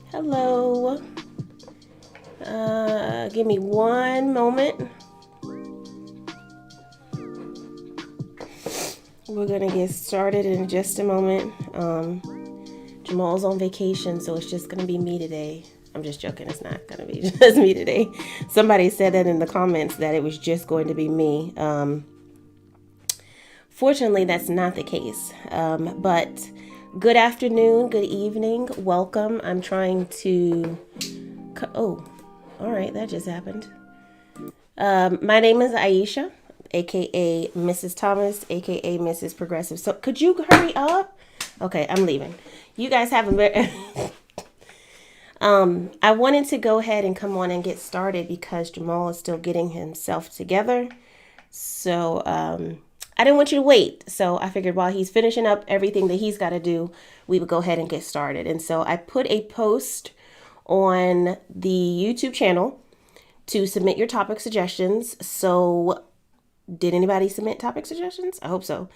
Hello. Give me one moment. We're gonna get started in just a moment. Jamal's on vacation, so it's just gonna be me today. I'm just joking. It's not gonna be just me today. Somebody said that in the comments that it was just going to be me. Fortunately, that's not the case. But good afternoon, good evening, welcome. I'm trying to... Oh, all right, that just happened. My name is Aisha, aka Mrs. Thomas, aka Mrs. Progressive. So could you hurry up? Okay, I'm leaving. You guys have a very... I wanted to go ahead and come on and get started because Jamal is still getting himself together. So I didn't want you to wait. So I figured while he's finishing up everything that he's got to do, we would go ahead and get started. And so I put a post on the YouTube channel to submit your topic suggestions. So did anybody submit topic suggestions? I hope so.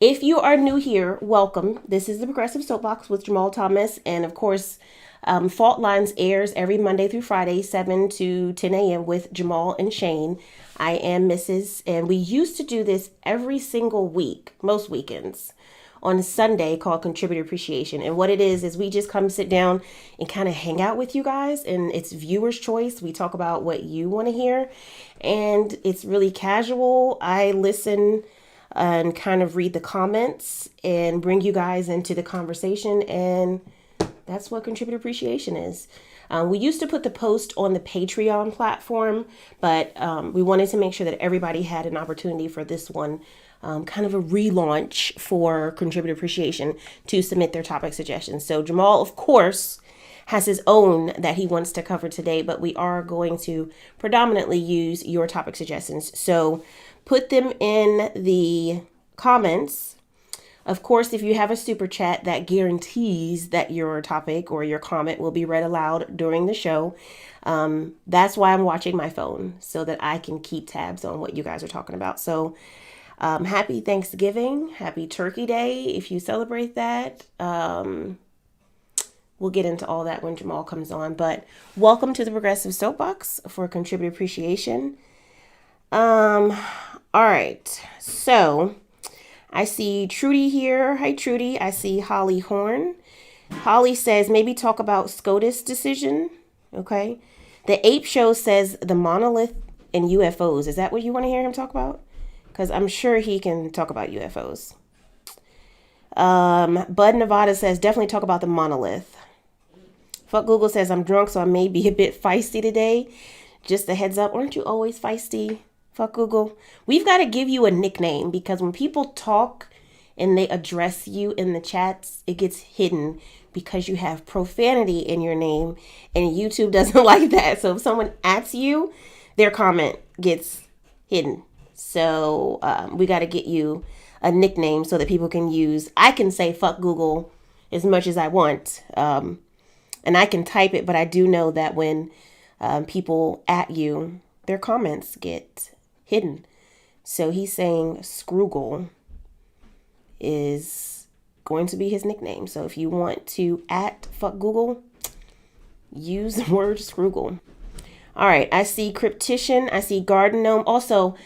If you are new here, welcome. This is the Progressive Soapbox with Jamarl Thomas. And of course, Fault Lines airs every Monday through Friday, 7 to 10 a.m. with Jamal and Shane. I am Mrs. And we used to do this every single week, most weekends, on Sunday called Contributor Appreciation. And what it is we just come sit down and kind of hang out with you guys. And it's viewer's choice. We talk about what you want to hear. And it's really casual. I listen and kind of read the comments and bring you guys into the conversation. And that's what Contributor Appreciation is. We used to put the post on the Patreon platform, but we wanted to make sure that everybody had an opportunity for this one, kind of a relaunch for Contributor Appreciation to submit their topic suggestions. So Jamal, of course, has his own that he wants to cover today, but we are going to predominantly use your topic suggestions. So put them in the comments. Of course, if you have a super chat, that guarantees that your topic or your comment will be read aloud during the show. That's why I'm watching my phone, so that I can keep tabs on what you guys are talking about. So happy Thanksgiving, happy Turkey Day if you celebrate that. We'll get into all that when Jamal comes on. But welcome to the Progressive Soapbox for Contributor Appreciation. All right, so I see Trudy here. Hi, Trudy. I see Holly Horn. Holly says, maybe talk about SCOTUS decision. Okay. The Ape Show says the monolith and UFOs. Is that what you want to hear him talk about? Because I'm sure he can talk about UFOs. Bud Nevada says, definitely talk about the monolith. Fuck Google says, I'm drunk, so I may be a bit feisty today. Just a heads up. Aren't you always feisty? Fuck Google. We've got to give you a nickname, because when people talk and they address you in the chats, it gets hidden because you have profanity in your name, and YouTube doesn't like that. So if someone @s you, their comment gets hidden. So we got to get you a nickname so that people can use. I can say fuck Google as much as I want, and I can type it, but I do know that when people @ you, their comments get hidden. So he's saying Scroogle is going to be his nickname. So if you want to fuck Google, use the word Scroogle. All right. I see Cryptician. I see Garden Gnome. Also,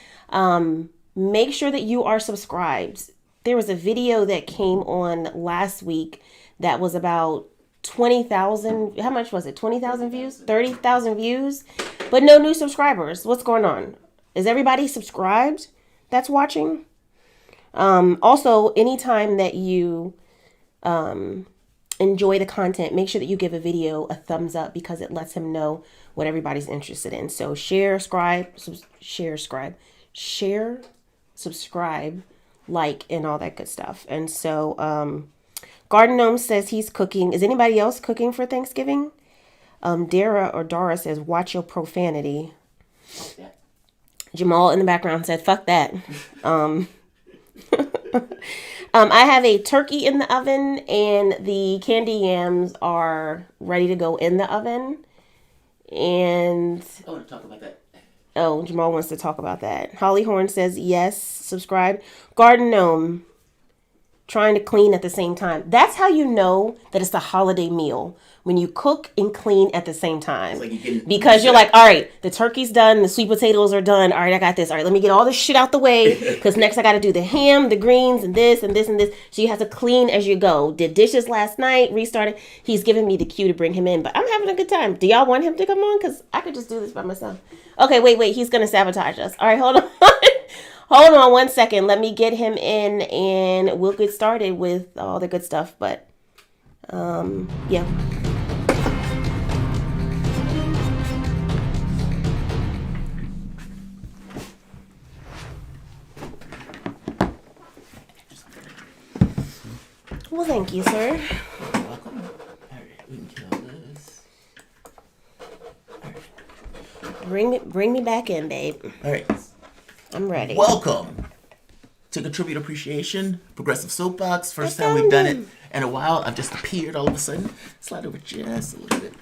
make sure that you are subscribed. There was a video that came on last week that was about 20,000. How much was it? 20,000 views? 30,000 views? But no new subscribers. What's going on? Is everybody subscribed that's watching? Also, anytime that you enjoy the content, make sure that you give a video a thumbs up, because it lets him know what everybody's interested in. So share, subscribe, like, and all that good stuff. And so Garden Gnome says he's cooking. Is anybody else cooking for Thanksgiving? Dara says, watch your profanity. Okay. Jamal in the background said, fuck that. I have a turkey in the oven, and the candy yams are ready to go in the oven. And I want to talk about that. Oh, Jamal wants to talk about that. Holly Horn says, yes, subscribe. Garden Gnome, trying to clean at the same time. That's how you know that it's the holiday meal, when you cook and clean at the same time. Because you're like, all right, the turkey's done, the sweet potatoes are done. All right, I got this. All right, let me get all this shit out the way, because next I got to do the ham, the greens, and this, and this, and this. So you have to clean as you go. Did dishes last night, restarted. He's giving me the cue to bring him in, but I'm having a good time. Do y'all want him to come on? Because I could just do this by myself. Okay, wait. He's going to sabotage us. All right, hold on. Hold on 1 second. Let me get him in, and we'll get started with all the good stuff. But, yeah. Well, thank you, sir. You're welcome. All right, we can kill this. All right. Bring me back in, babe. All right. I'm ready. Welcome to contribute appreciation. Progressive Soapbox. First I time we've found done him. it in a while. I've just appeared all of a sudden. Slide over just a little bit.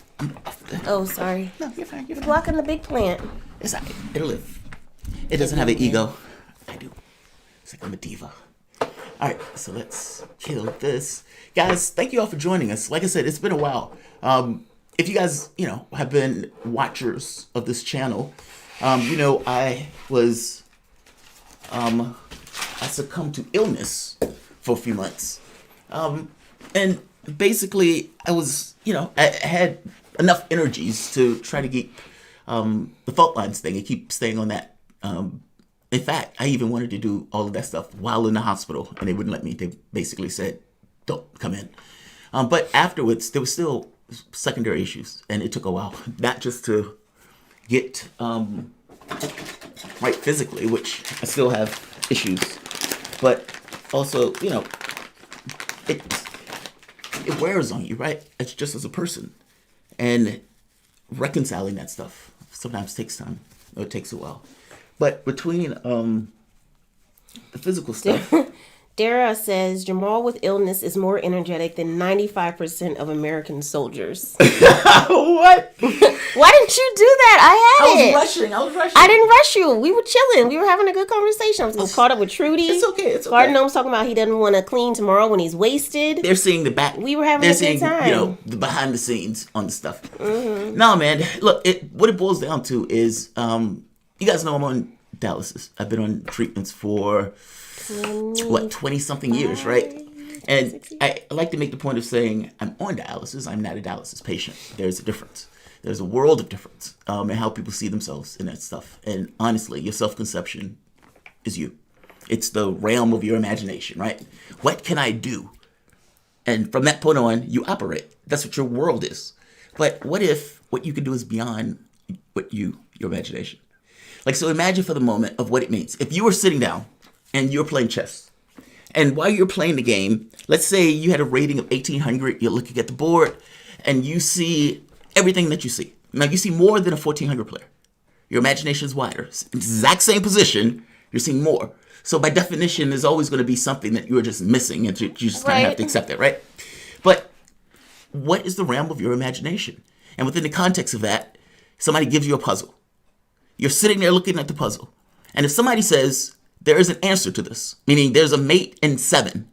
Oh, sorry. No, you're fine. You're fine. Blocking the big plant. It's all right. It'll live. It doesn't have an ego. I do. It's like I'm a diva. All right, so let's kill this. Guys, thank you all for joining us. Like I said, it's been a while. If you guys, have been watchers of this channel, I was, I succumbed to illness for a few months. And basically, I was, I had enough energies to try to keep the fault lines thing and keep staying on that. In fact, I even wanted to do all of that stuff while in the hospital, and they wouldn't let me. They basically said, don't come in. But afterwards, there was still secondary issues, and it took a while, not just to get right physically, which I still have issues, but also, it wears on you, right? It's just as a person. And reconciling that stuff sometimes takes time, or it takes a while. But between the physical stuff... Dara says, Jamal with illness is more energetic than 95% of American soldiers. What? Why didn't you do that? I was rushing. I didn't rush you. We were chilling. We were having a good conversation. I was caught up with Trudy. It's okay. Garden Gnome's talking about he doesn't want to clean tomorrow when he's wasted. They're seeing the back. We were having a good time. The behind the scenes on the stuff. Mm-hmm. No, man. Look, what it boils down to is, you guys know I'm on dialysis. I've been on treatments for 20-something years, right? And I like to make the point of saying I'm on dialysis. I'm not a dialysis patient. There's a difference. There's a world of difference in how people see themselves in that stuff. And honestly, your self-conception is you. It's the realm of your imagination, right? What can I do? And from that point on, you operate. That's what your world is. But what if what you can do is beyond your imagination? Like, so imagine for the moment of what it means. If you were sitting down and you're playing chess, and while you're playing the game, let's say you had a rating of 1800, you're looking at the board, and you see everything that you see. Now, you see more than a 1400 player. Your imagination is wider. Exact same position, you're seeing more. So by definition, there's always going to be something that you're just missing, and you just kind of have to accept that, right? But what is the realm of your imagination? And within the context of that, somebody gives you a puzzle. You're sitting there looking at the puzzle. And if somebody says, there is an answer to this, meaning there's a mate in 7,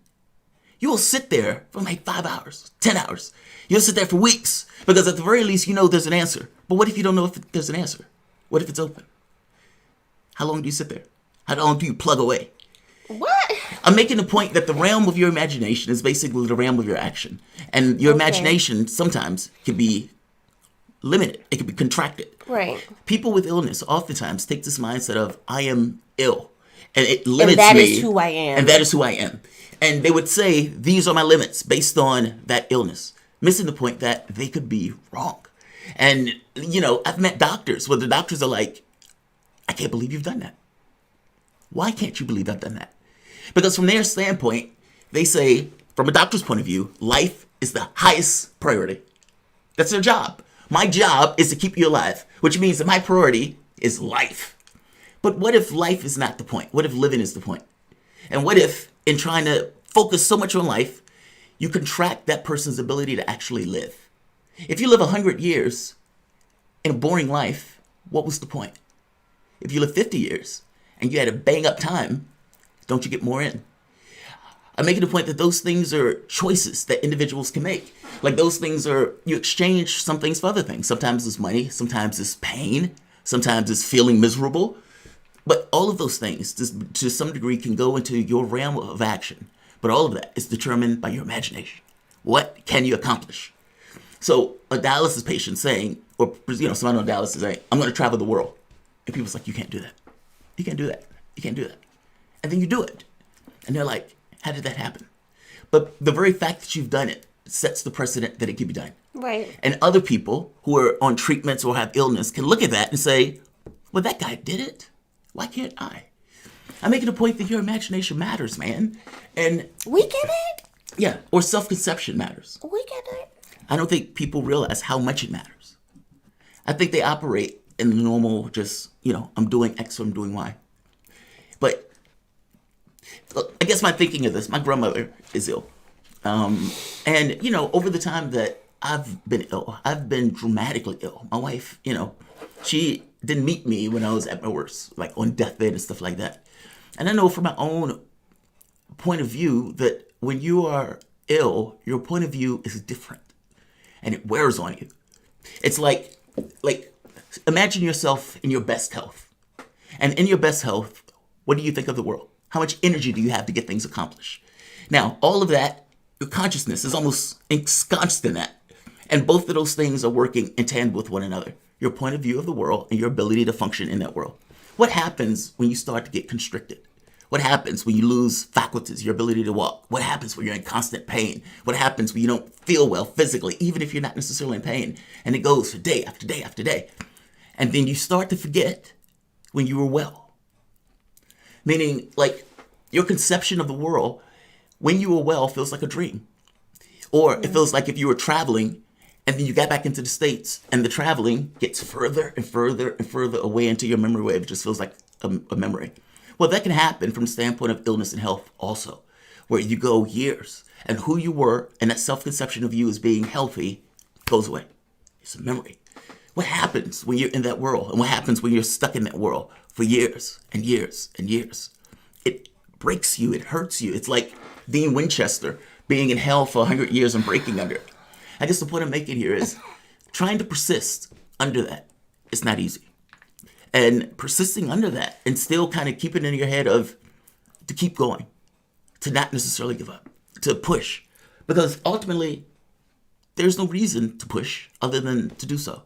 you will sit there for like 5 hours, 10 hours. You'll sit there for weeks, because at the very least, there's an answer. But what if you don't know if there's an answer? What if it's open? How long do you sit there? How long do you plug away? What? I'm making the point that the realm of your imagination is basically the realm of your action. And your imagination sometimes can be limited. It can be contracted. Right. People with illness oftentimes take this mindset of, I am ill. And it limits me. And that is who I am. And that is who I am. And they would say, these are my limits based on that illness. Missing the point that they could be wrong. And, I've met doctors where the doctors are like, I can't believe you've done that. Why can't you believe I've done that? Because from their standpoint, they say, from a doctor's point of view, life is the highest priority. That's their job. My job is to keep you alive, which means that my priority is life. But what if life is not the point? What if living is the point? And what if, in trying to focus so much on life, you contract that person's ability to actually live? If you live 100 years in a boring life, what was the point? If you live 50 years and you had a bang up time, don't you get more in? I'm making the point that those things are choices that individuals can make. Like those things are, you exchange some things for other things. Sometimes it's money, sometimes it's pain, sometimes it's feeling miserable. But all of those things, to some degree, can go into your realm of action. But all of that is determined by your imagination. What can you accomplish? So a dialysis patient saying, or someone on dialysis saying, I'm going to travel the world. And people's like, you can't do that. You can't do that. You can't do that. And then you do it. And they're like, how did that happen? But the very fact that you've done it sets the precedent that it can be done. Right. And other people who are on treatments or have illness can look at that and say, well, that guy did it. Why can't I? I'm making a point that your imagination matters, man. And we get it? Yeah, or self-conception matters. We get it. I don't think people realize how much it matters. I think they operate in the normal, just, I'm doing X or I'm doing Y. But Look, I guess my thinking of this, my grandmother is ill. And, over the time that I've been ill, I've been dramatically ill. My wife, she didn't meet me when I was at my worst, like on deathbed and stuff like that. And I know from my own point of view that when you are ill, your point of view is different and it wears on you. It's like imagine yourself in your best health. And in your best health, what do you think of the world? How much energy do you have to get things accomplished? Now, all of that, your consciousness is almost ensconced in that. And both of those things are working in tandem with one another. Your point of view of the world and your ability to function in that world. What happens when you start to get constricted? What happens when you lose faculties, your ability to walk? What happens when you're in constant pain? What happens when you don't feel well physically, even if you're not necessarily in pain? And it goes for day after day after day. And then you start to forget when you were well. Meaning, like, your conception of the world, when you were well, feels like a dream. Or it feels like if you were traveling and then you got back into the States and the traveling gets further and further and further away into your memory wave. It just feels like a memory. Well, that can happen from the standpoint of illness and health also, where you go years and who you were and that self-conception of you as being healthy goes away. It's a memory. What happens when you're in that world and what happens when you're stuck in that world for years and years and years? It breaks you. It hurts you. It's like Dean Winchester being in hell for 100 years and breaking under it. I guess the point I'm making here is trying to persist under that. It's not easy. And persisting under that and still kind of keeping it in your head of to keep going, to not necessarily give up, to push. Because ultimately, there's no reason to push other than to do so.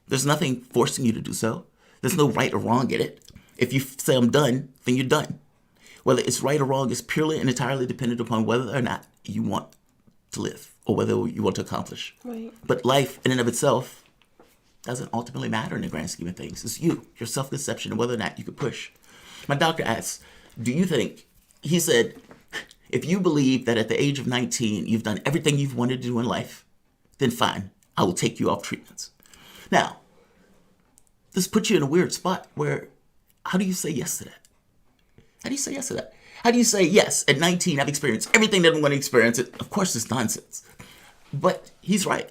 There's nothing forcing you to do so. There's no right or wrong in it. If you say I'm done, then you're done. Whether it's right or wrong is purely and entirely dependent upon whether or not you want to live or whether you want to accomplish. Right. But life in and of itself doesn't ultimately matter in the grand scheme of things. It's you, your self-conception, and whether or not you could push. My doctor asked, do you think, he said, if you believe that at the age of 19, you've done everything you've wanted to do in life, then fine, I will take you off treatments. Now, this puts you in a weird spot where, how do you say yes to that? How do you say yes to that? How do you say, yes, at 19, I've experienced everything that I'm going to experience? Of course, it's nonsense. But he's right.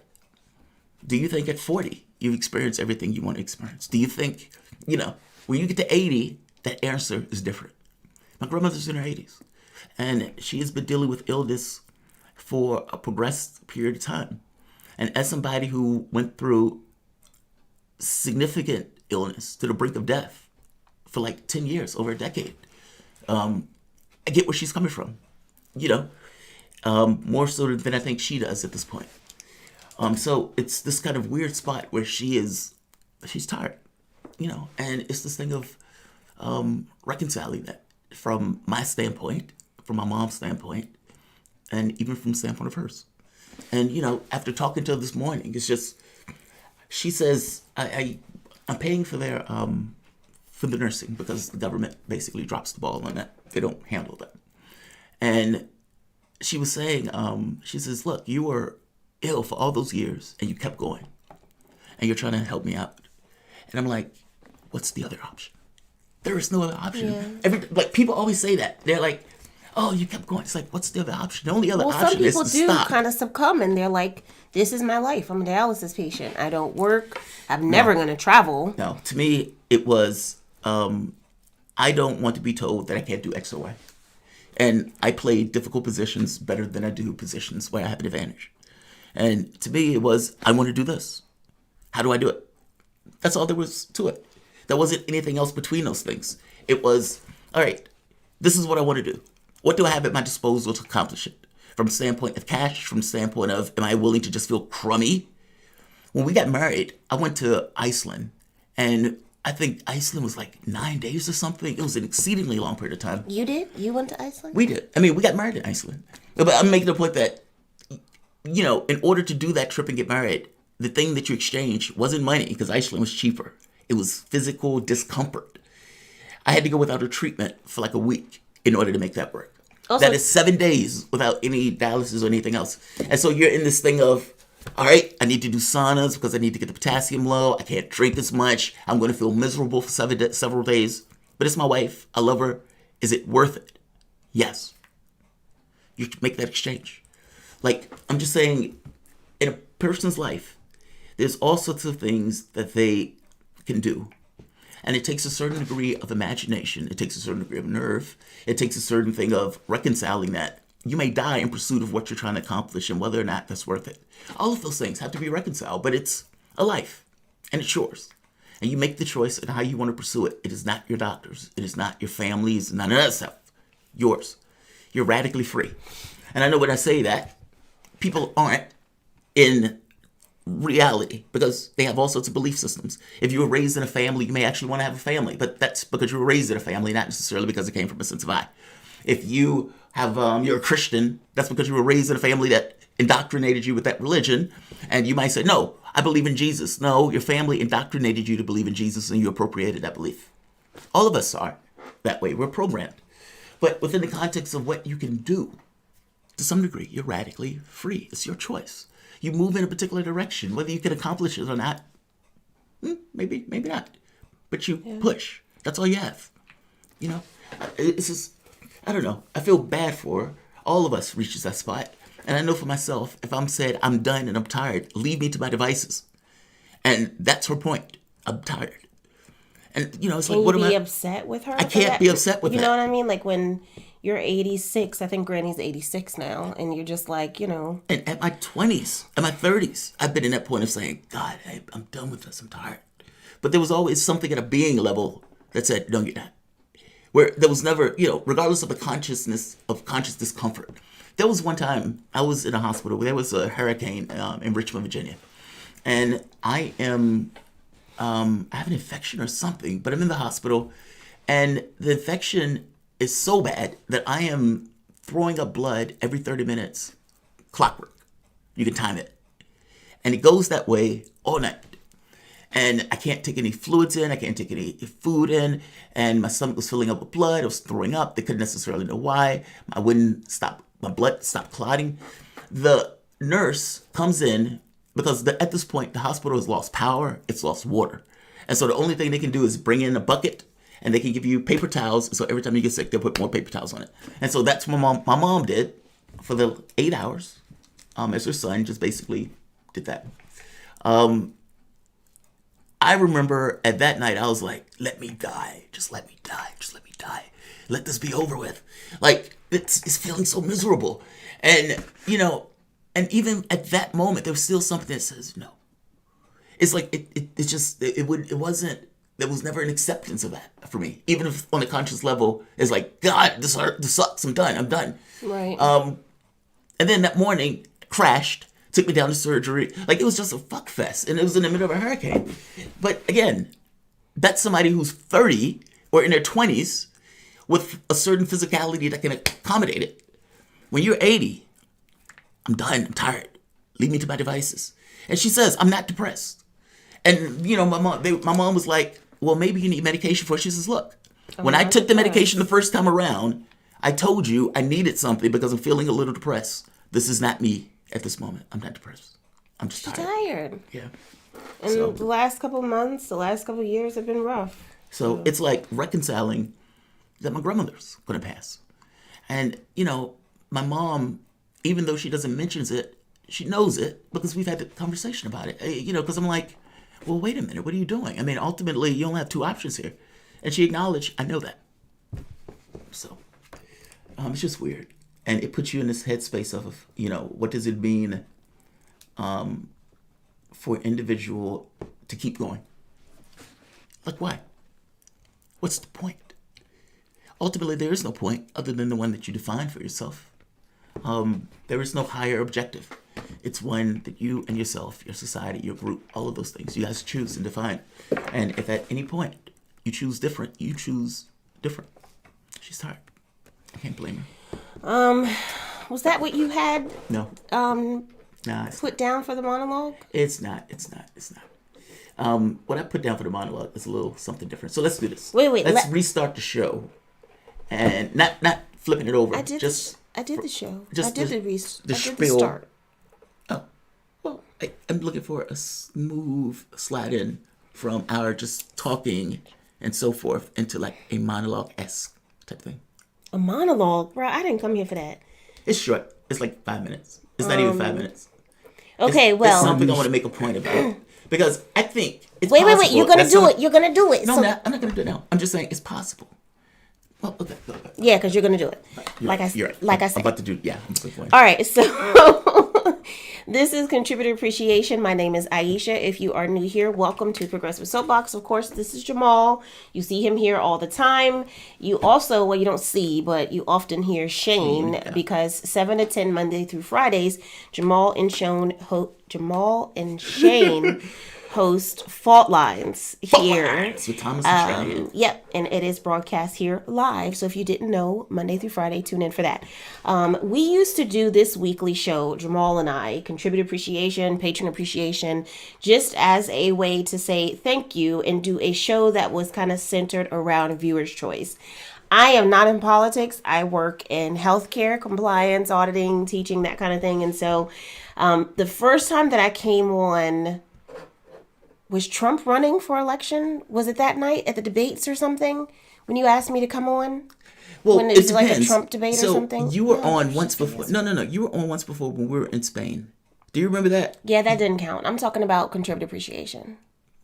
Do you think at 40, you've experienced everything you want to experience? Do you think, when you get to 80, that answer is different? My grandmother's in her 80s, and she has been dealing with illness for a progressed period of time. And as somebody who went through significant illness to the brink of death for like 10 years, over a decade, I get where she's coming from, more so than I think she does at this point. So it's this kind of weird spot where she's tired, and it's this thing of reconciling that from my standpoint, from my mom's standpoint, and even from the standpoint of hers. And, after talking to her this morning, it's just, she says, I'm paying for their, for the nursing because the government basically drops the ball on that. They don't handle that. And she was saying, she says, look, you were ill for all those years and you kept going and you're trying to help me out. And I'm like, what's the other option? There is no other option. Yeah. People always say that. They're like, oh, you kept going. It's like, what's the other option? The only other option is to stop. Some people do kind of succumb and they're like, this is my life. I'm a dialysis patient. I don't work. I'm never going to travel. No, to me, it was, I don't want to be told that I can't do X or Y. And I play difficult positions better than I do positions where I have an advantage. And to me, it was, I want to do this. How do I do it? That's all there was to it. There wasn't anything else between those things. It was, all right, this is what I want to do. What do I have at my disposal to accomplish it? From the standpoint of cash, from the standpoint of, am I willing to just feel crummy? When we got married, I went to Iceland, and I think Iceland was like 9 days or something. It was an exceedingly long period of time. You did? You went to Iceland? We did. I mean, we got married in Iceland. But I'm making the point that, in order to do that trip and get married, the thing that you exchanged wasn't money because Iceland was cheaper. It was physical discomfort. I had to go without a treatment for like a week in order to make that work. Also, that is 7 days without any dialysis or anything else. And so you're in this thing of, all right, I need to do saunas because I need to get the potassium low. I can't drink as much. I'm going to feel miserable for several days. But it's my wife. I love her. Is it worth it? Yes. You make that exchange. Like, I'm just saying, in a person's life, there's all sorts of things that they can do. And it takes a certain degree of imagination. It takes a certain degree of nerve. It takes a certain thing of reconciling that. You may die in pursuit of what you're trying to accomplish and whether or not that's worth it. All of those things have to be reconciled, but it's a life and it's yours. And you make the choice in how you want to pursue it. It is not your doctor's. It is not your family's. None of that stuff. Yours. You're radically free. And I know when I say that, people aren't in reality because they have all sorts of belief systems. If you were raised in a family, you may actually want to have a family, but that's because you were raised in a family, not necessarily because it came from a sense of I. If you have, you're a Christian, that's because you were raised in a family that indoctrinated you with that religion, and you might say, no, I believe in Jesus. No, your family indoctrinated you to believe in Jesus, and you appropriated that belief. All of us are that way. We're programmed. But within the context of what you can do, to some degree, you're radically free. It's your choice. You move in a particular direction, whether you can accomplish it or not. Maybe not. But you push. That's all you have. You know, it's just, I don't know. I feel bad for all of us reaches that spot. And I know for myself, if I'm said, I'm done and I'm tired, leave me to my devices. And that's her point. I'm tired. And, you know, it's like, what am I? Can you be upset with her? I can't be upset with her. You know what I mean? Like when you're 86, I think Granny's 86 now, and you're just like, you know. And at my 20s, at my 30s, I've been in that point of saying, God, I'm done with this. I'm tired. But there was always something at a being level that said, no, you're not. Where there was never, you know, regardless of the consciousness of conscious discomfort. There was one time I was in a hospital where there was a hurricane in Richmond, Virginia. And I have an infection or something, but I'm in the hospital. And the infection is so bad that I am throwing up blood every 30 minutes. Clockwork. You can time it. And it goes that way all night. And I can't take any fluids in. I can't take any food in. And my stomach was filling up with blood. I was throwing up. They couldn't necessarily know why. My blood stopped clotting. The nurse comes in because at this point, the hospital has lost power. It's lost water. And so the only thing they can do is bring in a bucket and they can give you paper towels. So every time you get sick, they'll put more paper towels on it. And so that's what my mom did for the 8 hours as her son just basically did that. I remember at that night, I was like, let me die. Just let me die. Just let me die. Let this be over with. Like, it's feeling so miserable. And, you know, and even at that moment, there was still something that says no. It's like, there was never an acceptance of that for me. Even if on a conscious level, it's like, God, this sucks. I'm done. Right. And then that morning, crashed. Took me down to surgery. Like, it was just a fuck fest. And it was in the middle of a hurricane. But again, that's somebody who's 30 or in their 20s with a certain physicality that can accommodate it. When you're 80, I'm done. I'm tired. Leave me to my devices. And she says, I'm not depressed. And, you know, my mom was like, well, maybe you need medication for it. She says, look, when I took the medication the first time around, I told you I needed something because I'm feeling a little depressed. This is not me. At this moment, I'm not depressed. I'm just tired. Yeah. And the last couple of months, the last couple of years have been rough. So it's like reconciling that my grandmother's going to pass. And, you know, my mom, even though she doesn't mention it, she knows it because we've had the conversation about it. You know, because I'm like, well, wait a minute. What are you doing? I mean, ultimately, you only have two options here. And she acknowledged, I know that. So it's just weird. And it puts you in this headspace of, you know, what does it mean for an individual to keep going? Like, why? What's the point? Ultimately, there is no point other than the one that you define for yourself. There is no higher objective. It's one that you and yourself, your society, your group, all of those things, you guys choose and define. And if at any point you choose different, you choose different. She's tired. I can't blame her. Was that what you had? No. Put down for the monologue? It's not. What I put down for the monologue is a little something different. So let's do this. Wait. Let's restart the show, and not flipping it over. I did the show. I did the spiel. start. Oh, well, I'm looking for a smooth slide in from our just talking and so forth into like a monologue-esque type thing. A monologue? Bro, I didn't come here for that. It's short. It's like 5 minutes. It's not even 5 minutes. Okay, It's something I want to make a point about. Because I think it's wait, possible. wait. You're going to do it. You're going to do it. No, I'm not going to do it now. I'm just saying it's possible. Well, okay. Yeah, because you're going to do it. You're right. Like I said. I'm about to do, yeah. I'm so All right, so this is Contributor Appreciation. My name is Aisha. If you are new here, welcome to Progressive Soapbox. Of course, this is Jamal. You see him here all the time. You also, well, you don't see, but you often hear Shane because 7 to 10 Monday through Fridays, Jamal and Shane host Fault Lines here. with Thomas and Stranahan. Yep, and it is broadcast here live. So if you didn't know, Monday through Friday, tune in for that. We used to do this weekly show, Jamal and I, Contributor Appreciation, Patron Appreciation, just as a way to say thank you and do a show that was kind of centered around viewer's choice. I am not in politics. I work in healthcare, compliance, auditing, teaching, that kind of thing. And so the first time that I came on, was Trump running for election? Was it that night at the debates or something? When you asked me to come on? Well, when it depends. Like a Trump debate or something? You were on once before. No. You were on once before when we were in Spain. Do you remember that? Yeah, that didn't count. I'm talking about Contributor Appreciation.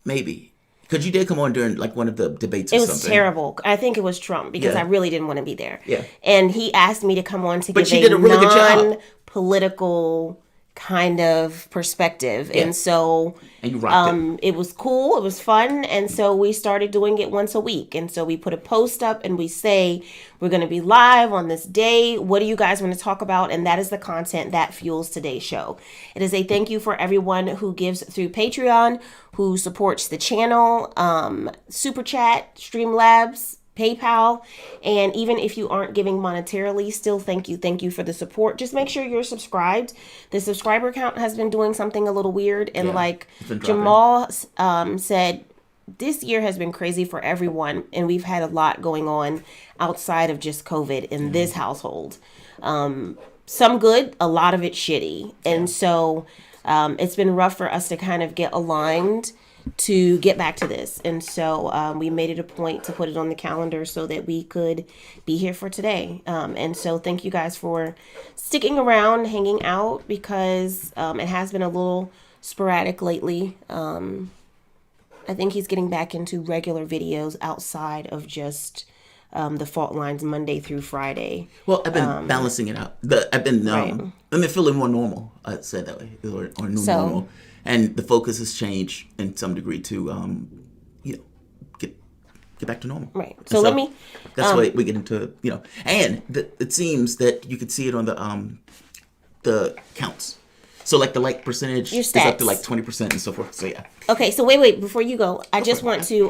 Maybe. Because you did come on during like one of the debates or something. It was terrible. I think it was Trump because I really didn't want to be there. Yeah. And he asked me to come on to give did a really good job. Non-political kind of perspective. And so and you rocked it was cool, it was fun, and so we started doing it once a week. And so we put a post up and we say we're going to be live on this day, what do you guys want to talk about? And that is the content that fuels today's show. It is a thank you for everyone who gives through Patreon, who supports the channel, Super Chat, Streamlabs, PayPal, and even if you aren't giving monetarily, still thank you for the support. Just make sure you're subscribed. The subscriber count has been doing something a little weird, and like Jamal said, this year has been crazy for everyone, and we've had a lot going on outside of just COVID in this household. Some good, a lot of it shitty, and so it's been rough for us to kind of get aligned to get back to this. And so we made it a point to put it on the calendar so that we could be here for today. And so thank you guys for sticking around, hanging out, because it has been a little sporadic lately. I think he's getting back into regular videos outside of just the Fault Lines Monday through Friday. Well, I've been balancing it out. I've been feeling more normal. I'd say that way, or new normal. And the focus has changed in some degree to, get back to normal. Right. So let me. That's why we get into, and it seems that you could see it on the counts. So like the like percentage is up to like 20% and so forth. So yeah. Okay. So wait. Before you go, I just want to,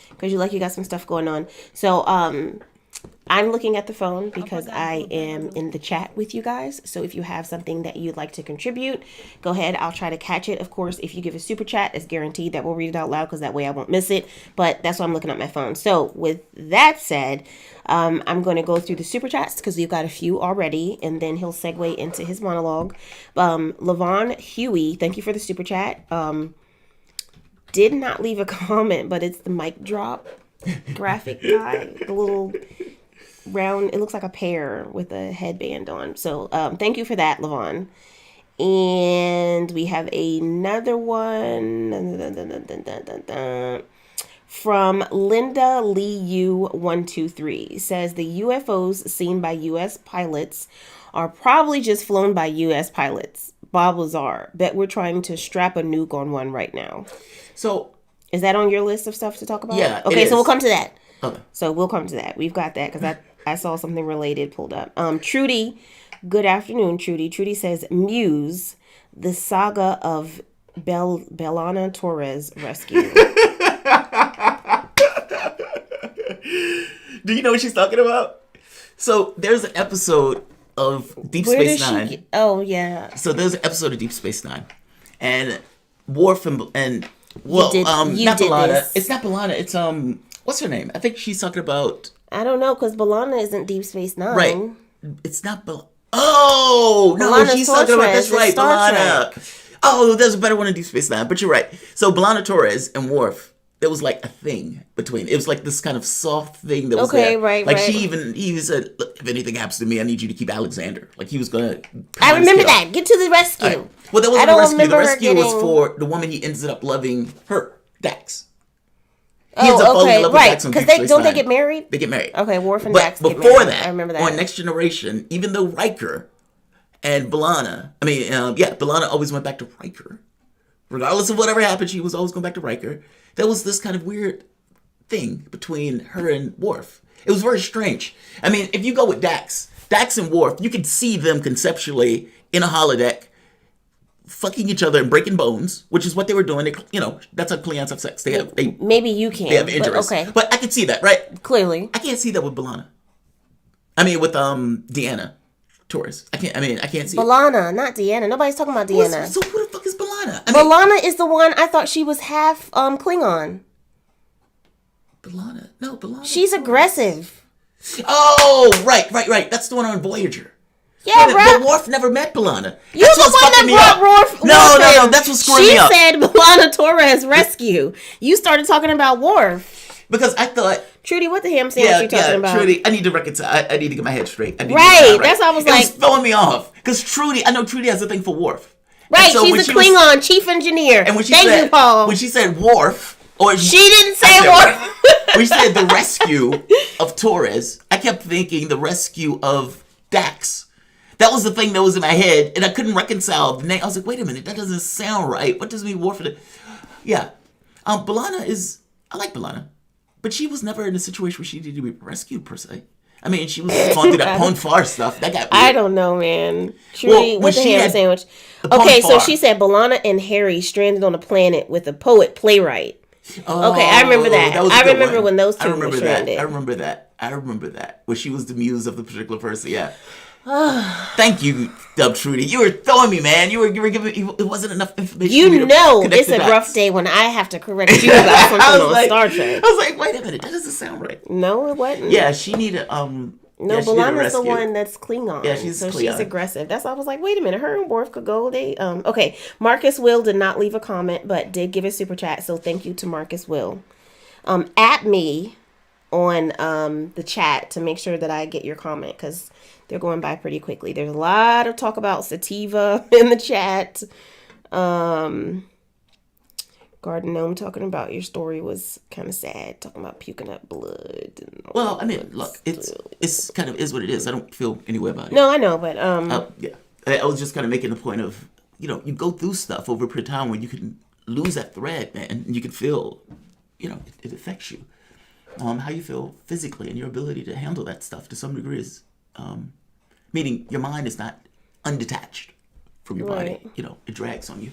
because you got some stuff going on. So I'm looking at the phone because I am in the chat with you guys. So if you have something that you'd like to contribute, go ahead. I'll try to catch it. Of course, if you give a super chat, it's guaranteed that we'll read it out loud because that way I won't miss it. But that's why I'm looking at my phone. So with that said, I'm going to go through the super chats because we've got a few already, and then he'll segue into his monologue. Levon Huey, thank you for the super chat. Did not leave a comment, but it's the mic drop graphic guy, the little round, it looks like a pear with a headband on. So thank you for that, Levon. And we have another one from Linda Lee U 123. Says the UFOs seen by U.S. pilots are probably just flown by U.S. pilots. Bob Lazar, bet we're trying to strap a nuke on one right now. So is that on your list of stuff to talk about? Yeah. Okay, so we'll come to that. Okay. So we'll come to that. We've got that because I saw something related pulled up. Trudy, good afternoon, Trudy. Trudy says, Muse, the saga of Bellana Torres rescue. Do you know what she's talking about? So there's an episode of Deep Space Nine. Oh, yeah. So there's an episode of Deep Space Nine. And Worf and not Bellana. It's not Bellana. It's what's her name? I think she's talking about. I don't know, because Bellana isn't Deep Space Nine. Right. It's not Bellana. Oh no, Bellana's she's talking about. That's right, Star Bellana. Trek. Oh, there's a better one in Deep Space Nine, but you're right. So Bellana Torres and Worf, there was like a thing between. It was like this kind of soft thing that was there. Right, like right. he said, look, if anything happens to me, I need you to keep Alexander. Like he was gonna. I remember that. Get to the rescue. Right. Well, that wasn't I the don't rescue. The remember her rescue was getting- for the woman he ended up loving, her, Dax. He ends up falling okay, in love with right. Dax on Because Deep they Space Nine. get married? They get married. Okay, Worf and But Dax get before married. that, I remember that. on Next Generation, even though Riker and B'Elanna, B'Elanna always went back to Riker. Regardless of whatever happened, she was always going back to Riker. There was this kind of weird thing between her and Worf. It was very strange. I mean, if you go with Dax and Worf, you can see them conceptually in a holodeck fucking each other and breaking bones, which is what they were doing. They, that's how Klingons have sex. Maybe you can. They have interest. But okay. But I can see that, right? Clearly. I can't see that with B'Elanna. I mean, with Deanna Torres. I can't see B'Elanna, not Deanna. Nobody's talking about Deanna. So who the fuck is B'Elanna? B'Elanna is the one I thought she was half Klingon. B'Elanna. No, B'Elanna. She's aggressive. Oh, right. That's the one on Voyager. Yeah, But Worf never met B'Elanna. You're the one that brought Worf. No, that's what's screwing me up. She said B'Elanna Torres rescue. You started talking about Worf. Because I thought... Trudy, what the ham sandwich you talking about? Trudy, I need to reconcile. I need to get my head straight. Right, that's why I was like... It was throwing me off. Because I know Trudy has a thing for Worf. Right, so she's a Klingon chief engineer. And when she Thank you, Paul. When she said Worf... She didn't say Worf. When she said the rescue of Torres, I kept thinking the rescue of Dax. That was the thing that was in my head, and I couldn't reconcile the name. I was like, wait a minute, that doesn't sound right. What does it mean, Worf? Yeah. B'Elanna is... I like B'Elanna. But she was never in a situation where she needed to be rescued, per se. I mean, she was going through that Pon farr stuff. That got weird. I don't know, man. Trudy, with the ham sandwich. Okay, so she said B'Elanna and Harry stranded on a planet with a poet-playwright. Oh, okay, I remember that. I remember when those two were stranded. I remember that. Where she was the muse of the particular person, yeah. Thank you, Dub Trudy. You were throwing me, man. You were giving. It wasn't enough information. You know, it's a rough day when I have to correct you about something on Star Trek. I was like, wait a minute, that doesn't sound right. No, it wasn't. Yeah, she needed. No, B'Elanna's the one that's Klingon. Yeah, she's aggressive. That's why I was like, wait a minute, her and Worf could go. Okay. Marcus Will did not leave a comment, but did give a super chat. So thank you to Marcus Will. At me on the chat to make sure that I get your comment because they're going by pretty quickly. There's a lot of talk about Sativa in the chat. Garden Gnome talking about your story was kind of sad, talking about puking up blood. Well, I mean, look, it's kind of is what it is. I don't feel any way about it. No, I know, but yeah, I was just kind of making the point of you go through stuff over a period of time when you can lose that thread, man, and you can feel, it affects you. How you feel physically and your ability to handle that stuff to some degree is, meaning your mind is not undetached from your body. It drags on you.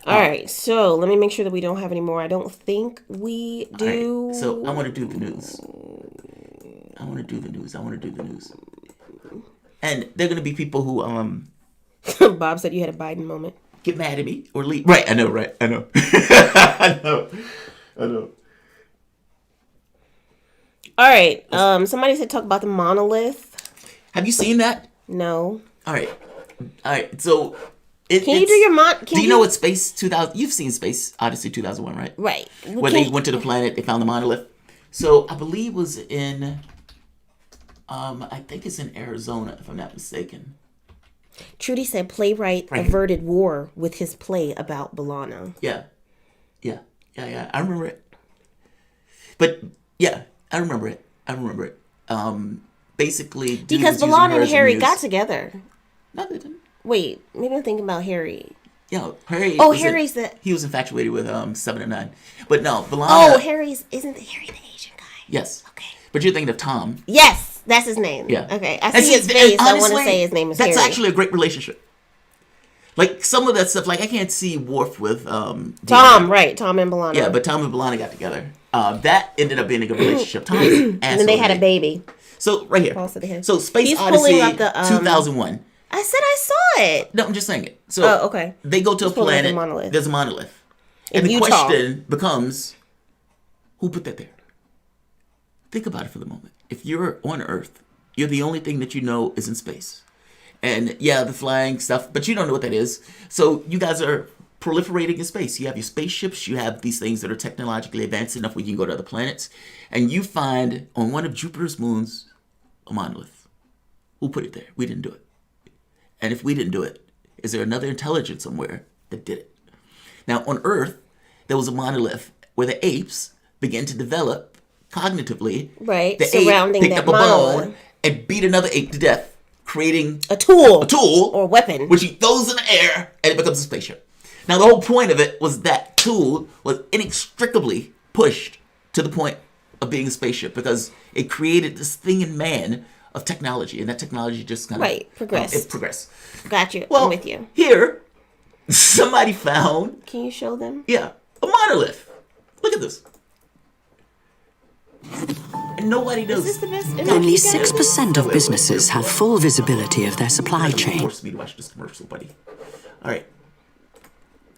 All right, so let me make sure that we don't have any more. I don't think we do. Right, so I want to do the news. And there are going to be people who Bob said you had a Biden moment. Get mad at me or leave. Right, I know. I know. All right. Somebody said talk about the monolith. Have you seen that? No. All right. So, can you do your do you know what Space 2000? You've seen Space Odyssey 2001, right? Right. Where they went to the planet, they found the monolith. So I believe it was in, I think it's in Arizona, if I'm not mistaken. Trudy said playwright averted war with his play about B'Elanna. Yeah. I remember it. But yeah, I remember it. Basically, because B'Elanna and Harry got together. No, they didn't. Wait, maybe I'm thinking about Harry. Yeah, Harry. He was infatuated with 7 and 9, but no, B'Elanna. Oh, isn't Harry the Asian guy? Yes. Okay. But you're thinking of Tom. Yes, that's his name. Yeah. Okay, I see his face. Honestly, I want to say his name is Harry. That's actually a great relationship. Like some of that stuff, like I can't see Worf with Tom, right? Tom and B'Elanna. Yeah, but Tom and B'Elanna got together. That ended up being a good relationship. Tom is an and then they had a baby. So right here. So Space Odyssey 2001. I said I saw it. No, I'm just saying it. So okay. They go to a planet. There's a monolith. And the question becomes, who put that there? Think about it for the moment. If you're on Earth, you're the only thing that you know is in space. And yeah, the flying stuff, but you don't know what that is. So you guys are proliferating in space. You have your spaceships, you have these things that are technologically advanced enough where you can go to other planets, and you find on one of Jupiter's moons a monolith. Who put it there? We didn't do it. And if we didn't do it, is there another intelligence somewhere that did it? Now, on Earth, there was a monolith where the apes began to develop cognitively. Right, the surrounding ape picked that up a monolith. bone and beat another ape to death, creating A tool or weapon, which he throws in the air and it becomes a spaceship. Now, the whole point of it was that tool was inextricably pushed to the point of being a spaceship because it created this thing in man of technology, and that technology just kind of progressed. It progressed. Got you. Well, I'm with you. Here, somebody found. Can you show them? Yeah, a monolith. Look at this. And nobody knows. Is this the best? Only 6% of businesses have full visibility of their supply chain. Force me to watch this commercial, buddy. All right.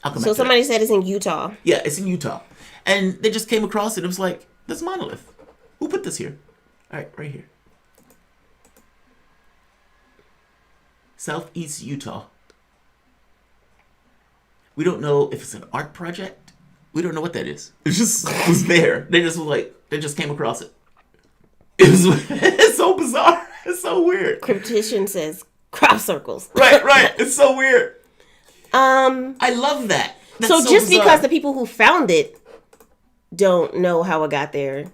I'll come back So to somebody that. said it's in Utah. Yeah, it's in Utah, and they just came across it. It was like, this monolith. Who put this here? All right here. Southeast Utah. We don't know if it's an art project. We don't know what that is. It just was there. They just came across it. It's so bizarre. It's so weird. Cryptician says crop circles. Right. It's so weird. I love that. That's so just bizarre. because the people who found it don't know how it got there,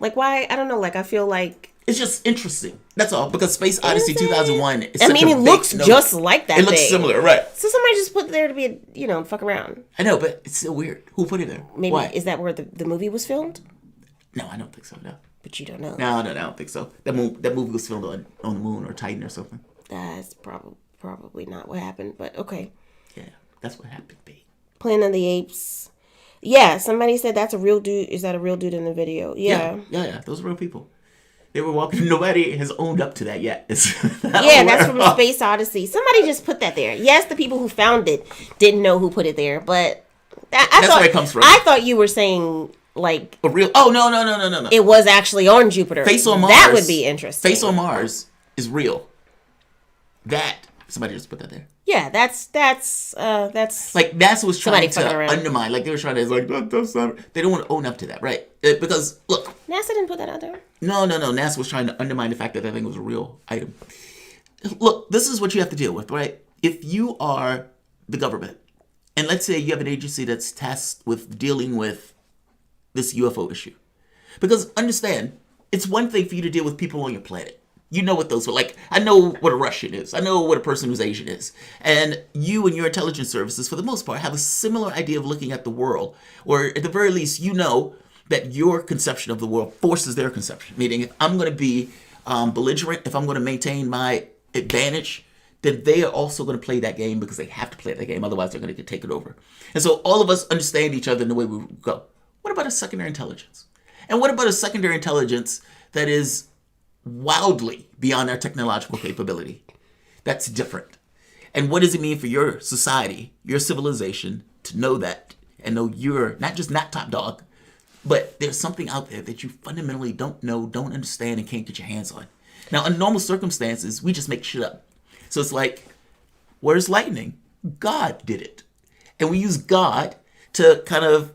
like why? I don't know. Like I feel like it's just interesting. That's all. Because Space Odyssey 2001 is I mean, it looks note. just like that. It looks similar, right? So somebody just put it there to be, fuck around. I know, but it's still weird. Who put it there? Maybe Why? Is that where the movie was filmed? No, I don't think so. No. But you don't know. No, I don't think so. That movie was filmed on the moon or Titan or something. That's probably not what happened. But okay. Yeah, that's what happened, babe. Planet of the Apes. Yeah, somebody said that's a real dude. Is that a real dude in the video? Yeah. Yeah. Those are real people. They were walking. Nobody has owned up to that yet. Yeah, that's from Space Odyssey. Somebody just put that there. Yes, the people who found it didn't know who put it there, but that's where it comes from. I thought you were saying like a real. Oh no. It was actually on Jupiter. Face on Mars. That would be interesting. Face on Mars is real. That somebody just put that there. Yeah, that's like NASA was trying to around. undermine. Like they were trying to that's not. They don't want to own up to that, right? Because look, NASA didn't put that out there. No. NASA was trying to undermine the fact that thing was a real item. Look, this is what you have to deal with, right? If you are the government, and let's say you have an agency that's tasked with dealing with this UFO issue, because understand, it's one thing for you to deal with people on your planet. You know what those are like. I know what a Russian is. I know what a person who's Asian is. And you and your intelligence services, for the most part, have a similar idea of looking at the world. Or at the very least, you know that your conception of the world forces their conception. Meaning, if I'm going to be belligerent, if I'm going to maintain my advantage, then they are also going to play that game because they have to play that game. Otherwise, they're going to get taken over. And so all of us understand each other in the way we go. What about a secondary intelligence? And what about a secondary intelligence that is wildly beyond our technological capability? That's different. And what does it mean for your society, your civilization, to know that and know you're not just not top dog, but there's something out there that you fundamentally don't know, don't understand, and can't get your hands on. Now, in normal circumstances, we just make shit up. So it's like, where's lightning? God did it. And we use God to kind of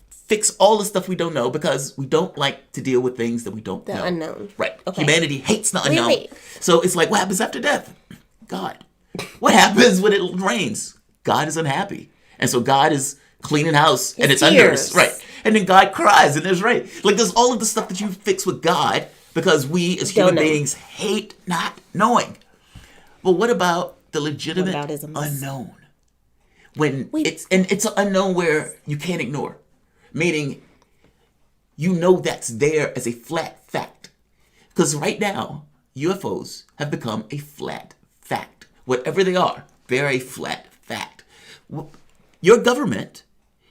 fix all the stuff we don't know because we don't like to deal with things that we don't know. The unknown. Right. Okay. Humanity hates the unknown. Wait. So it's like, what happens after death? God. What happens when it rains? God is unhappy. And so God is cleaning house and it's under us. Right. And then God cries and there's rain. Like there's all of the stuff that you fix with God because we as human beings hate not knowing. But what about the legitimate unknown? When it's an unknown where you can't ignore. Meaning, you know that's there as a flat fact. Because right now, UFOs have become a flat fact. Whatever they are, they're a flat fact. Your government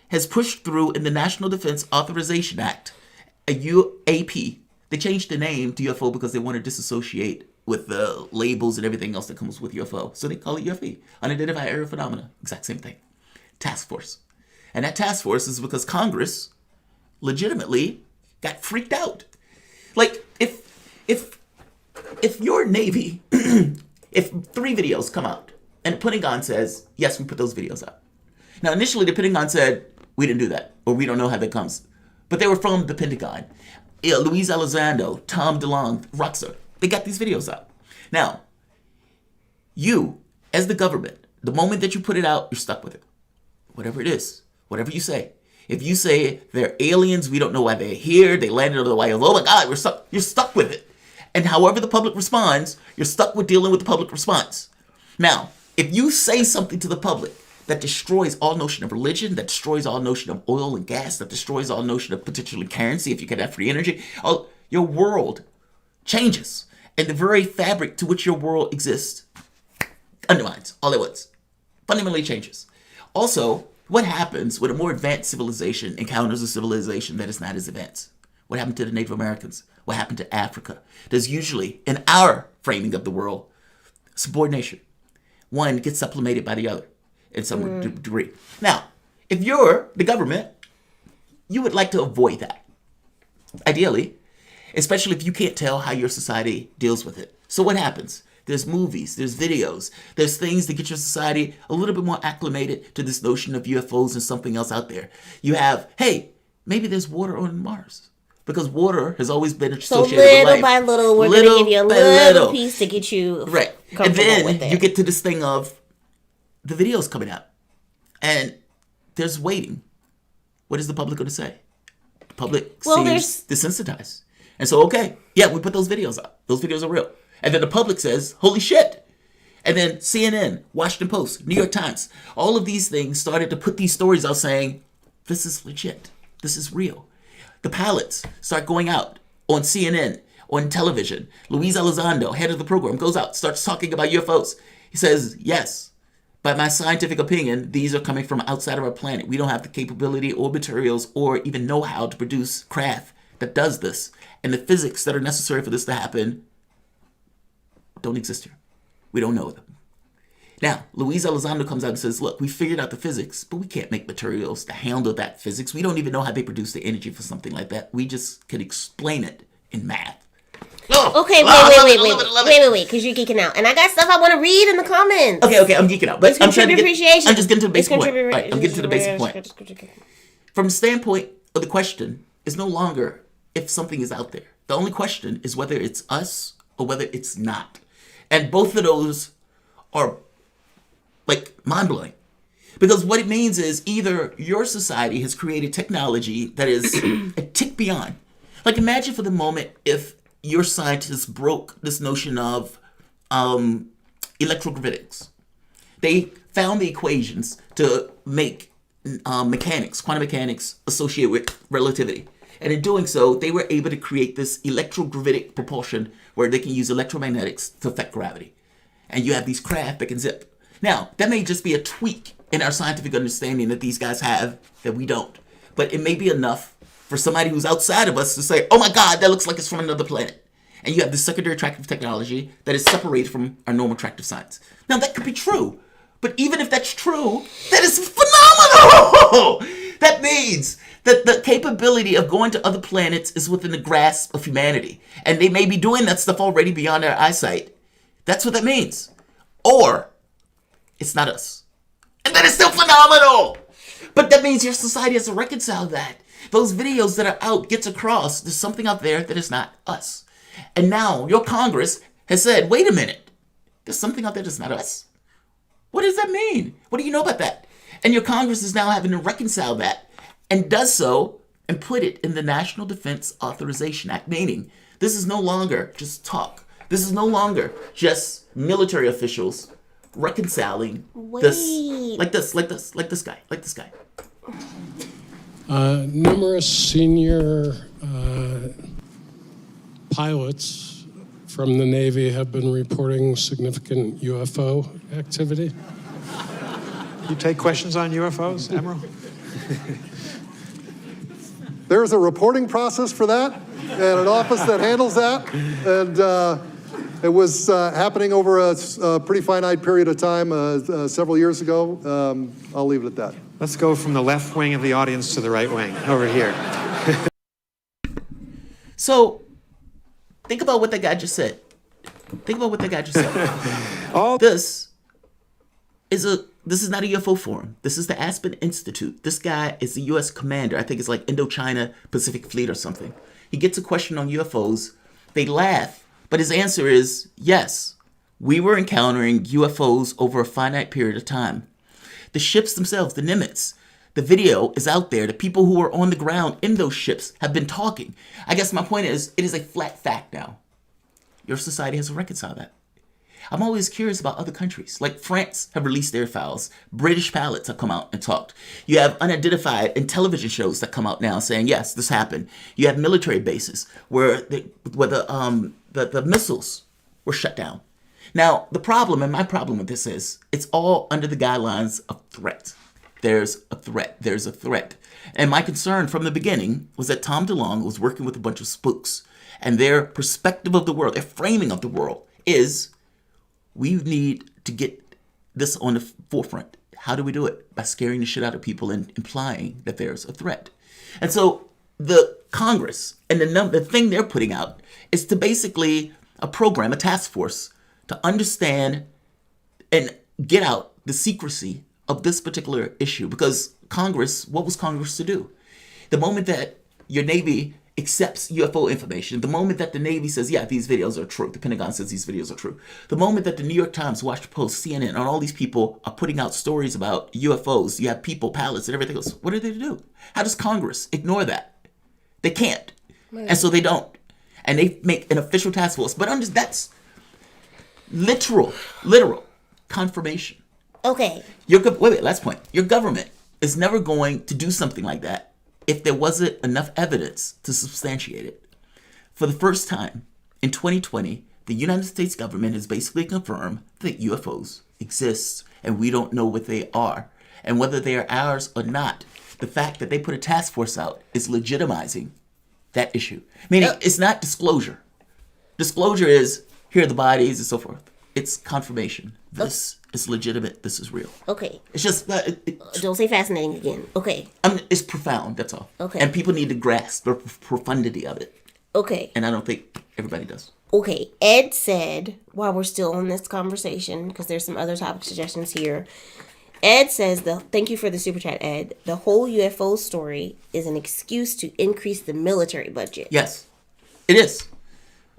has pushed through in the National Defense Authorization Act, a UAP. They changed the name to UFO because they want to disassociate with the labels and everything else that comes with UFO. So they call it UFE, Unidentified Aerial Phenomena. Exact same thing. Task Force. And that task force is because Congress legitimately got freaked out. Like, if your Navy, if 3 videos come out and the Pentagon says, yes, we put those videos out. Now, initially, the Pentagon said, we didn't do that, or we don't know how that comes. But they were from the Pentagon. Luis Elizondo, Tom DeLonge, Roxer, they got these videos out. Now, you, as the government, the moment that you put it out, you're stuck with it. Whatever it is, whatever you say. If you say they're aliens, we don't know why they're here, they landed on the white house, oh my God, we're stuck. You're stuck with it. And however the public responds, you're stuck with dealing with the public response. Now, if you say something to the public that destroys all notion of religion, that destroys all notion of oil and gas, that destroys all notion of potentially currency, if you can have free energy, your world changes. And the very fabric to which your world exists undermines all at once. Fundamentally changes. Also, what happens when a more advanced civilization encounters a civilization that is not as advanced? What happened to the Native Americans? What happened to Africa? There's usually, in our framing of the world, subordination. One gets supplemented by the other in some degree. Now, if you're the government, you would like to avoid that. Ideally, especially if you can't tell how your society deals with it. So what happens? There's movies, there's videos, there's things that get your society a little bit more acclimated to this notion of UFOs and something else out there. You have, hey, maybe there's water on Mars. Because water has always been associated with life. So little by little, we're going to give you a little piece to get you comfortable and then with it. You get to this thing of the videos coming out. And there's waiting. What is the public going to say? The public seems desensitized. And so, okay, yeah, we put those videos up. Those videos are real. And then the public says, holy shit. And then CNN, Washington Post, New York Times, all of these things started to put these stories out saying, this is legit. This is real. The pilots start going out on CNN, on television. Luis Elizondo, head of the program, goes out, starts talking about UFOs. He says, yes, by my scientific opinion, these are coming from outside of our planet. We don't have the capability or materials or even know-how to produce craft that does this. And the physics that are necessary for this to happen don't exist here. We don't know them. Now, Luis Elizondo comes out and says, look, we figured out the physics, but we can't make materials to handle that physics. We don't even know how they produce the energy for something like that. We just can explain it in math. Okay, wait, because you're geeking out. And I got stuff I want to read in the comments. Okay, I'm geeking out. But I'm trying to appreciation. I'm just getting to the basic point. Right, I'm getting to the basic point. From the standpoint of the question, is no longer if something is out there. The only question is whether it's us or whether it's not. And both of those are mind-blowing. Because what it means is either your society has created technology that is a tick beyond. Like imagine for the moment if your scientists broke this notion of electrogravitics. They found the equations to make quantum mechanics associated with relativity. And in doing so, they were able to create this electrogravitic propulsion where they can use electromagnetics to affect gravity. And you have these craft that can zip. Now, that may just be a tweak in our scientific understanding that these guys have that we don't. But it may be enough for somebody who's outside of us to say, oh my God, that looks like it's from another planet. And you have this secondary attractive technology that is separated from our normal attractive science. Now, that could be true. But even if that's true, that is phenomenal! That means that the capability of going to other planets is within the grasp of humanity. And they may be doing that stuff already beyond our eyesight. That's what that means. Or it's not us. And that is still phenomenal! But that means your society has to reconcile that. Those videos that are out gets across there's something out there that is not us. And now your Congress has said, wait a minute, there's something out there that's not us. What does that mean? What do you know about that? And your Congress is now having to reconcile that and does so and put it in the National Defense Authorization Act, meaning this is no longer just talk. This is no longer just military officials reconciling this guy. Numerous senior pilots from the Navy have been reporting significant UFO activity. You take questions on UFOs, Jamarl? There's a reporting process for that and an office that handles that. And it was happening over a pretty finite period of time several years ago. I'll leave it at that. Let's go from the left wing of the audience to the right wing, over here. So, think about what that guy just said. All this this is not a UFO forum. This is the Aspen Institute. This guy is the U.S. commander. I think it's like Indochina Pacific Fleet or something. He gets a question on UFOs. They laugh, but his answer is yes. We were encountering UFOs over a finite period of time. The ships themselves, the Nimitz, the video is out there. The people who are on the ground in those ships have been talking. I guess my point is, it is a flat fact now. Your society has to reconcile that. I'm always curious about other countries. Like France have released their files. British pilots have come out and talked. You have unidentified in television shows that come out now saying, yes, this happened. You have military bases where the missiles were shut down. Now, the problem, and my problem with this is, it's all under the guidelines of threat. There's a threat. There's a threat. And my concern from the beginning was that Tom DeLonge was working with a bunch of spooks. And their perspective of the world, their framing of the world is, we need to get this on the forefront. How do we do it? By scaring the shit out of people and implying that there's a threat. And so the Congress and the thing they're putting out is to basically a program, a task force, to understand and get out the secrecy of this particular issue. Because Congress, what was Congress to do? The moment that your Navy accepts UFO information, the moment that the Navy says, yeah, these videos are true, the Pentagon says these videos are true, the moment that the New York Times, Washington Post, CNN, and all these people are putting out stories about UFOs, you have people, pilots, and everything else, what are they to do? How does Congress ignore that? They can't. Right. And so they don't. And they make an official task force. But that's literal confirmation. Okay. Wait, last point. Your government is never going to do something like that if there wasn't enough evidence to substantiate it. For the first time in 2020, the United States government has basically confirmed that UFOs exist and we don't know what they are. And whether they are ours or not, the fact that they put a task force out is legitimizing that issue. Meaning it's not disclosure. Disclosure is, here are the bodies and so forth. It's confirmation. This is legitimate. This is real. Okay. It's just don't say fascinating again. Okay. It's profound. That's all. Okay. And people need to grasp the profundity of it. Okay. And I don't think everybody does. Okay. Ed said, while we're still on this conversation, because there's some other topic suggestions here. Ed says, thank you for the super chat, Ed. The whole UFO story is an excuse to increase the military budget. Yes, it is.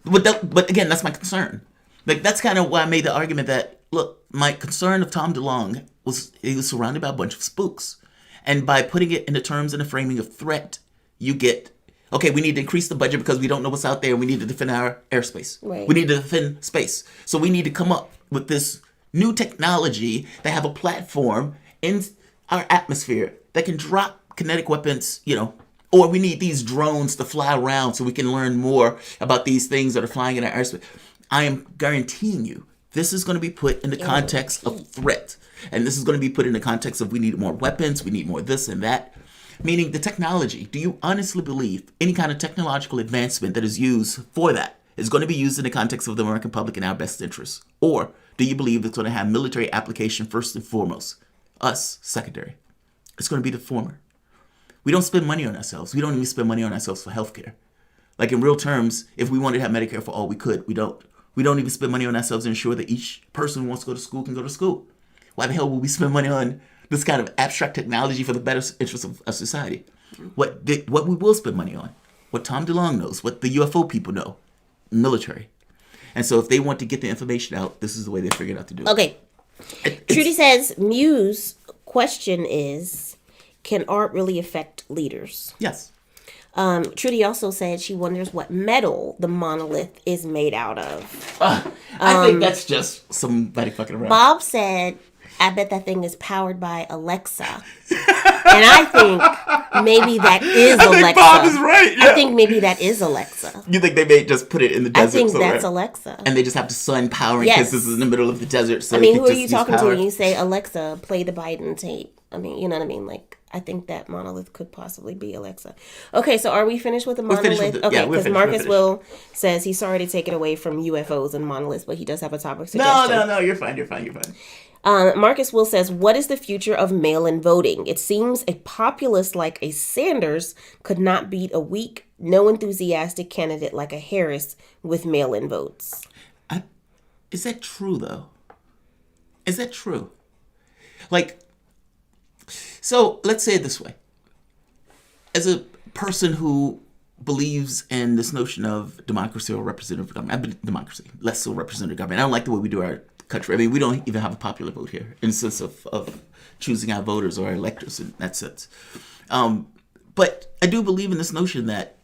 But again, that's my concern. Like, that's kind of why I made the argument that, look, my concern of Tom DeLonge was he was surrounded by a bunch of spooks. And by putting it in the terms and the framing of threat, you get, okay, we need to increase the budget because we don't know what's out there. We need to defend our airspace. Right. We need to defend space. So we need to come up with this new technology that have a platform in our atmosphere that can drop kinetic weapons, or we need these drones to fly around so we can learn more about these things that are flying in our airspace. I am guaranteeing you, this is going to be put in the context of threat. And this is going to be put in the context of we need more weapons, we need more this and that. Meaning the technology, do you honestly believe any kind of technological advancement that is used for that is going to be used in the context of the American public in our best interests? Or do you believe it's going to have military application first and foremost? Us, secondary. It's going to be the former. We don't spend money on ourselves. We don't even spend money on ourselves for healthcare. Like in real terms, if we wanted to have Medicare for all, we could. We don't. We don't even spend money on ourselves to ensure that each person who wants to go to school can go to school. Why the hell would we spend money on this kind of abstract technology for the better interests of society? What we will spend money on, what Tom DeLonge knows, what the UFO people know, military. And so if they want to get the information out, this is the way they figured out to do it. Okay. Trudy says, Muse question is, can art really affect leaders? Yes. Trudy also said she wonders what metal the monolith is made out of. I think that's just somebody fucking around. Bob said, I bet that thing is powered by Alexa. And I think maybe that is Alexa. I think Bob is right. Yeah. I think maybe that is Alexa. You think they may just put it in the desert somewhere? I think somewhere, that's Alexa. And they just have the sun powering because this is in the middle of the desert. So who are you talking to when you say, Alexa, play the Biden tape? You know what I mean? Like, I think that monolith could possibly be Alexa. Okay, so are we finished with the monolith? Okay, because Marcus Will says he's sorry to take it away from UFOs and monoliths, but he does have a topic suggestion. No, you're fine. Marcus Will says, what is the future of mail-in voting? It seems a populist like a Sanders could not beat a weak, no enthusiastic candidate like a Harris with mail-in votes. Is that true, though? Is that true? Like, so let's say it this way. As a person who believes in this notion of democracy or representative government, democracy, less so representative government. I don't like the way we do our country. I mean, we don't even have a popular vote here in the sense of choosing our voters or our electors in that sense. But I do believe in this notion that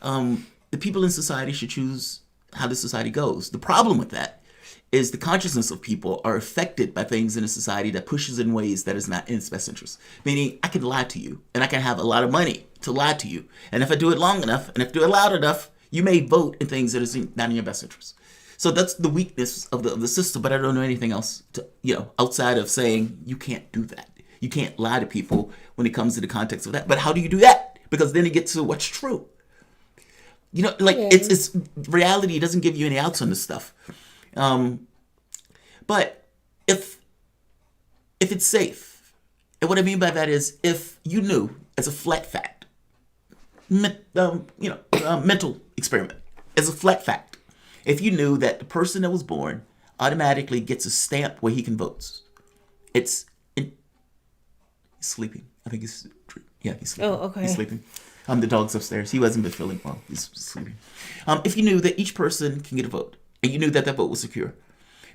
the people in society should choose how the society goes. The problem with that is the consciousness of people are affected by things in a society that pushes in ways that is not in its best interest. Meaning, I can lie to you, and I can have a lot of money to lie to you. And if I do it long enough, and if I do it loud enough, you may vote in things that is not in your best interest. So that's the weakness of the system, but I don't know anything else outside of saying you can't do that. You can't lie to people when it comes to the context of that. But how do you do that? Because then it gets to what's true. It's reality doesn't give you any outs on this stuff. But if it's safe, and what I mean by that is if you knew as a flat fact, mental experiment, as a flat fact, if you knew that the person that was born automatically gets a stamp where he can vote, he's sleeping. I think he's sleeping. Oh, okay. He's sleeping. The dog's upstairs. He hasn't been feeling well. He's sleeping. If you knew that each person can get a vote, and you knew that vote was secure,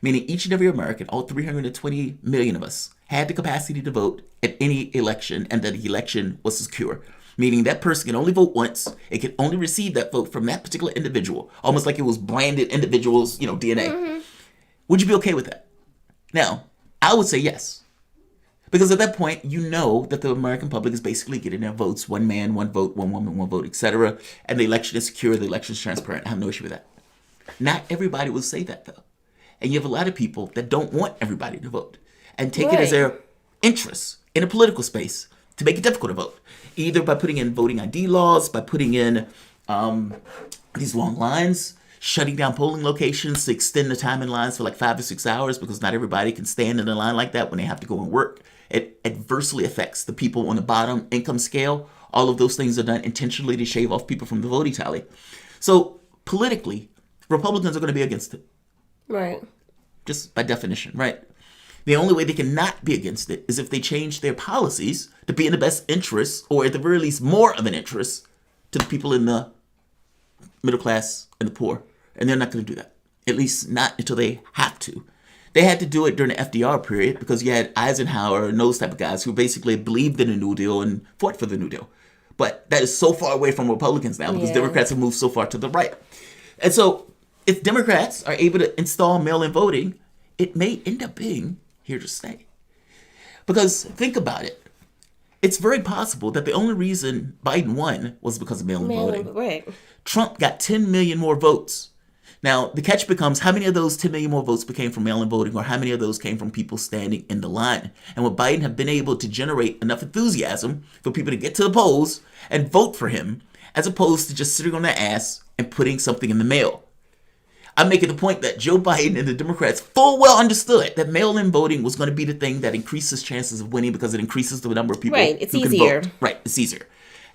meaning each and every American, all 320 million of us, had the capacity to vote at any election, and that the election was secure, meaning that person can only vote once, it can only receive that vote from that particular individual, almost like it was branded individual's, DNA. Mm-hmm. Would you be okay with that? Now, I would say yes. Because at that point, you know that the American public is basically getting their votes, one man, one vote, one woman, one vote, etc. And the election is secure, the election is transparent. I have no issue with that. Not everybody will say that, though. And you have a lot of people that don't want everybody to vote and take it as their interest in a political space to make it difficult to vote, either by putting in voting ID laws, by putting in these long lines, shutting down polling locations to extend the time in lines for like 5 to 6 hours because not everybody can stand in a line like that when they have to go and work. It adversely affects the people on the bottom income scale. All of those things are done intentionally to shave off people from the voting tally. So politically, Republicans are going to be against it. Right. Just by definition, right? The only way they can not be against it is if they change their policies to be in the best interest, or at the very least more of an interest, to the people in the middle class and the poor. And they're not going to do that. At least not until they have to. They had to do it during the FDR period because you had Eisenhower and those type of guys who basically believed in the New Deal and fought for the New Deal. But that is so far away from Republicans now because Democrats have moved so far to the right. And so if Democrats are able to install mail-in voting, it may end up being here to stay. Because think about it. It's very possible that the only reason Biden won was because of mail-in voting. Right. Trump got 10 million more votes. Now, the catch becomes how many of those 10 million more votes became from mail-in voting, or how many of those came from people standing in the line? And would Biden have been able to generate enough enthusiasm for people to get to the polls and vote for him, as opposed to just sitting on their ass and putting something in the mail? I'm making the point that Joe Biden and the Democrats full well understood that mail-in voting was going to be the thing that increases chances of winning because it increases the number of people who can vote. Right, it's easier.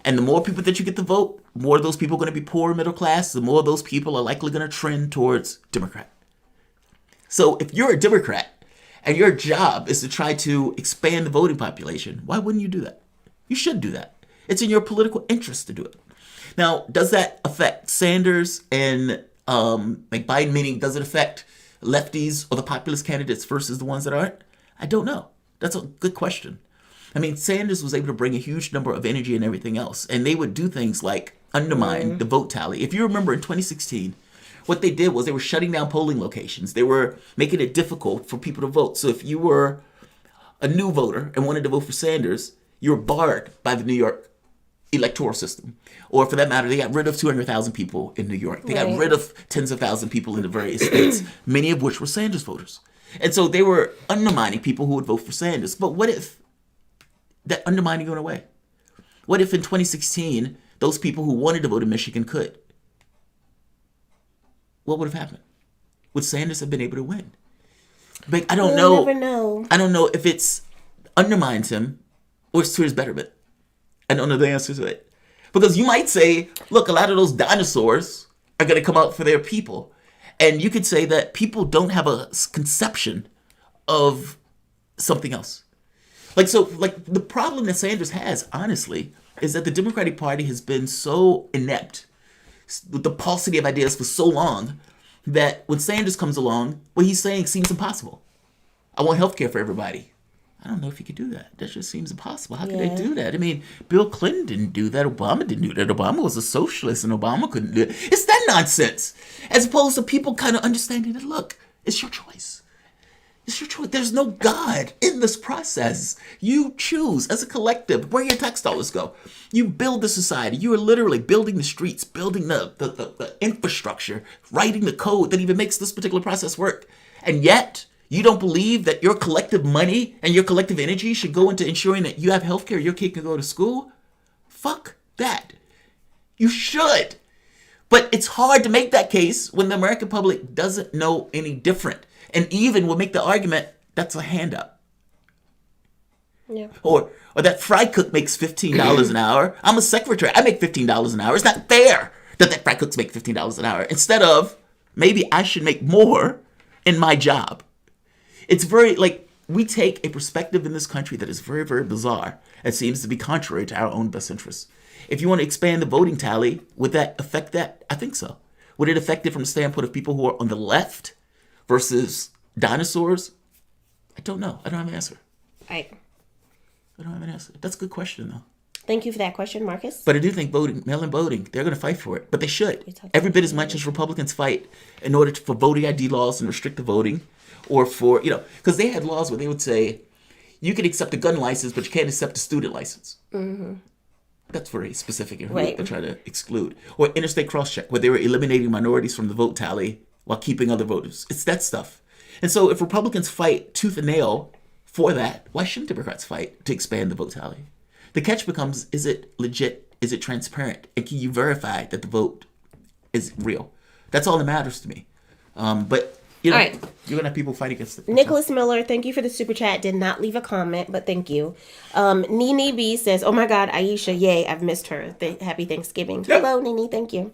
And the more people that you get to vote, more of those people are going to be poor middle class, the more of those people are likely going to trend towards Democrat. So if you're a Democrat and your job is to try to expand the voting population, why wouldn't you do that? You should do that. It's in your political interest to do it. Now, does that affect Sanders and Biden, meaning does it affect lefties or the populist candidates versus the ones that aren't? I don't know. That's a good question. I mean, Sanders was able to bring a huge number of energy and everything else, and they would do things like undermine the vote tally. If you remember in 2016, what they did was they were shutting down polling locations. They were making it difficult for people to vote. So if you were a new voter and wanted to vote for Sanders, you were barred by the New York electoral system. Or for that matter, they got rid of 200,000 people in New York. They got rid of tens of thousands of people in the various states, many of which were Sanders voters. And so they were undermining people who would vote for Sanders. But what if that undermining went away? What if in 2016, those people who wanted to vote in Michigan could? What would have happened? Would Sanders have been able to win? But I don't know. Never know. I don't know if it's undermines him or it's to his betterment. I don't know the answer to it. Because you might say, look, a lot of those dinosaurs are going to come out for their people. And you could say that people don't have a conception of something else. The problem that Sanders has, honestly, is that the Democratic Party has been so inept with the paucity of ideas for so long that when Sanders comes along, what he's saying seems impossible. I want health care for everybody. I don't know if he could do that. That just seems impossible. How could they do that? I mean, Bill Clinton didn't do that. Obama didn't do that. Obama was a socialist and Obama couldn't do it. It's that nonsense. As opposed to people kind of understanding that, look, it's your choice. It's your choice. There's no God in this process. You choose as a collective where your tax dollars go. You build the society. You are literally building the streets, building the infrastructure, writing the code that even makes this particular process work. And yet, you don't believe that your collective money and your collective energy should go into ensuring that you have health care, your kid can go to school? Fuck that. You should. But it's hard to make that case when the American public doesn't know any different. And even will make the argument, that's a handout. Yeah. Or that fry cook makes $15 an hour. I'm a secretary. I make $15 an hour. It's not fair that fry cooks make $15 an hour. Instead of, maybe I should make more in my job. It's very, we take a perspective in this country that is very, very bizarre. It seems to be contrary to our own best interests. If you want to expand the voting tally, would that affect that? I think so. Would it affect it from the standpoint of people who are on the left versus dinosaurs? I don't know. I don't have an answer. I don't have an answer. That's a good question, though. Thank you for that question, Marcus. But I do think mail-in voting, they're going to fight for it. But they should. Every bit as much as Republicans fight in order for voting ID laws and restrict the voting. Or for, because they had laws where they would say, you can accept a gun license, but you can't accept a student license. Mm-hmm. That's very specific in who they try to exclude. Or interstate cross-check, where they were eliminating minorities from the vote tally while keeping other voters. It's that stuff. And so if Republicans fight tooth and nail for that, why shouldn't Democrats fight to expand the vote tally? The catch becomes, is it legit? Is it transparent? And can you verify that the vote is real? That's all that matters to me. But all right. You're going to have people fight against it. Nicholas Miller, thank you for the super chat. Did not leave a comment, but thank you. Nene B says, oh my God, Aisha, yay, I've missed her. Happy Thanksgiving. Yep. Hello, Nene, thank you.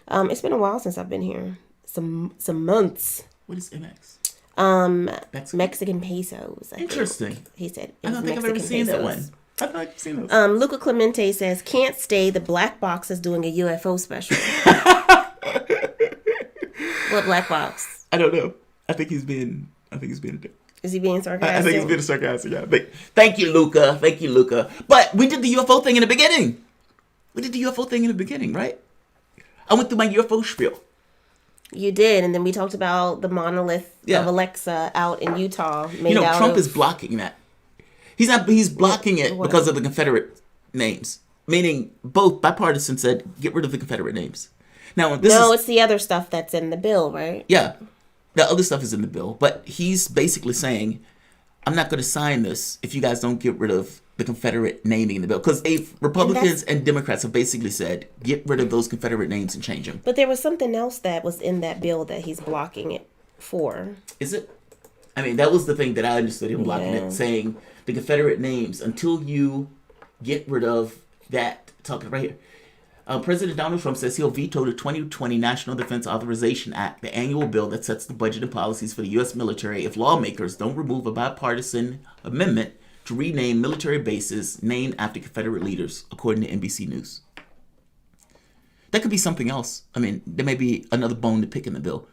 It's been a while since I've been here. Some months. What is MX? Mexican pesos. Interesting. He said. I don't think I've ever seen that one. I've not seen those. Luca Clemente says, can't stay. The Black Box is doing a UFO special. What Black Box? I don't know. I think he's being a dick. Is he being sarcastic? I think he's being sarcastic, yeah. But thank you, Luca. But we did the UFO thing in the beginning. Right? I went through my UFO spiel. You did, and then we talked about the monolith of Alexa out in Utah. Trump is blocking that. He's blocking it because of the Confederate names. Meaning both bipartisan said, get rid of the Confederate names. Now, it's the other stuff that's in the bill, right? Yeah. The other stuff is in the bill. But he's basically saying, I'm not going to sign this if you guys don't get rid of the Confederate naming in the bill. Because Republicans and Democrats have basically said, get rid of those Confederate names and change them. But there was something else that was in that bill that he's blocking it for. Is it? I mean, that was the thing that I understood him blocking it, saying the Confederate names, until you get rid of that, talking right here. President Donald Trump says he'll veto the 2020 National Defense Authorization Act, the annual bill that sets the budget and policies for the U.S. military, if lawmakers don't remove a bipartisan amendment to rename military bases named after Confederate leaders, according to NBC News. That could be something else. I mean, there may be another bone to pick in the bill.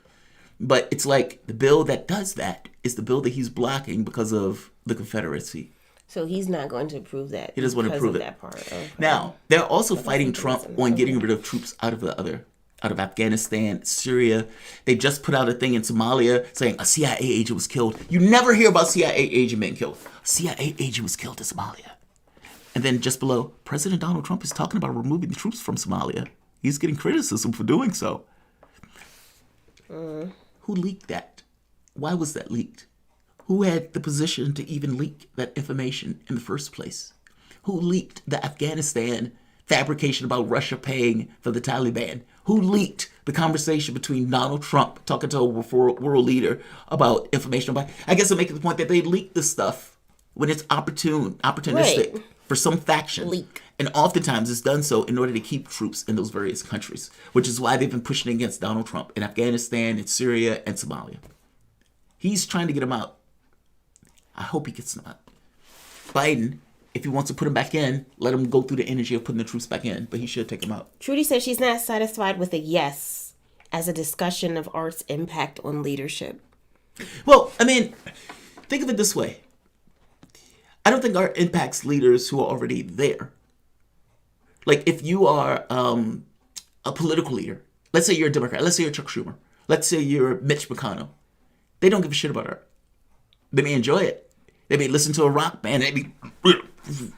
But it's like the bill that does that is the bill that he's blocking because of the Confederacy. So he's not going to approve that. He doesn't want to approve it. That part. Okay. Now, they're also fighting Trump on getting rid of troops out of Afghanistan, Syria. They just put out a thing in Somalia saying a CIA agent was killed. You never hear about CIA agent being killed. A CIA agent was killed in Somalia. And then just below, President Donald Trump is talking about removing the troops from Somalia. He's getting criticism for doing so. Who leaked that? Why was that leaked? Who had the position to even leak that information in the first place? Who leaked the Afghanistan fabrication about Russia paying for the Taliban? Who leaked the conversation between Donald Trump talking to a world leader about information about... I guess I'm making the point that they leak this stuff when it's opportunistic for some faction. Leak. And oftentimes it's done so in order to keep troops in those various countries, which is why they've been pushing against Donald Trump in Afghanistan, in Syria, and Somalia. He's trying to get them out. I hope he gets them out. Biden, if he wants to put him back in, let him go through the energy of putting the troops back in, but he should take them out. Trudy says she's not satisfied with a yes as a discussion of art's impact on leadership. Well, I mean, think of it this way. I don't think art impacts leaders who are already there. Like, if you are a political leader, let's say you're a Democrat, let's say you're Chuck Schumer, let's say you're Mitch McConnell, they don't give a shit about art. They may enjoy it. They may listen to a rock band. They may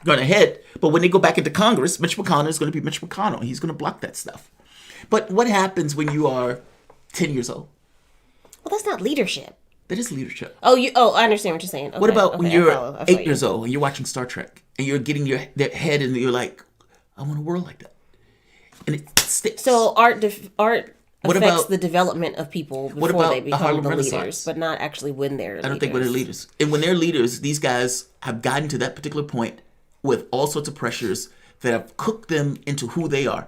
going ahead. But when they go back into Congress, Mitch McConnell is going to be Mitch McConnell. He's going to block that stuff. But what happens when you are 10 years old? Well, that's not leadership. That is leadership. Oh, I understand what you're saying. Okay, what about when you're I 8 years old and you're watching Star Trek and you're getting your head and you're like, I want a world like that. And it sticks. So art affects the development of people before they become the leaders, but not actually when they're leaders. I don't think when they're leaders. And when they're leaders, these guys have gotten to that particular point with all sorts of pressures that have cooked them into who they are.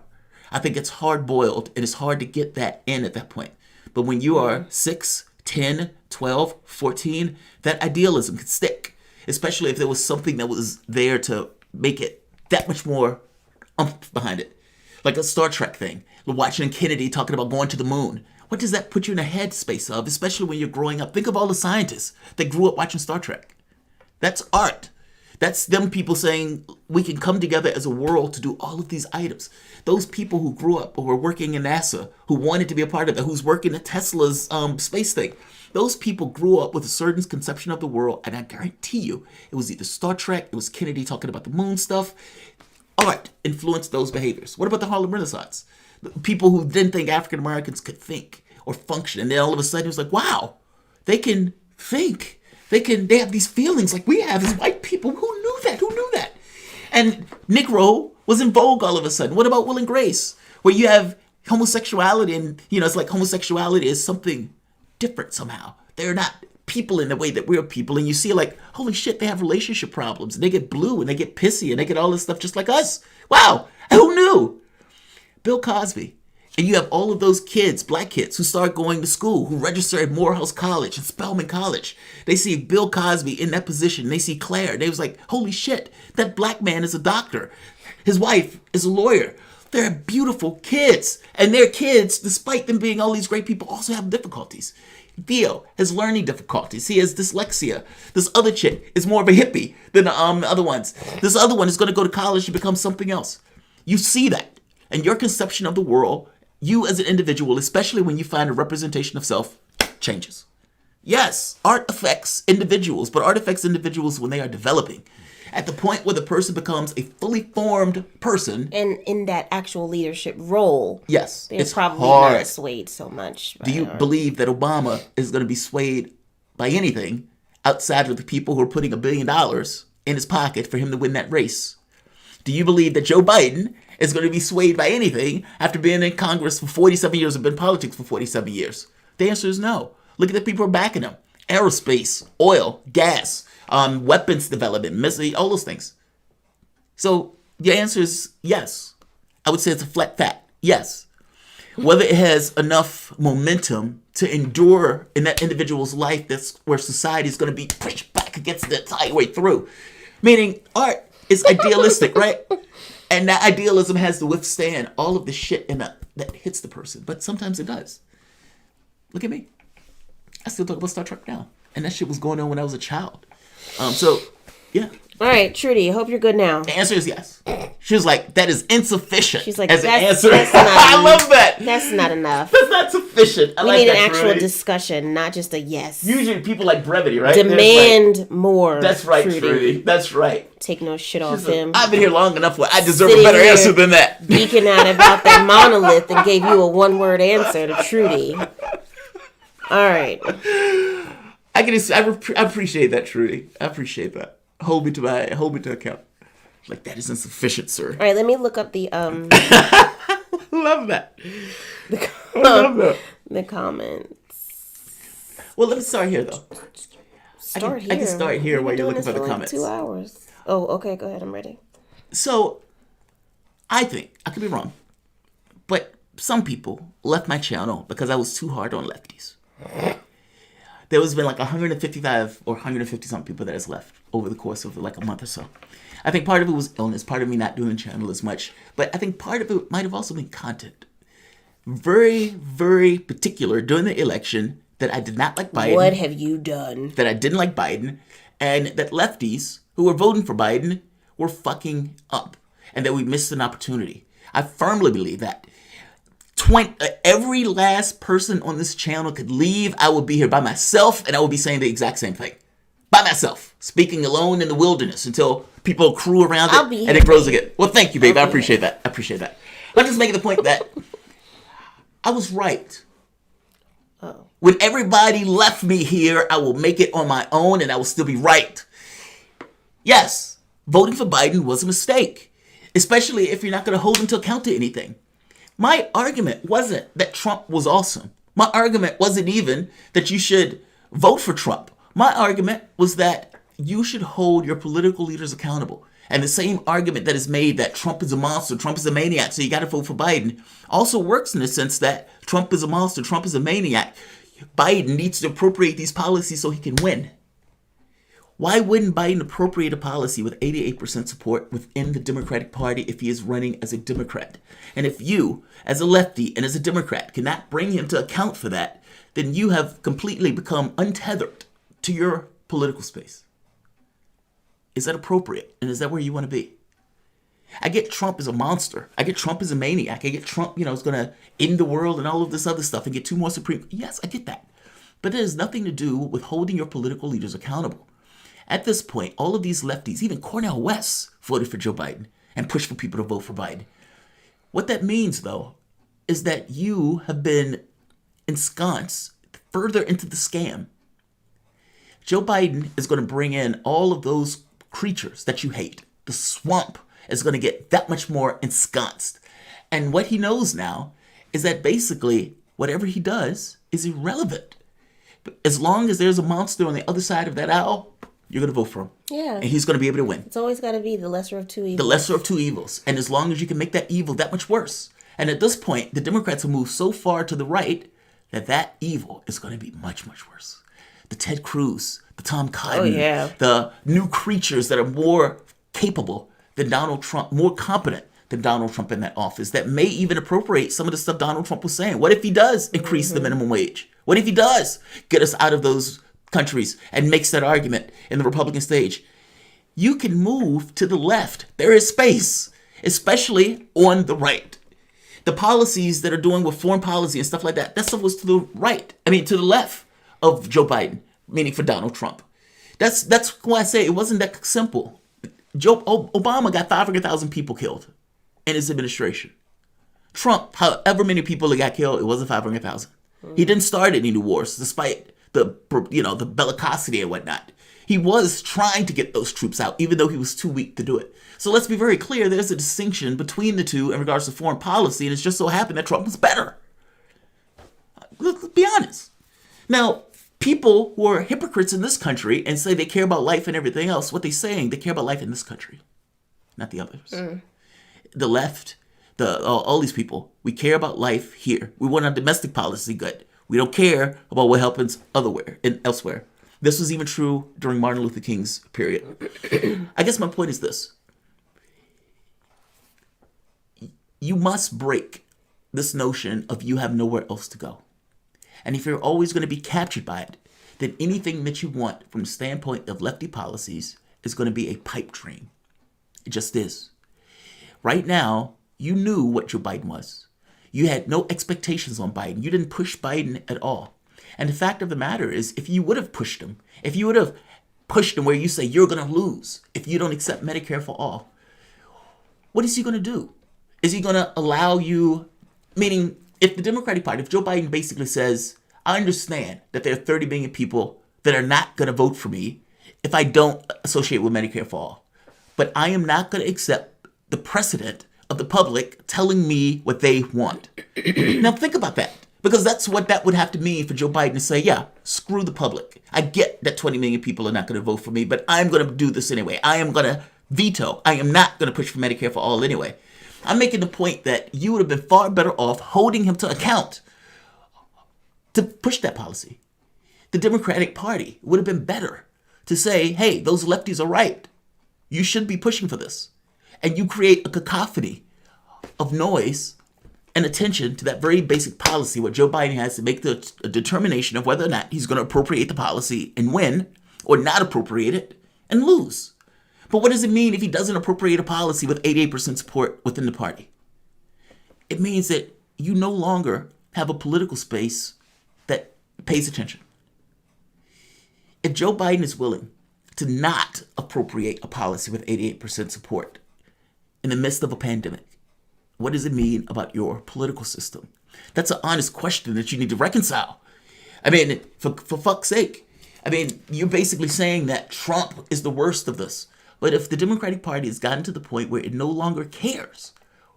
I think it's hard-boiled, and it's hard to get that in at that point. But when you are 6, 10, 12, 14, that idealism can stick, especially if there was something that was there to make it that much more umph behind it. Like a Star Trek thing. Watching Kennedy talking about going to the moon. What does that put you in a headspace of, especially when you're growing up? Think of all the scientists that grew up watching Star Trek. That's art. That's them people saying we can come together as a world to do all of these items. Those people who grew up or were working in NASA, who wanted to be a part of that, who's working at Tesla's space thing. Those people grew up with a certain conception of the world, and I guarantee you, it was either Star Trek, it was Kennedy talking about the moon stuff. Art influenced those behaviors. What about the Harlem Renaissance? People who didn't think African Americans could think or function, and then all of a sudden it was like, wow, they can think. They have these feelings like we have as white people. Who knew that? Who knew that? And Negro was in vogue all of a sudden. What about Will and Grace? Where you have homosexuality and, it's like homosexuality is something different somehow. They're not people in the way that we're people. And you see like, holy shit, they have relationship problems. And they get blue and they get pissy and they get all this stuff just like us. Wow. Who knew? Bill Cosby. And you have all of those kids, black kids, who start going to school, who register at Morehouse College and Spelman College. They see Bill Cosby in that position. They see Claire. They was like, holy shit, that black man is a doctor. His wife is a lawyer. They're beautiful kids. And their kids, despite them being all these great people, also have difficulties. Theo has learning difficulties. He has dyslexia. This other chick is more of a hippie than the other ones. This other one is going to go to college and become something else. You see that. And your conception of the world, you as an individual, especially when you find a representation of self, changes. Yes, art affects individuals, but art affects individuals when they are developing. At the point where the person becomes a fully formed person. And in that actual leadership role. Yes, they're it's probably hard. not swayed so much. Do you believe that Obama is going to be swayed by anything outside of the people who are putting $1 billion in his pocket for him to win that race? Do you believe that Joe Biden is going to be swayed by anything after being in Congress for 47 years and been in politics for 47 years? The answer is no. Look at the people who are backing him. Aerospace, oil, gas, weapons development, missile, all those things. So the answer is yes. I would say it's a flat fact. Yes. Whether it has enough momentum to endure in that individual's life, that's where society is going to be pushed back against the entire way through. Meaning art is idealistic, right? And that idealism has to withstand all of the shit that hits the person. But sometimes it does. Look at me. I still talk about Star Trek now. And that shit was going on when I was a child. Yeah. All right, Trudy, I hope you're good now. The answer is yes. She was like, that is insufficient. She's like, as an answer. That's not I love that. That's not enough. That's not sufficient. We need an actual discussion, not just a yes. Usually people like brevity, right? Demand more. That's right, Trudy. That's right. Take no shit off him. I've been here long enough where I deserve a better answer than that. Geeking out about that monolith and gave you a one-word answer to Trudy. All right. I appreciate that, Trudy. I appreciate that. Hold me to account. Like, that is insufficient, sir. All right, let me look up the Love that. The comments. Well, let me start here though. I can start here while you're looking for the comments. 2 hours. Oh, okay, go ahead. I'm ready. So, I think, I could be wrong, but some people left my channel because I was too hard on lefties. there has been like 155 or 150 something people that has left over the course of like a month or so. I think part of it was illness, part of me not doing the channel as much, but I think part of it might have also been content. Very, very particular during the election that I did not like Biden. What have you done? That I didn't like Biden, and that lefties who were voting for Biden were fucking up, and that we missed an opportunity. I firmly believe that. Every last person on this channel could leave. I would be here by myself, and I would be saying the exact same thing. By myself, speaking alone in the wilderness until people accrue around it, and it grows again. Well, thank you, babe. I appreciate that. I'm just making the point that I was right. Oh. When everybody left me here, I will make it on my own, and I will still be right. Yes, voting for Biden was a mistake, especially if you're not going to hold him to account to anything. My argument wasn't that Trump was awesome. My argument wasn't even that you should vote for Trump. My argument was that you should hold your political leaders accountable. And the same argument that is made that Trump is a monster, Trump is a maniac, so you got to vote for Biden, also works in the sense that Trump is a monster, Trump is a maniac. Biden needs to appropriate these policies so he can win. Why wouldn't Biden appropriate a policy with 88% support within the Democratic Party if he is running as a Democrat? And if you, as a lefty and as a Democrat, cannot bring him to account for that, then you have completely become untethered to your political space. Is that appropriate? And is that where you want to be? I get Trump as a monster. I get Trump as a maniac. I get Trump, is going to end the world and all of this other stuff and get two more Supreme. Yes, I get that. But it has nothing to do with holding your political leaders accountable. At this point, all of these lefties, even Cornel West, voted for Joe Biden and pushed for people to vote for Biden. What that means, though, is that you have been ensconced further into the scam. Joe Biden is going to bring in all of those creatures that you hate. The swamp is going to get that much more ensconced. And what he knows now is that basically whatever he does is irrelevant. But as long as there's a monster on the other side of that aisle, you're going to vote for him. Yeah. And he's going to be able to win. It's always got to be the lesser of two evils. The lesser of two evils. And as long as you can make that evil that much worse. And at this point, the Democrats have moved so far to the right that that evil is going to be much, much worse. The Ted Cruz, the Tom Cotton, the new creatures that are more capable than Donald Trump, more competent than Donald Trump in that office, that may even appropriate some of the stuff Donald Trump was saying. What if he does increase the minimum wage? What if he does get us out of those countries and makes that argument in the Republican stage? You can move to the left. There is space, especially on the right. The policies that are doing with foreign policy and stuff like that, that stuff was to the right. To the left of Joe Biden, meaning for Donald Trump. That's why I say it wasn't that simple. Obama got 500,000 people killed in his administration. Trump, however many people that got killed, it wasn't 500,000. He didn't start any new wars, despite the bellicosity and whatnot. He was trying to get those troops out, even though he was too weak to do it. So let's be very clear, there's a distinction between the two in regards to foreign policy, and it's just so happened that Trump was better. Let's be honest. Now, people who are hypocrites in this country and say they care about life and everything else, what they're saying, they care about life in this country, not the others. The left, all these people, we care about life here. We want our domestic policy good. We don't care about what happens elsewhere. This was even true during Martin Luther King's period. I guess my point is this. You must break this notion of you have nowhere else to go. And if you're always going to be captured by it, then anything that you want from the standpoint of lefty policies is going to be a pipe dream. It just is. Right now, you knew what Joe Biden was. You had no expectations on Biden. You didn't push Biden at all. And the fact of the matter is, if you would have pushed him where you say you're going to lose if you don't accept Medicare for all, what is he going to do? Is he going to allow you, meaning if the Democratic Party, if Joe Biden basically says, I understand that there are 30 million people that are not going to vote for me if I don't associate with Medicare for all, but I am not going to accept the precedent of the public telling me what they want. Now think about that, because that's what that would have to mean for Joe Biden to say, yeah, screw the public. I get that 20 million people are not going to vote for me, but I'm going to do this anyway. I am going to veto. I am not going to push for Medicare for all anyway. I'm making the point that you would have been far better off holding him to account to push that policy. the Democratic Party would have been better to say, hey, those lefties are right. You should be pushing for this. And you create a cacophony of noise and attention to that very basic policy where Joe Biden has to make the determination of whether or not he's going to appropriate the policy and win, or not appropriate it and lose. But what does it mean if he doesn't appropriate a policy with 88% support within the party? It means that you no longer have a political space that pays attention. If Joe Biden is willing to not appropriate a policy with 88% support in the midst of a pandemic, what does it mean about your political system? That's an honest question that you need to reconcile. I mean, for fuck's sake. I mean, you're basically saying that Trump is the worst of this. But if the Democratic Party has gotten to the point where it no longer cares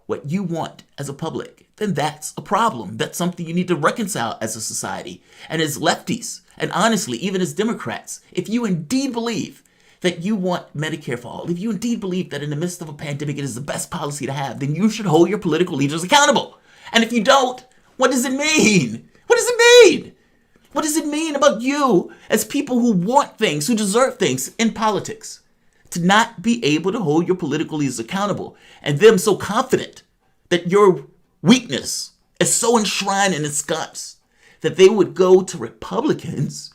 what you want as a public, then that's a problem. That's something you need to reconcile as a society. And as lefties, and honestly, even as Democrats, if you indeed believe that you want Medicare for all, if you indeed believe that in the midst of a pandemic it is the best policy to have, then you should hold your political leaders accountable. And if you don't, what does it mean? What does it mean? What does it mean about you as people who want things, who deserve things in politics, to not be able to hold your political leaders accountable, and them so confident that your weakness is so enshrined and ensconced that they would go to Republicans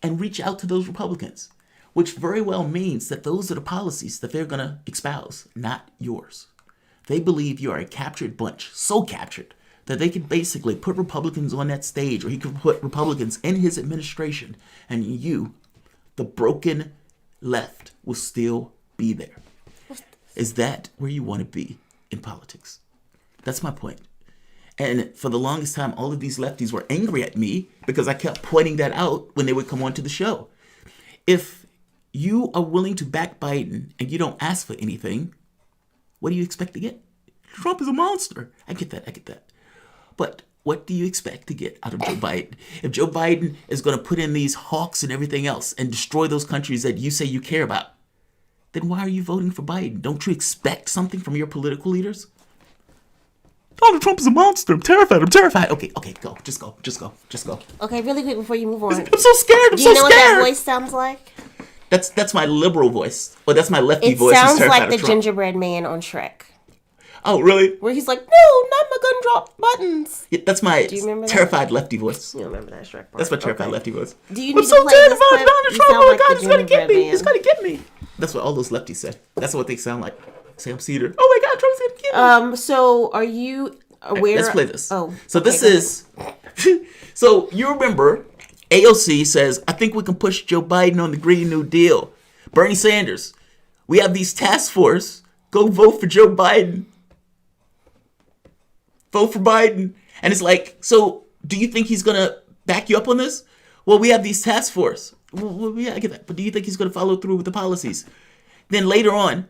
and reach out to those Republicans, which very well means that those are the policies that they're going to espouse, not yours. They believe you are a captured bunch, so captured that they could basically put Republicans on that stage, or he could put Republicans in his administration, and you, the broken left, will still be there. Is that where you want to be in politics? That's my point. And for the longest time, all of these lefties were angry at me because I kept pointing that out when they would come onto the show. If you are willing to back Biden and you don't ask for anything, what do you expect to get? Trump is a monster. I get that. But what do you expect to get out of Joe Biden? If Joe Biden is going to put in these hawks and everything else and destroy those countries that you say you care about, then why are you voting for Biden? Don't you expect something from your political leaders? Donald Trump is a monster. I'm terrified. Okay, go. Just go. Okay, really quick before you move on. I'm so scared. Do you know what that voice sounds like? That's my liberal voice. Well, that's my lefty voice. It sounds like the gingerbread man on Shrek. Oh, really? Where he's like, no, not my gun drop buttons. Yeah, that's my terrified that? lefty voice. You remember that Shrek part? That's my terrified lefty voice. Do you need to play this clip? Donald Trump. Oh my God, it's gonna get me. Man. It's gonna get me. That's what all those lefties say. That's what they sound like. Sam Cedar. Oh my God, Trump's gonna get me. So are you aware? Let's play this. Oh. So okay, this is. So you remember, AOC says, I think we can push Joe Biden on the Green New Deal. Bernie Sanders, we have these task force. Go vote for Joe Biden. Vote for Biden. And it's like, so do you think he's going to back you up on this? Well, we have these task force. Well, yeah, I get that. But do you think he's going to follow through with the policies? Then later on,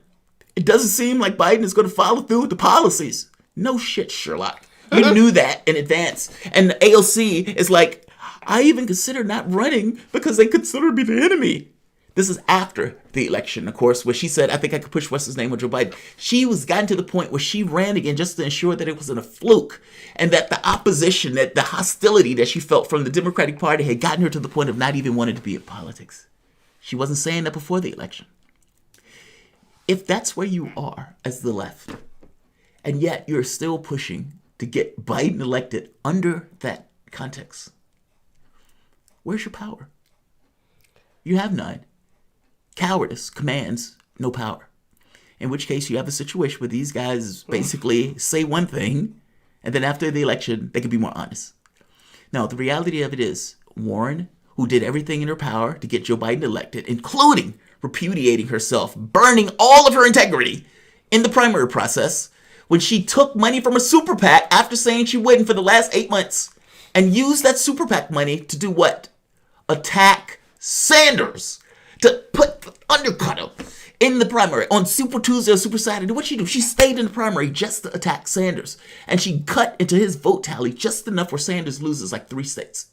it doesn't seem like Biden is going to follow through with the policies. No shit, Sherlock. You knew that in advance. And the AOC is like, I even consider not running because they consider me the enemy. This is after the election, of course, where she said, I think I could push what's his name with Joe Biden. She was gotten to the point where she ran again just to ensure that it wasn't a fluke, and that the opposition, that the hostility that she felt from the Democratic Party had gotten her to the point of not even wanting to be in politics. She wasn't saying that before the election. If that's where you are as the left, and yet you're still pushing to get Biden elected under that context, where's your power? You have none. Cowardice commands no power. In which case you have a situation where these guys basically say one thing, and then after the election, they can be more honest. Now, the reality of it is, Warren, who did everything in her power to get Joe Biden elected, including repudiating herself, burning all of her integrity in the primary process, when she took money from a super PAC after saying she wouldn't for the last 8 months, and used that super PAC money to do what? Attack Sanders. To undercut him in the primary on Super Tuesday or Super Saturday. What'd she do? She stayed in the primary just to attack Sanders. And she cut into his vote tally just enough where Sanders loses like 3 states.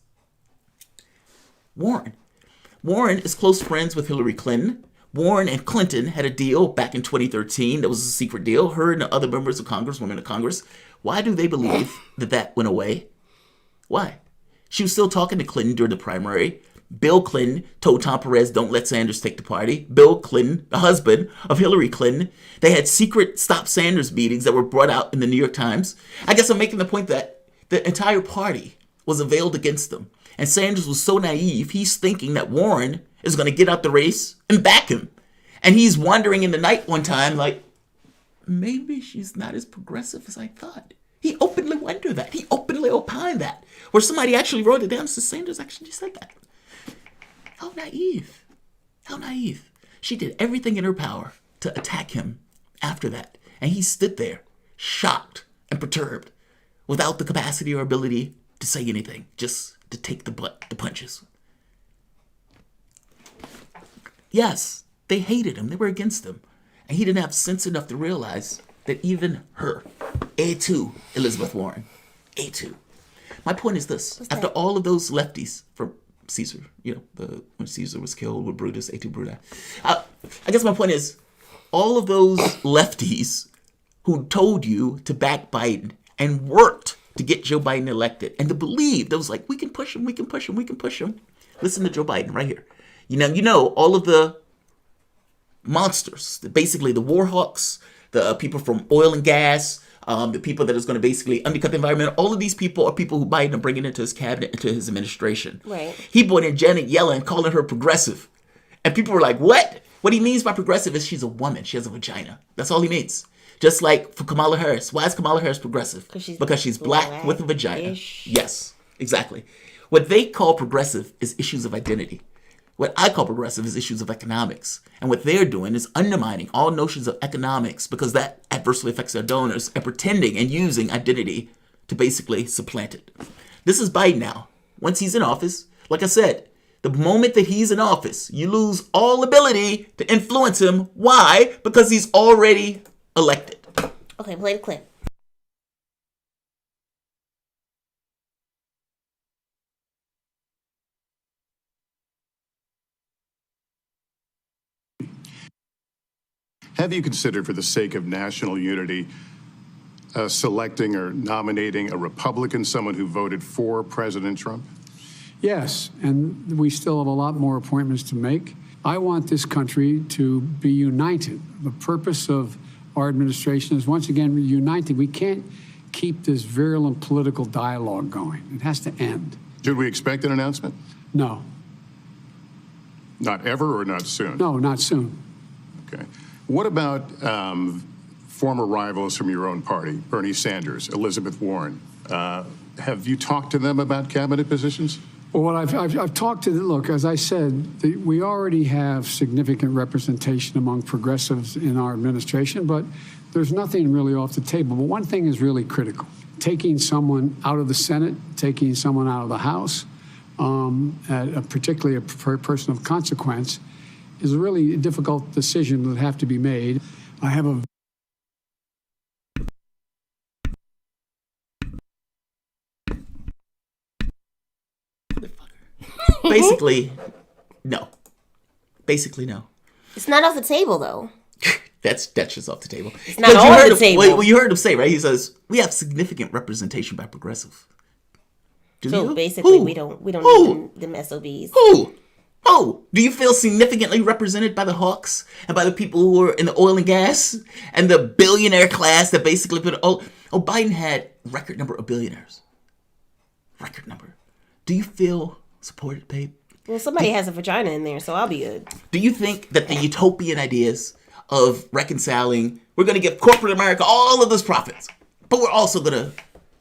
Warren is close friends with Hillary Clinton. Warren and Clinton had a deal back in 2013 that was a secret deal. Her and the other members of Congress, women of Congress. Why do they believe that went away? Why? She was still talking to Clinton during the primary. Bill Clinton told Tom Perez, don't let Sanders take the party. Bill Clinton, the husband of Hillary Clinton, they had secret Stop Sanders meetings that were brought out in the New York Times. I guess I'm making the point that the entire party was availed against them. And Sanders was so naive, he's thinking that Warren is going to get out the race and back him. And he's wandering in the night one time like, maybe she's not as progressive as I thought. He openly wondered that. He openly opined that. Where somebody actually wrote it down and said, Sanders actually said that. How naive. How naive. She did everything in her power to attack him after that. And he stood there, shocked and perturbed, without the capacity or ability to say anything, just to take the punches. Yes, they hated him. They were against him. And he didn't have sense enough to realize that even her, A2, Elizabeth Warren, A2. My point is this. After all of those lefties from Caesar, when Caesar was killed with Brutus, A2 Bruti. I guess my point is, all of those lefties who told you to back Biden and worked to get Joe Biden elected and to believe, that was like, we can push him, we can push him, we can push him. Listen to Joe Biden right here. All of the monsters, basically the war hawks, the people from oil and gas, the people that is going to basically undercut the environment. All of these people are people who Biden are bringing into his cabinet, into his administration. Right. He brought in Janet Yellen, calling her progressive. And people were like, what? What he means by progressive is she's a woman. She has a vagina. That's all he means. Just like for Kamala Harris. Why is Kamala Harris progressive? Because she's black with a vagina. Yes, exactly. What they call progressive is issues of identity. What I call progressive is issues of economics. And what they're doing is undermining all notions of economics because that adversely affects their donors and pretending and using identity to basically supplant it. This is Biden now. Once he's in office, like I said, the moment that he's in office, you lose all ability to influence him. Why? Because he's already elected. Okay, play the clip. Have you considered, for the sake of national unity, selecting or nominating a Republican, someone who voted for President Trump? Yes, and we still have a lot more appointments to make. I want this country to be united. The purpose of our administration is, once again, united. We can't keep this virulent political dialogue going. It has to end. Should we expect an announcement? No. Not ever or not soon? No, not soon. Okay. What about former rivals from your own party, Bernie Sanders, Elizabeth Warren? Have you talked to them about cabinet positions? Well, I've talked to them. Look, as I said, we already have significant representation among progressives in our administration, but there's nothing really off the table. But one thing is really critical. Taking someone out of the Senate, taking someone out of the House, particularly a person of consequence, is a really difficult decision that would have to be made. I have a Basically, no. Basically, no. It's not off the table, though. That's just off the table. It's not on the table. Well, you heard him say, right? He says, we have significant representation by progressive. So basically, we don't need them SOBs. Who? Do you feel significantly represented by the hawks and by the people who are in the oil and gas and the billionaire class that basically put... Biden had record number of billionaires. Record number. Do you feel supported, babe? Well, somebody has a vagina in there, so I'll be good. Do you think that the utopian ideas of reconciling, we're going to give corporate America all of those profits, but we're also going to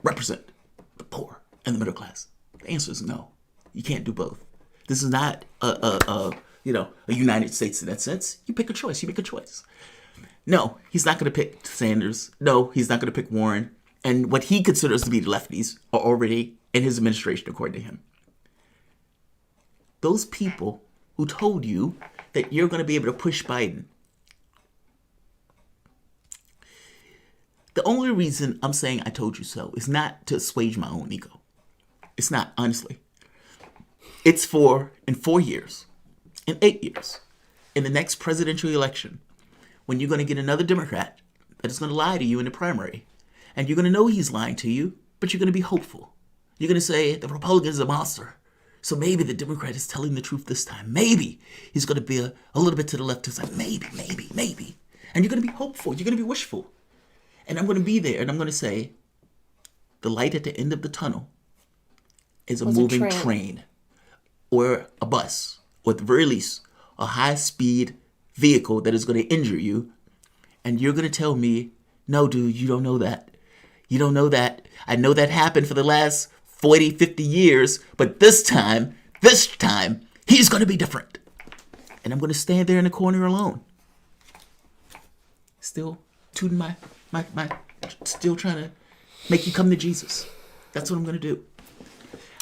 represent the poor and the middle class? The answer is no. You can't do both. This is not a United States in that sense. You pick a choice. You make a choice. No, he's not going to pick Sanders. No, he's not going to pick Warren. And what he considers to be the lefties are already in his administration, according to him. Those people who told you that you're going to be able to push Biden. The only reason I'm saying I told you so is not to assuage my own ego. It's not, honestly. It's in 4 years, in 8 years, in the next presidential election, when you're going to get another Democrat that is going to lie to you in the primary. And you're going to know he's lying to you, but you're going to be hopeful. You're going to say, the Republican is a monster. So maybe the Democrat is telling the truth this time. Maybe he's going to be a little bit to the left to the side. Maybe. And you're going to be hopeful. You're going to be wishful. And I'm going to be there and I'm going to say, the light at the end of the tunnel is a moving train or a bus, or at the very least, a high-speed vehicle that is going to injure you. And you're going to tell me, no, dude, you don't know that. You don't know that. I know that happened for the last 40, 50 years, but this time, he's going to be different. And I'm going to stand there in the corner alone. Still tooting my still trying to make you come to Jesus. That's what I'm going to do.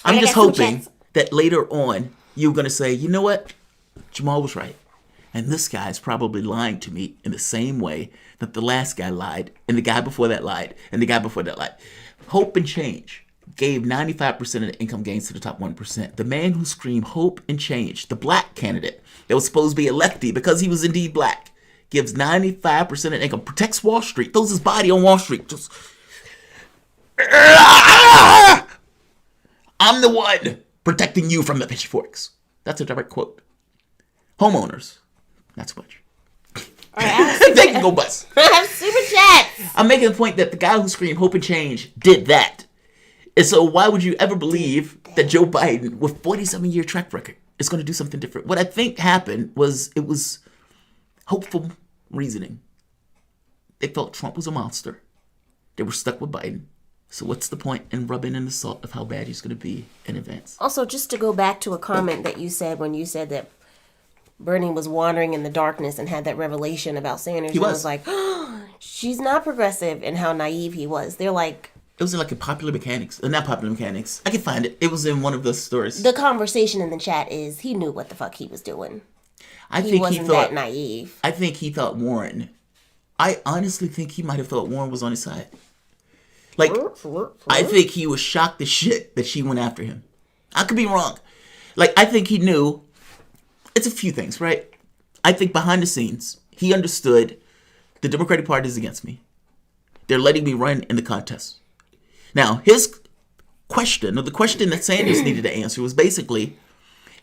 I'm just hoping that later on, you're going to say, you know what? Jamal was right. And this guy's probably lying to me in the same way that the last guy lied, and the guy before that lied, and the guy before that lied. Hope and change gave 95% of the income gains to the top 1%. The man who screamed hope and change, the black candidate that was supposed to be a lefty because he was indeed black, gives 95% of income, protects Wall Street, throws his body on Wall Street. Just, I'm the one protecting you from the pitchforks. That's a direct quote. Homeowners, not so much. All right, they can go bust. I have super chats. I'm making the point that the guy who screamed hope and change did that. And so why would you ever believe that Joe Biden, with 47-year track record, is going to do something different? What I think happened was it was hopeful reasoning. They felt Trump was a monster. They were stuck with Biden. So what's the point in rubbing in the salt of how bad he's going to be in advance? Also, just to go back to a comment that you said when you said that Bernie was wandering in the darkness and had that revelation about Sanders. He was like, oh, she's not progressive, and how naive he was. They're like... It was in like a Popular Mechanics. Not Popular Mechanics. I can find it. It was in one of the stories. The conversation in the chat is he knew what the fuck he was doing. He wasn't that naive. I think he thought Warren... I honestly think he might have thought Warren was on his side. Like, I think he was shocked as shit that she went after him. I could be wrong. Like, I think he knew... It's a few things, right? I think behind the scenes, he understood the Democratic Party is against me. They're letting me run in the contest. Now, his question, or the question that Sanders needed to answer, was basically,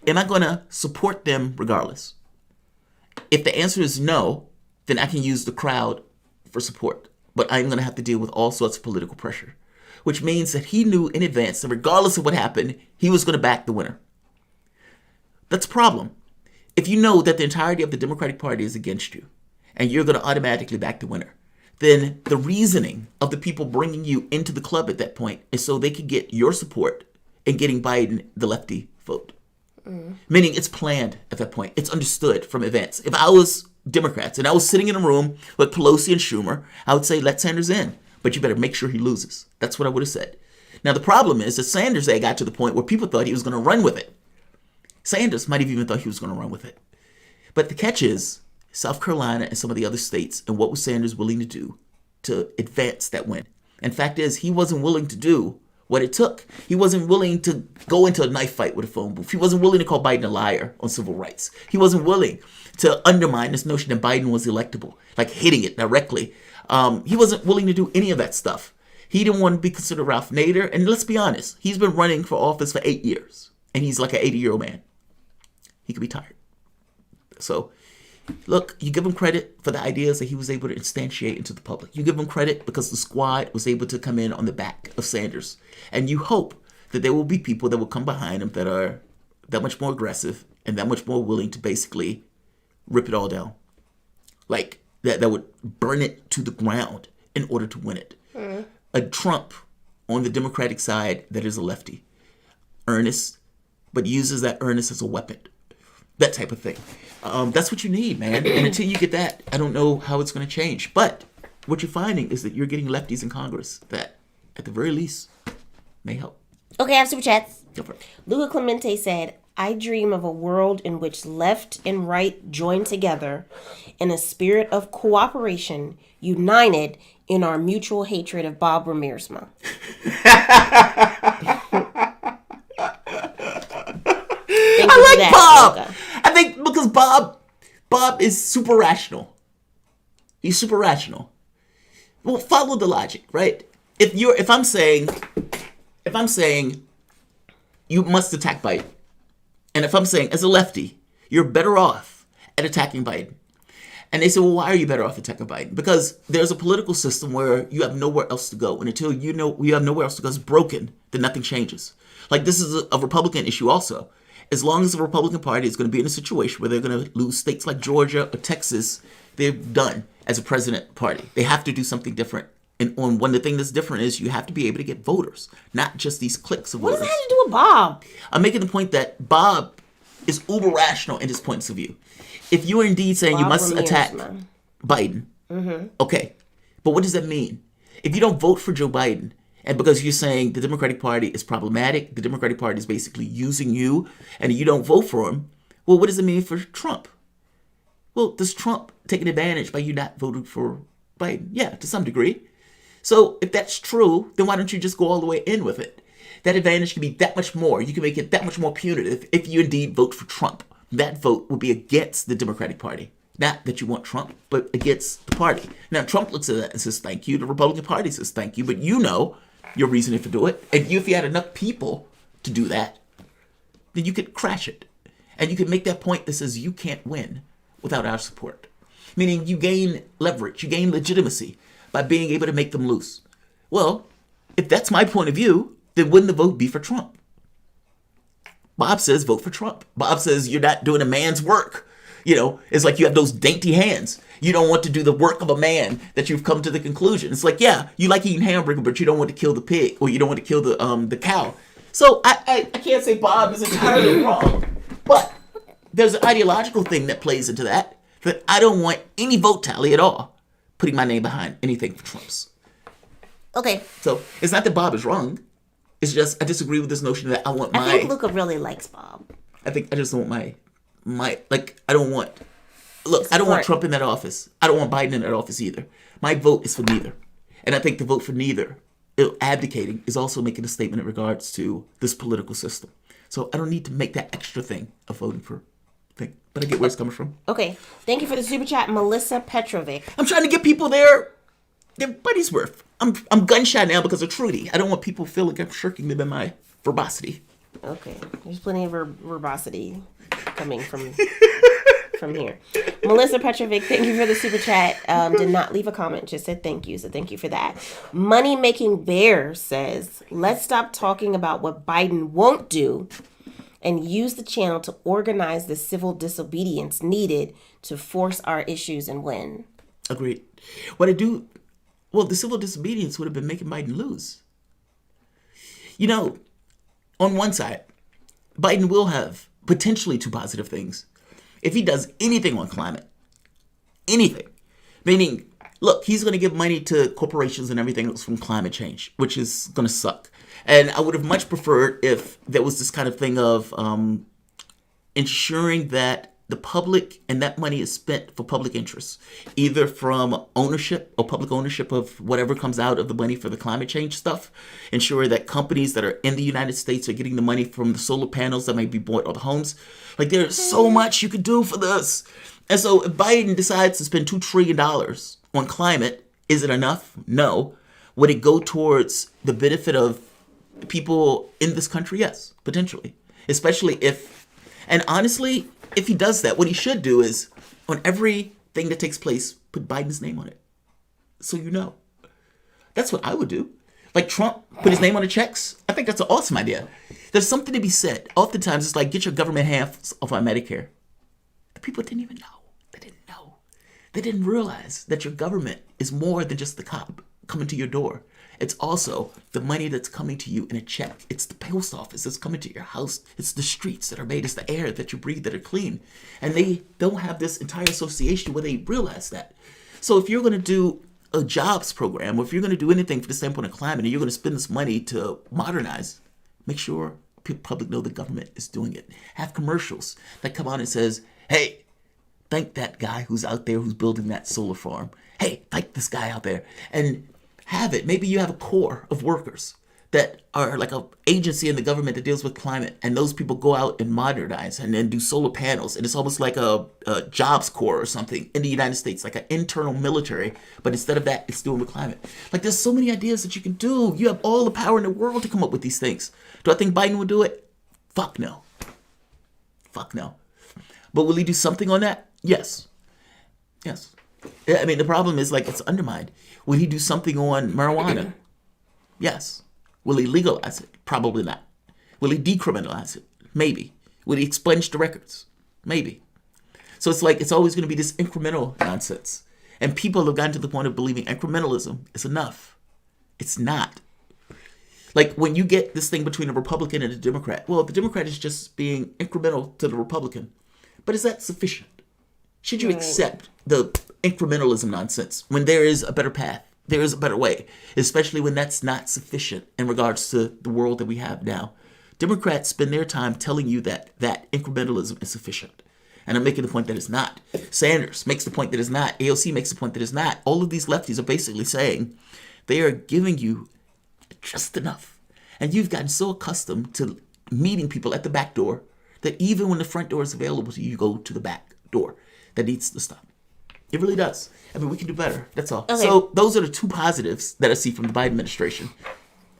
am I going to support them regardless? If the answer is no, then I can use the crowd for support. But I'm going to have to deal with all sorts of political pressure, which means that he knew in advance that regardless of what happened, he was going to back the winner. That's a problem. If you know that the entirety of the Democratic Party is against you, and you're going to automatically back the winner, then the reasoning of the people bringing you into the club at that point is so they could get your support in getting Biden the lefty vote. Meaning it's planned at that point. It's understood from events. If I was Democrats and I was sitting in a room with Pelosi and Schumer, I would say, let Sanders in, but you better make sure he loses. That's what I would have said. Now, the problem is that Sanders got to the point where people thought he was going to run with it. Sanders might have even thought he was going to run with it. But the catch is, South Carolina and some of the other states, and what was Sanders willing to do to advance that win? And fact is, he wasn't willing to do what it took. He wasn't willing to go into a knife fight with a phone booth. He wasn't willing to call Biden a liar on civil rights. He wasn't willing to undermine this notion that Biden was electable, like hitting it directly. He wasn't willing to do any of that stuff. He didn't want to be considered Ralph Nader. And let's be honest, he's been running for office for 8 years, and he's like an 80-year-old man. He could be tired. So, look, you give him credit for the ideas that he was able to instantiate into the public. You give him credit because the squad was able to come in on the back of Sanders. And you hope that there will be people that will come behind him that are that much more aggressive and that much more willing to basically rip it all down. Like, that would burn it to the ground in order to win it. A Trump on the Democratic side that is a lefty. Earnest, but uses that earnest as a weapon. That type of thing. That's what you need, man. And until you get that, I don't know how it's going to change. But what you're finding is that you're getting lefties in Congress that, at the very least, may help. Okay, I have super chats. Go for it. Luca Clemente said, I dream of a world in which left and right join together in a spirit of cooperation, united in our mutual hatred of Bob Ramirsma. I like Bob. Luca. I think because Bob is super rational. He's super rational. Well, follow the logic, right? If I'm saying you must attack Biden, And if I'm saying, as a lefty, you're better off at attacking Biden. And they say, well, why are you better off attacking Biden? Because there's a political system where you have nowhere else to go. And until you have nowhere else to go, it's broken, then nothing changes. Like, this is a Republican issue also. As long as the Republican Party is going to be in a situation where they're going to lose states like Georgia or Texas, they're done as a president party. They have to do something different. And one of the things that's different is you have to be able to get voters, not just these cliques of voters. What does that have to do with Bob? I'm making the point that Bob is uber rational in his points of view. If you are indeed saying you must attack Biden, okay, but what does that mean? If you don't vote for Joe Biden, and because you're saying the Democratic Party is problematic, the Democratic Party is basically using you, and you don't vote for him, well, what does it mean for Trump? Well, does Trump take an advantage by you not voting for Biden? Yeah, to some degree. So if that's true, then why don't you just go all the way in with it? That advantage can be that much more. You can make it that much more punitive if you indeed vote for Trump. That vote will be against the Democratic Party. Not that you want Trump, but against the party. Now, Trump looks at that and says, thank you. The Republican Party says, thank you. But you know your reasoning for doing it. And if you had enough people to do that, then you could crash it. And you could make that point that says you can't win without our support. Meaning you gain leverage, you gain legitimacy by being able to make them lose. Well, if that's my point of view, then wouldn't the vote be for Trump? Bob says vote for Trump. Bob says you're not doing a man's work. You know, it's like you have those dainty hands. You don't want to do the work of a man that you've come to the conclusion. It's like, yeah, you like eating hamburger, but you don't want to kill the pig, or you don't want to kill the cow. So I can't say Bob is entirely wrong, but there's an ideological thing that plays into that I don't want any vote tally at all putting my name behind anything for Trump's. Okay. So it's not that Bob is wrong. It's just I disagree with this notion that I want my. I think Luca really likes Bob. I just don't want my I don't want. Look, I don't want Trump in that office. I don't want Biden in that office either. My vote is for neither, and I think the vote for neither, abdicating, is also making a statement in regards to this political system. So I don't need to make that extra thing of voting for thing. But I get where it's coming from. Okay, thank you for the super chat, Melissa Petrovic. I'm trying to get people their buddy's worth. I'm gun shy now because of Trudy. I don't want people to feel like I'm shirking them in my verbosity. Okay, there's plenty of verbosity coming from here. Melissa Petrovic, thank you for the super chat. Did not leave a comment, just said thank you. So thank you for that. Money Making Bear says, let's stop talking about what Biden won't do and use the channel to organize the civil disobedience needed to force our issues and win. Agreed. The civil disobedience would have been making Biden lose. You know, on one side, Biden will have potentially two positive things. If he does anything on climate, anything, meaning, look, he's going to give money to corporations and everything else from climate change, which is going to suck. And I would have much preferred if there was this kind of thing of ensuring that the public and that money is spent for public interests, either from ownership or public ownership of whatever comes out of the money for the climate change stuff. Ensure that companies that are in the United States are getting the money from the solar panels that may be bought or the homes. Like, there's so much you could do for this. And so if Biden decides to spend $2 trillion on climate, is it enough? No. Would it go towards the benefit of people in this country? Yes, potentially. Especially if, and honestly, if he does that, what he should do is, on everything that takes place, put Biden's name on it. So you know. That's what I would do. Like Trump put his name on the checks. I think that's an awesome idea. There's something to be said. Oftentimes, it's like, get your government hands off our Medicare. The people didn't even know. They didn't know. They didn't realize that your government is more than just the cop coming to your door. It's also the money that's coming to you in a check. It's the post office that's coming to your house. It's the streets that are made. It's the air that you breathe that are clean. And they don't have this entire association where they realize that. So if you're going to do a jobs program, or if you're going to do anything for the standpoint of climate, and you're going to spend this money to modernize, make sure the public know the government is doing it. Have commercials that come out and says, hey, thank that guy who's out there who's building that solar farm. Hey, thank this guy out there. And have it. Maybe you have a core of workers that are like an agency in the government that deals with climate, and those people go out and modernize and then do solar panels, and it's almost like a jobs corps or something in the United States, like an internal military, but instead of that, it's doing with climate. Like, there's so many ideas that you can do. You have all the power in the world to come up with these things. Do I think Biden would do it? Fuck no. Fuck no. But will he do something on that? Yes. Yes. I mean, the problem is, like, it's undermined. Will he do something on marijuana? Yes. Will he legalize it? Probably not. Will he decriminalize it? Maybe. Will he expunge the records? Maybe. So it's like, it's always going to be this incremental nonsense. And people have gotten to the point of believing incrementalism is enough. It's not. Like, when you get this thing between a Republican and a Democrat, well, the Democrat is just being incremental to the Republican. But is that sufficient? Should you accept the incrementalism nonsense when there is a better path? There is a better way, especially when that's not sufficient in regards to the world that we have now. Democrats spend their time telling you that incrementalism is sufficient. And I'm making the point that it's not. Sanders makes the point that it's not. AOC makes the point that it's not. All of these lefties are basically saying they are giving you just enough. And you've gotten so accustomed to meeting people at the back door that even when the front door is available to you, you go to the back door. That needs to stop. It really does. I mean, we can do better. That's all. Okay. So those are the two positives that I see from the Biden administration.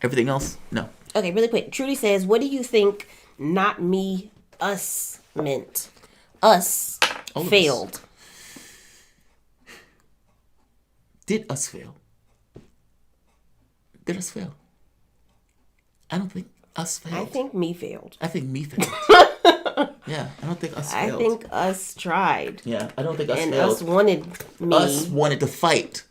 Everything else, no. Okay, really quick. Trudy says, what do you think not me, us meant? Us failed. Did us fail? Did us fail? I don't think us failed. I think me failed. I think me failed. Yeah, I don't think us failed. I think us tried. Yeah, I don't think us and failed. Us wanted me. Us wanted to fight.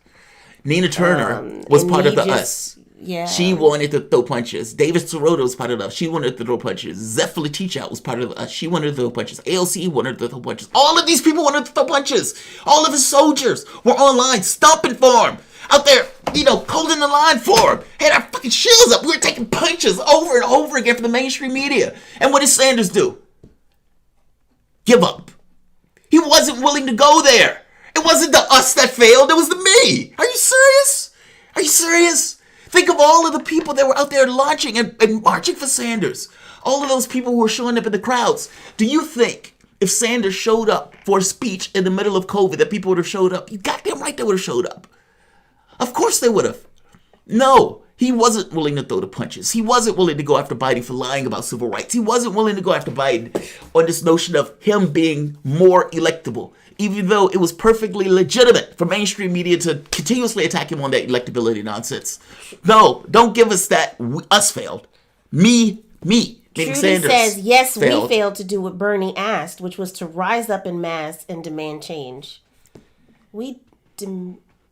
Nina Turner was part of the us. Yeah. She wanted to throw punches. David Sirota was part of the us. She wanted to throw punches. Zeph Letitia was part of the us. She wanted to throw punches. AOC wanted to throw punches. All of these people wanted to throw punches. All of his soldiers were online stomping for him. Out there, holding the line for him. Had our fucking shields up. We were taking punches over and over again from the mainstream media. And what did Sanders do? Give up. He wasn't willing to go there. It wasn't the us that failed. It was the me. Are you serious? Are you serious? Think of all of the people that were out there launching and marching for Sanders. All of those people who were showing up in the crowds. Do you think if Sanders showed up for a speech in the middle of COVID that people would have showed up? You goddamn right they would have showed up. Of course they would have. No, he wasn't willing to throw the punches. He wasn't willing to go after Biden for lying about civil rights. He wasn't willing to go after Biden on this notion of him being more electable, even though it was perfectly legitimate for mainstream media to continuously attack him on that electability nonsense. No, don't give us that us failed. Me. Trudy says, yes, we failed to do what Bernie asked, which was to rise up in mass and demand change.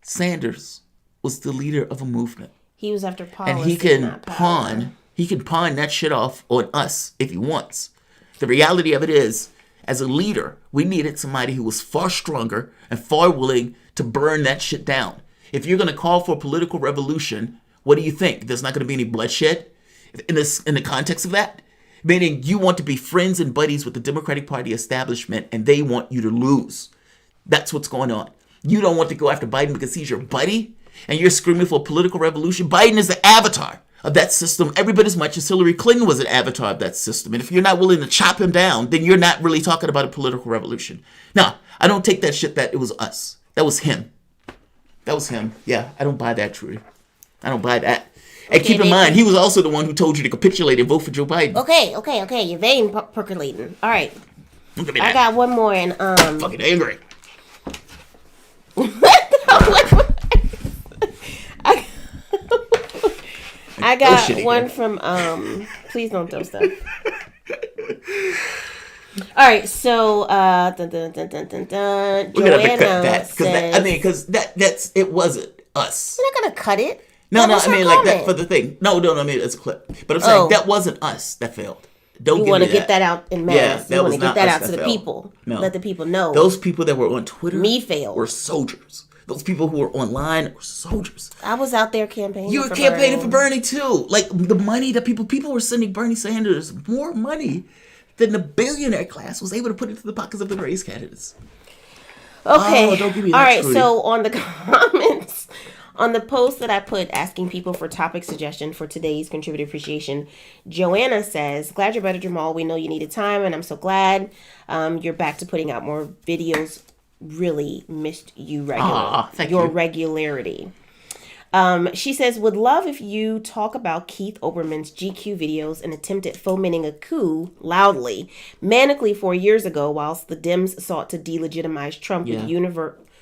Sanders was the leader of a movement. He was after policy, and he can pawn that shit off on us if he wants. The reality of it is, as a leader, we needed somebody who was far stronger and far willing to burn that shit down. If you're going to call for a political revolution, what do you think? There's not going to be any bloodshed in the context of that? Meaning you want to be friends and buddies with the Democratic Party establishment and they want you to lose. That's what's going on. You don't want to go after Biden because he's your buddy and you're screaming for a political revolution. Biden is the avatar of that system every bit as much as Hillary Clinton was an avatar of that system. And if you're not willing to chop him down, then you're not really talking about a political revolution. No, I don't take that shit that it was us. That was him. That was him. Yeah, I don't buy that, Trudy. I don't buy that. And keep in mind, he was also the one who told you to capitulate and vote for Joe Biden. Okay. Your vein percolating. All right. I got one more and fucking angry. I got one from please don't throw stuff. All right, so Joanna says, because that's it wasn't us. You're not gonna cut it. No, I mean like that for the thing. No, I mean it's a clip. But I'm saying that wasn't us that failed. Don't you want to get that out in mass. You want to get that out to the people. No. Let the people know. Those people that were on Twitter failed. Were soldiers. Those people who were online were soldiers. I was out there campaigning. You were campaigning for Bernie too. Like the money that people were sending Bernie Sanders more money than the billionaire class was able to put into the pockets of the race candidates. Okay. Oh, don't give me that, all right. Trudy. So on the comments, on the post that I put asking people for topic suggestion for today's contributor appreciation, Joanna says, "Glad you're better, Jamal. We know you needed time, and I'm so glad you're back to putting out more videos. Really missed you regularly. Thank you. Regularity. She says, would love if you talk about Keith Olbermann's GQ videos and attempt at fomenting a coup loudly, manically 4 years ago, whilst the Dems sought to delegitimize Trump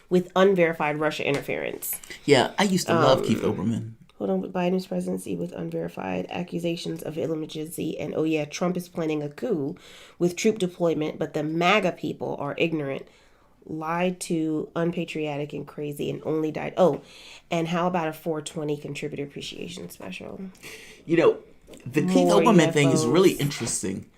with unverified Russia interference. Yeah, I used to love Keith Olbermann. Hold on, with Biden's presidency with unverified accusations of illegitimacy, and Trump is planning a coup with troop deployment, but the MAGA people are ignorant, lied to, unpatriotic, and crazy, and only died. Oh, and how about a 420 contributor appreciation special? You know, the Keith Olbermann thing is really interesting.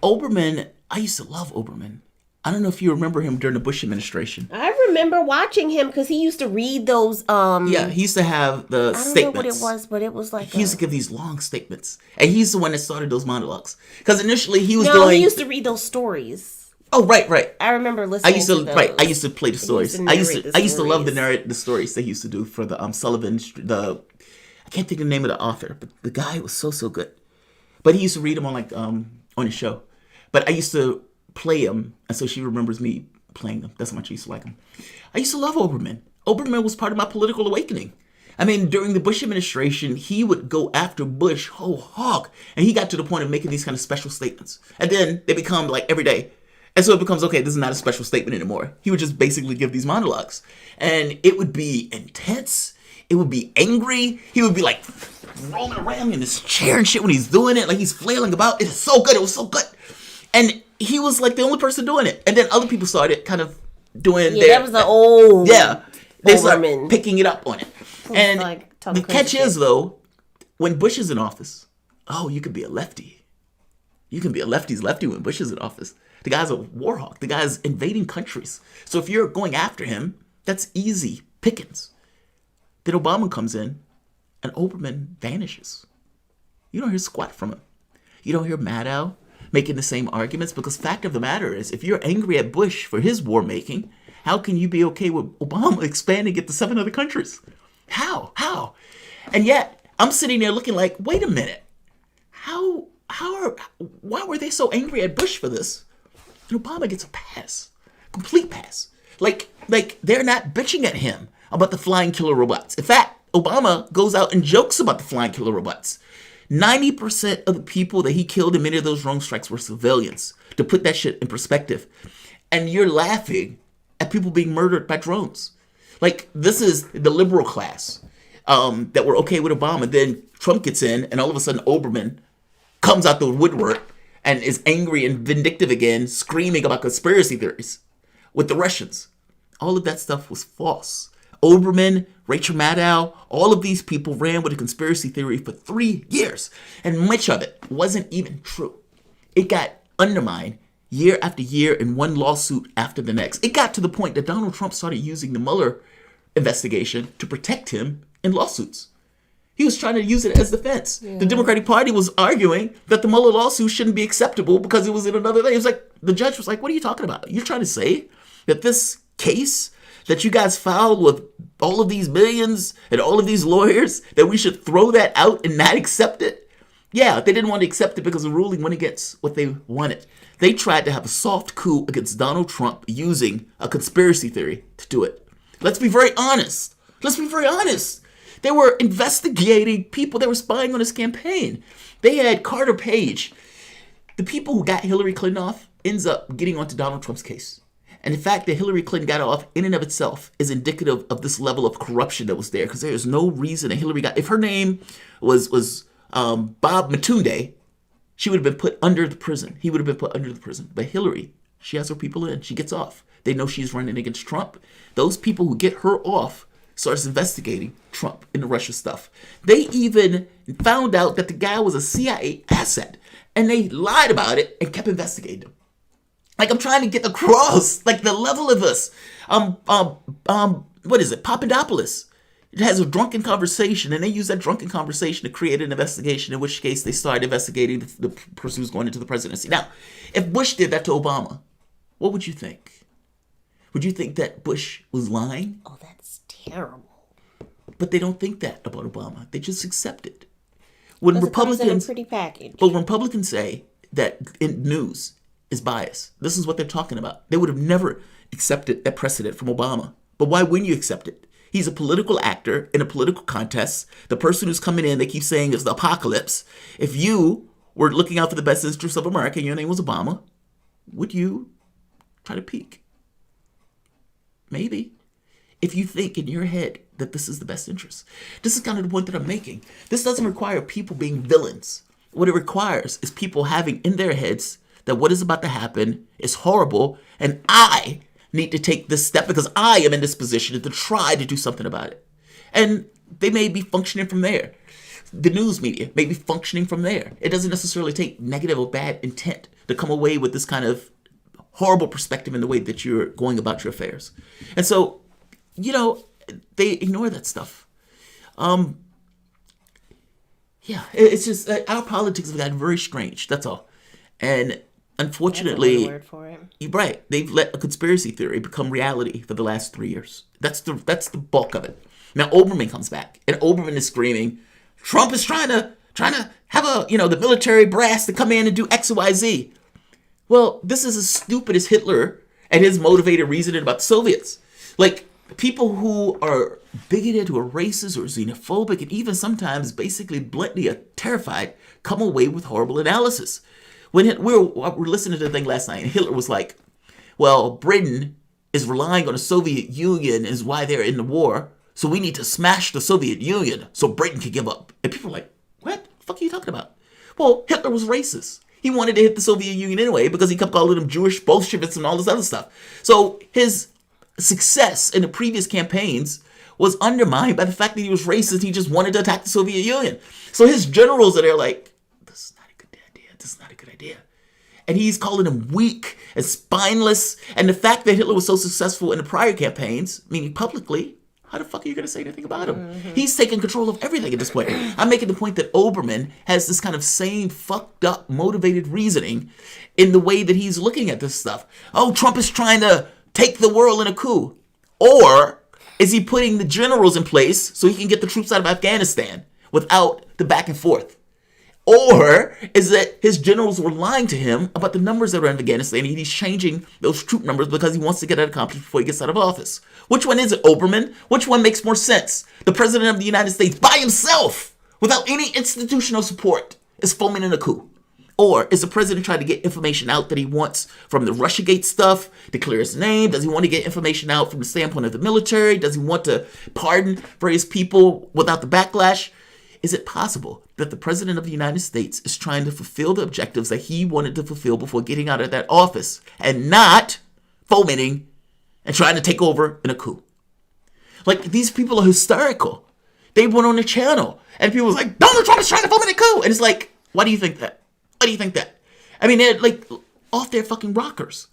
Olbermann, I used to love Olbermann. I don't know if you remember him during the Bush administration. I remember watching him because he used to read those. Yeah, he used to have the statements. I don't know what it was, but it was like he used to give these long statements, and he's the one that started those monologues. Because initially he was doing. He used to read those stories. Oh, right. I remember listening. to those. I used to play the stories. I used to love the stories they used to do for the Sullivan. I can't think of the name of the author, but the guy was so good. But he used to read them on his show. But I used to play him, and so she remembers me playing them. That's how much I used to like him. I used to love Olbermann. Olbermann was part of my political awakening. I mean, during the Bush administration, he would go after Bush whole hog, and he got to the point of making these kind of special statements. And then they become like every day. And so it becomes, okay, this is not a special statement anymore. He would just basically give these monologues. And it would be intense. It would be angry. He would be like rolling around in his chair and shit when he's doing it. Like he's flailing about. It is so good. It was so good. And he was like the only person doing it. And then other people started kind of doing their... that was the old... Yeah. They started picking it up on it. And like the catch is, though, when Bush is in office, you could be a lefty. You can be a lefty's lefty when Bush is in office. The guy's a war hawk. The guy's invading countries. So if you're going after him, that's easy pickings. Then Obama comes in, and Olbermann vanishes. You don't hear squat from him. You don't hear Maddow making the same arguments, because fact of the matter is, if you're angry at Bush for his war making, how can you be okay with Obama expanding it to 7 other countries? How? And yet, I'm sitting there looking like, wait a minute. Why were they so angry at Bush for this? And Obama gets a pass. Complete pass. Like they're not bitching at him about the flying killer robots. In fact, Obama goes out and jokes about the flying killer robots. 90% of the people that he killed in many of those drone strikes were civilians. To put that shit in perspective. And you're laughing at people being murdered by drones. Like, this is the liberal class that were okay with Obama. Then Trump gets in, and all of a sudden Olbermann comes out the woodwork and is angry and vindictive again, screaming about conspiracy theories with the Russians. All of that stuff was false. Olbermann, Rachel Maddow, all of these people ran with a conspiracy theory for 3 years, and much of it wasn't even true. It got undermined year after year in one lawsuit after the next. It got to the point that Donald Trump started using the Mueller investigation to protect him in lawsuits. He was trying to use it as defense. Yeah. The Democratic Party was arguing that the Mueller lawsuit shouldn't be acceptable because it was in another thing. It was like, the judge was like, what are you talking about? You're trying to say that this case that you guys filed with all of these millions and all of these lawyers, that we should throw that out and not accept it? Yeah, they didn't want to accept it because the ruling went against what they wanted. They tried to have a soft coup against Donald Trump using a conspiracy theory to do it. Let's be very honest. They were investigating people that were spying on his campaign. They had Carter Page. The people who got Hillary Clinton off ends up getting onto Donald Trump's case. And the fact that Hillary Clinton got off in and of itself is indicative of this level of corruption that was there, because there is no reason that Hillary got... If her name was Bob Matunde, she would have been put under the prison. He would have been put under the prison. But Hillary, she has her people in. She gets off. They know she's running against Trump. Those people who get her off starts investigating Trump and the Russia stuff. They even found out that the guy was a CIA asset, and they lied about it and kept investigating him. Like, I'm trying to get across, like, the level of this. What is it? Papadopoulos. It has a drunken conversation, and they use that drunken conversation to create an investigation, in which case they started investigating the person who's going into the presidency. Now, if Bush did that to Obama, what would you think? Would you think that Bush was lying? Oh, that's terrible. But they don't think that about Obama. They just accept it. When That's Republicans, a pretty package. But when Republicans say that in news is bias, this is what they're talking about. They would have never accepted that precedent from Obama. But why wouldn't you accept it? He's a political actor in a political contest. The person who's coming in, they keep saying, is the apocalypse. If you were looking out for the best interests of America and your name was Obama, would you try to peek? Maybe. If you think in your head that this is the best interest. This is kind of the point that I'm making. This doesn't require people being villains. What it requires is people having in their heads that what is about to happen is horrible, and I need to take this step because I am in this position to try to do something about it. And they may be functioning from there. The news media may be functioning from there. It doesn't necessarily take negative or bad intent to come away with this kind of horrible perspective in the way that you're going about your affairs. And so, they ignore that stuff. It's just our politics have gotten very strange. That's all. And unfortunately, word for it. You're right. They've let a conspiracy theory become reality for the last 3 years. That's the bulk of it. Now Oberman comes back, and Oberman is screaming, Trump is trying to have the military brass to come in and do X, Y, Z. Well, this is as stupid as Hitler and his motivated reasoning about the Soviets. Like, people who are bigoted, who are racist or xenophobic, and even sometimes basically bluntly are terrified, come away with horrible analysis. When we were listening to the thing last night, and Hitler was like, well, Britain is relying on the Soviet Union is why they're in the war, so we need to smash the Soviet Union so Britain can give up. And people are like, what the fuck are you talking about? Well, Hitler was racist. He wanted to hit the Soviet Union anyway because he kept calling them Jewish Bolsheviks and all this other stuff. So his success in the previous campaigns was undermined by the fact that he was racist. He just wanted to attack the Soviet Union. So his generals are there like, this is not a good idea. This is not a good idea. And he's calling them weak and spineless. And the fact that Hitler was so successful in the prior campaigns, meaning publicly, how the fuck are you going to say anything about him? Mm-hmm. He's taking control of everything at this point. I'm making the point that Oberman has this kind of same fucked up, motivated reasoning in the way that he's looking at this stuff. Oh, Trump is trying to take the world in a coup. Or is he putting the generals in place so he can get the troops out of Afghanistan without the back and forth? Or is that his generals were lying to him about the numbers that are in Afghanistan and he's changing those troop numbers because he wants to get that accomplished before he gets out of office? Which one is it, Oberman? Which one makes more sense? The president of the United States by himself, without any institutional support, is fomenting a coup? Or is the president trying to get information out that he wants from the Russiagate stuff to clear his name? Does he want to get information out from the standpoint of the military? Does he want to pardon for his people without the backlash? Is it possible that the president of the United States is trying to fulfill the objectives that he wanted to fulfill before getting out of that office and not fomenting and trying to take over in a coup? Like, these people are hysterical. They went on the channel and people was like, Donald Trump is trying to foment a coup. And it's like, why do you think that? Why do you think that? I mean, they're like off their fucking rockers.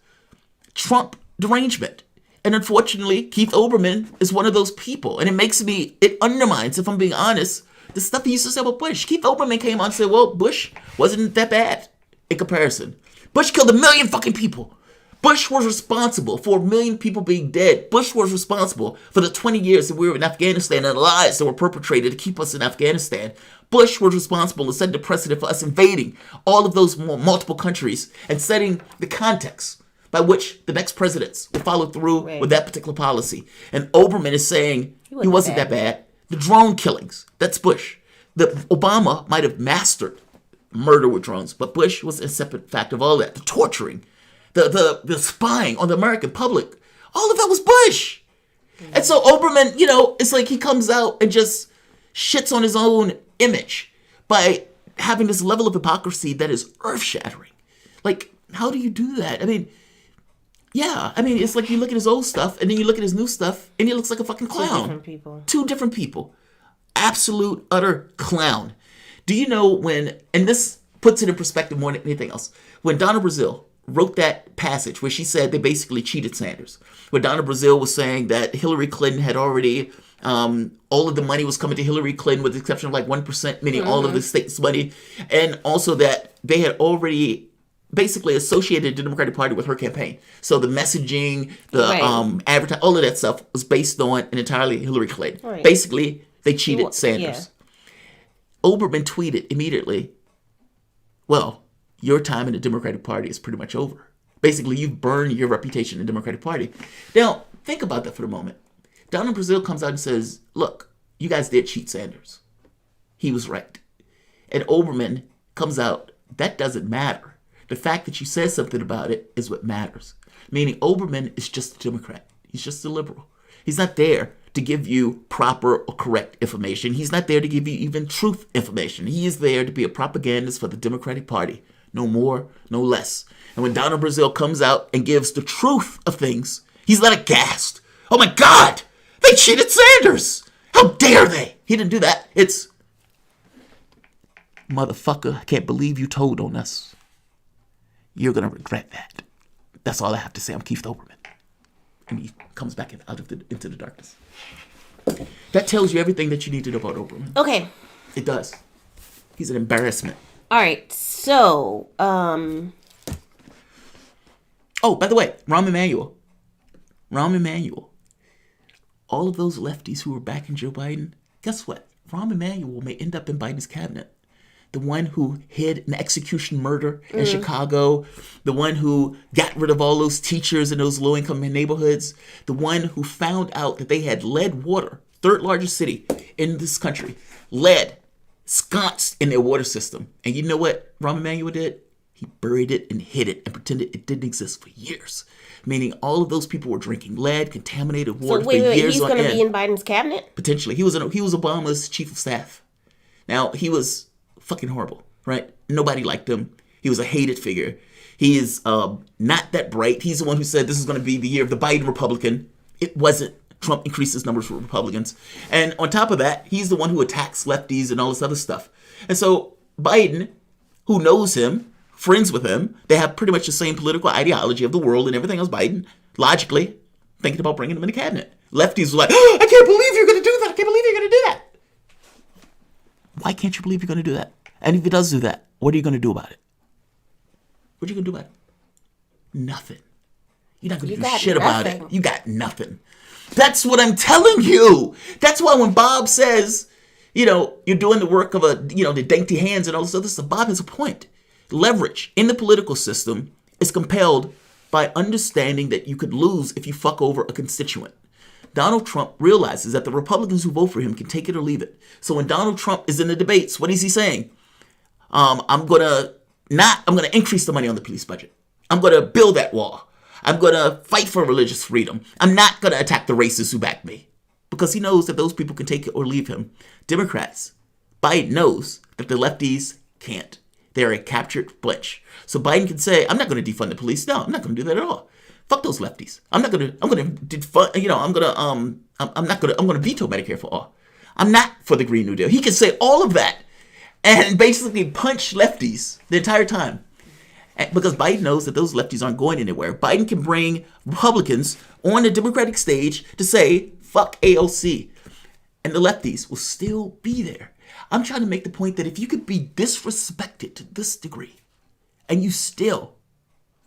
Trump derangement. And unfortunately, Keith Olbermann is one of those people. And it undermines, if I'm being honest, the stuff he used to say about Bush. Keith Olbermann came on and said, well, Bush wasn't that bad in comparison. Bush killed 1 million fucking people. Bush was responsible for 1 million people being dead. Bush was responsible for the 20 years that we were in Afghanistan and the lies that were perpetrated to keep us in Afghanistan. Bush was responsible and set the precedent for us invading all of those multiple countries and setting the context by which the next presidents will follow through with that particular policy. And Olbermann is saying he wasn't that bad. The drone killings, that's Bush. Obama might have mastered murder with drones, but Bush was a separate fact of all that. The torturing, the spying on the American public, all of that was Bush. Mm-hmm. And so Olbermann, it's like he comes out and just shits on his own image by having this level of hypocrisy that is earth-shattering. Like, how do you do that? I mean, it's like you look at his old stuff and then you look at his new stuff and he looks like a fucking clown. Two different people. Absolute, utter clown. Do you know when, and this puts it in perspective more than anything else, when Donna Brazile wrote that passage where she said they basically cheated Sanders, where Donna Brazile was saying that Hillary Clinton had already, all of the money was coming to Hillary Clinton with the exception of like 1%, meaning all of the state's money, and also that they had already basically associated the Democratic Party with her campaign. So the messaging, the advertising, all of that stuff was based on an entirely Hillary Clinton. Right. Basically, they cheated Sanders. Yeah. Olbermann tweeted immediately, well, your time in the Democratic Party is pretty much over. Basically, you've burned your reputation in the Democratic Party. Now, think about that for a moment. Down in Brazil comes out and says, look, you guys did cheat Sanders. He was right. And Oberman comes out, that doesn't matter. The fact that you said something about it is what matters. Meaning Oberman is just a Democrat. He's just a liberal. He's not there to give you proper or correct information. He's not there to give you even truth information. He is there to be a propagandist for the Democratic Party. No more, no less. And when Donald Brazil comes out and gives the truth of things, he's not aghast. Oh my God, they cheated Sanders. How dare they? He didn't do that. It's, motherfucker, I can't believe you told on us. You're going to regret that. That's all I have to say. I'm Keith Olbermann. And he comes back into the darkness. That tells you everything that you need to know about Olbermann. Okay. It does. He's an embarrassment. All right. So, oh, by the way, Rahm Emanuel. All of those lefties who were backing Joe Biden, guess what? Rahm Emanuel may end up in Biden's cabinet. The one who hid an execution murder in Chicago, the one who got rid of all those teachers in those low-income neighborhoods, the one who found out that they had lead water, third largest city in this country, lead sconced in their water system. And you know what Rahm Emanuel did? He buried it and hid it and pretended it didn't exist for years. Meaning all of those people were drinking lead, contaminated water for years on end. He's going to be in Biden's cabinet? Potentially. He was Obama's chief of staff. Now, he was fucking horrible, right? Nobody liked him. He was a hated figure. He is not that bright. He's the one who said this is going to be the year of the Biden Republican. It wasn't. Trump increased his numbers for Republicans. And on top of that, he's the one who attacks lefties and all this other stuff. And so Biden, who knows him, friends with him, they have pretty much the same political ideology of the world and everything else. Biden, logically, thinking about bringing him in the cabinet. Lefties were like, oh, I can't believe you're going to do that. I can't believe you're going to do that. Why can't you believe you're going to do that? And if he does do that, what are you going to do about it? What are you going to do about it? Nothing. You're not going to do shit about it. You got nothing. That's what I'm telling you. That's why when Bob says, you're doing the work of the dainty hands and all this other stuff, Bob has a point. Leverage in the political system is compelled by understanding that you could lose if you fuck over a constituent. Donald Trump realizes that the Republicans who vote for him can take it or leave it. So when Donald Trump is in the debates, what is he saying? I'm gonna increase the money on the police budget. I'm gonna build that wall. I'm gonna fight for religious freedom. I'm not gonna attack the racists who back me. Because he knows that those people can take it or leave him. Democrats, Biden knows that the lefties can't. They're a captured bunch. So Biden can say, I'm not going to defund the police. No, I'm not going to do that at all. Fuck those lefties. I'm going to defund, I'm going to veto Medicare for all. I'm not for the Green New Deal. He can say all of that and basically punch lefties the entire time. Because Biden knows that those lefties aren't going anywhere. Biden can bring Republicans on the Democratic stage to say, fuck AOC. And the lefties will still be there. I'm trying to make the point that if you could be disrespected to this degree and you still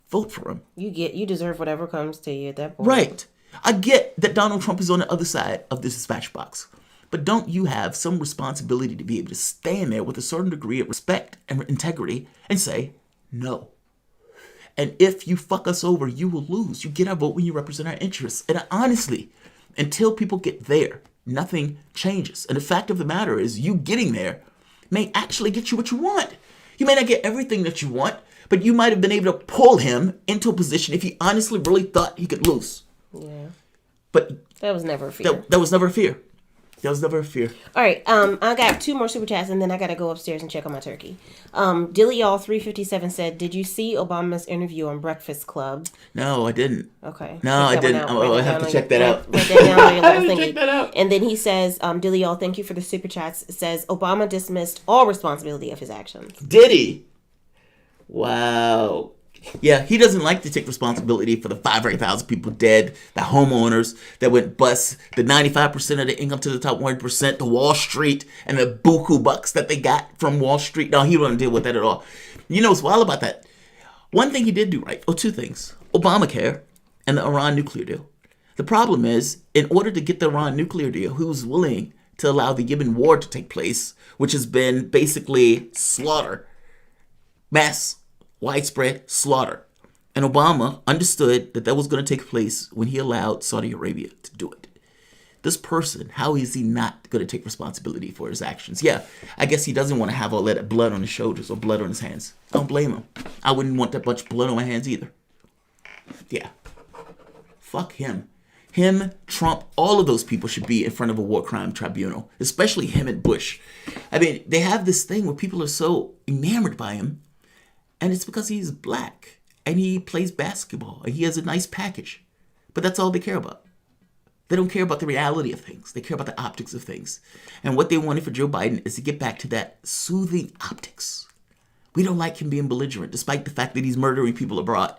vote for him, you deserve whatever comes to you at that point. Right. I get that Donald Trump is on the other side of this dispatch box, but don't you have some responsibility to be able to stand there with a certain degree of respect and integrity and say no? And if you fuck us over, you will lose. You get our vote when you represent our interests. And honestly, until people get there, nothing changes. And the fact of the matter is, you getting there may actually get you what you want. You may not get everything that you want, but you might have been able to pull him into a position if he honestly really thought he could lose. Yeah. But that was never a fear. That was never a fear. That was never a fear. All right. I got 2 more super chats, and then I got to go upstairs and check on my turkey. Dilly Y'all 357 said, "Did you see Obama's interview on Breakfast Club?" No, I didn't. Okay. No, I didn't. I have to check that out. Write that down on your little thingy. Check that out. And then he says, Dilly Y'all, thank you for the super chats. It says Obama dismissed all responsibility of his actions. Did he? Wow. Yeah, he doesn't like to take responsibility for the 500,000 people dead, the homeowners that went bust, the 95% of the income to the top 1%, the Wall Street, and the buku bucks that they got from Wall Street. No, he don't deal with that at all. You know what's wild about that? One thing he did do right, or 2 things, Obamacare and the Iran nuclear deal. The problem is, in order to get the Iran nuclear deal, he was willing to allow the Yemen war to take place, which has been basically slaughter, mass widespread slaughter. And Obama understood that was going to take place when he allowed Saudi Arabia to do it. This person, how is he not going to take responsibility for his actions? Yeah, I guess he doesn't want to have all that blood on his shoulders or blood on his hands. I don't blame him. I wouldn't want that much blood on my hands either. Yeah. Fuck him. Him, Trump, all of those people should be in front of a war crime tribunal, especially him and Bush. I mean, they have this thing where people are so enamored by him, and it's because he's black, and he plays basketball, and he has a nice package. But that's all they care about. They don't care about the reality of things. They care about the optics of things. And what they wanted for Joe Biden is to get back to that soothing optics. We don't like him being belligerent, despite the fact that he's murdering people abroad.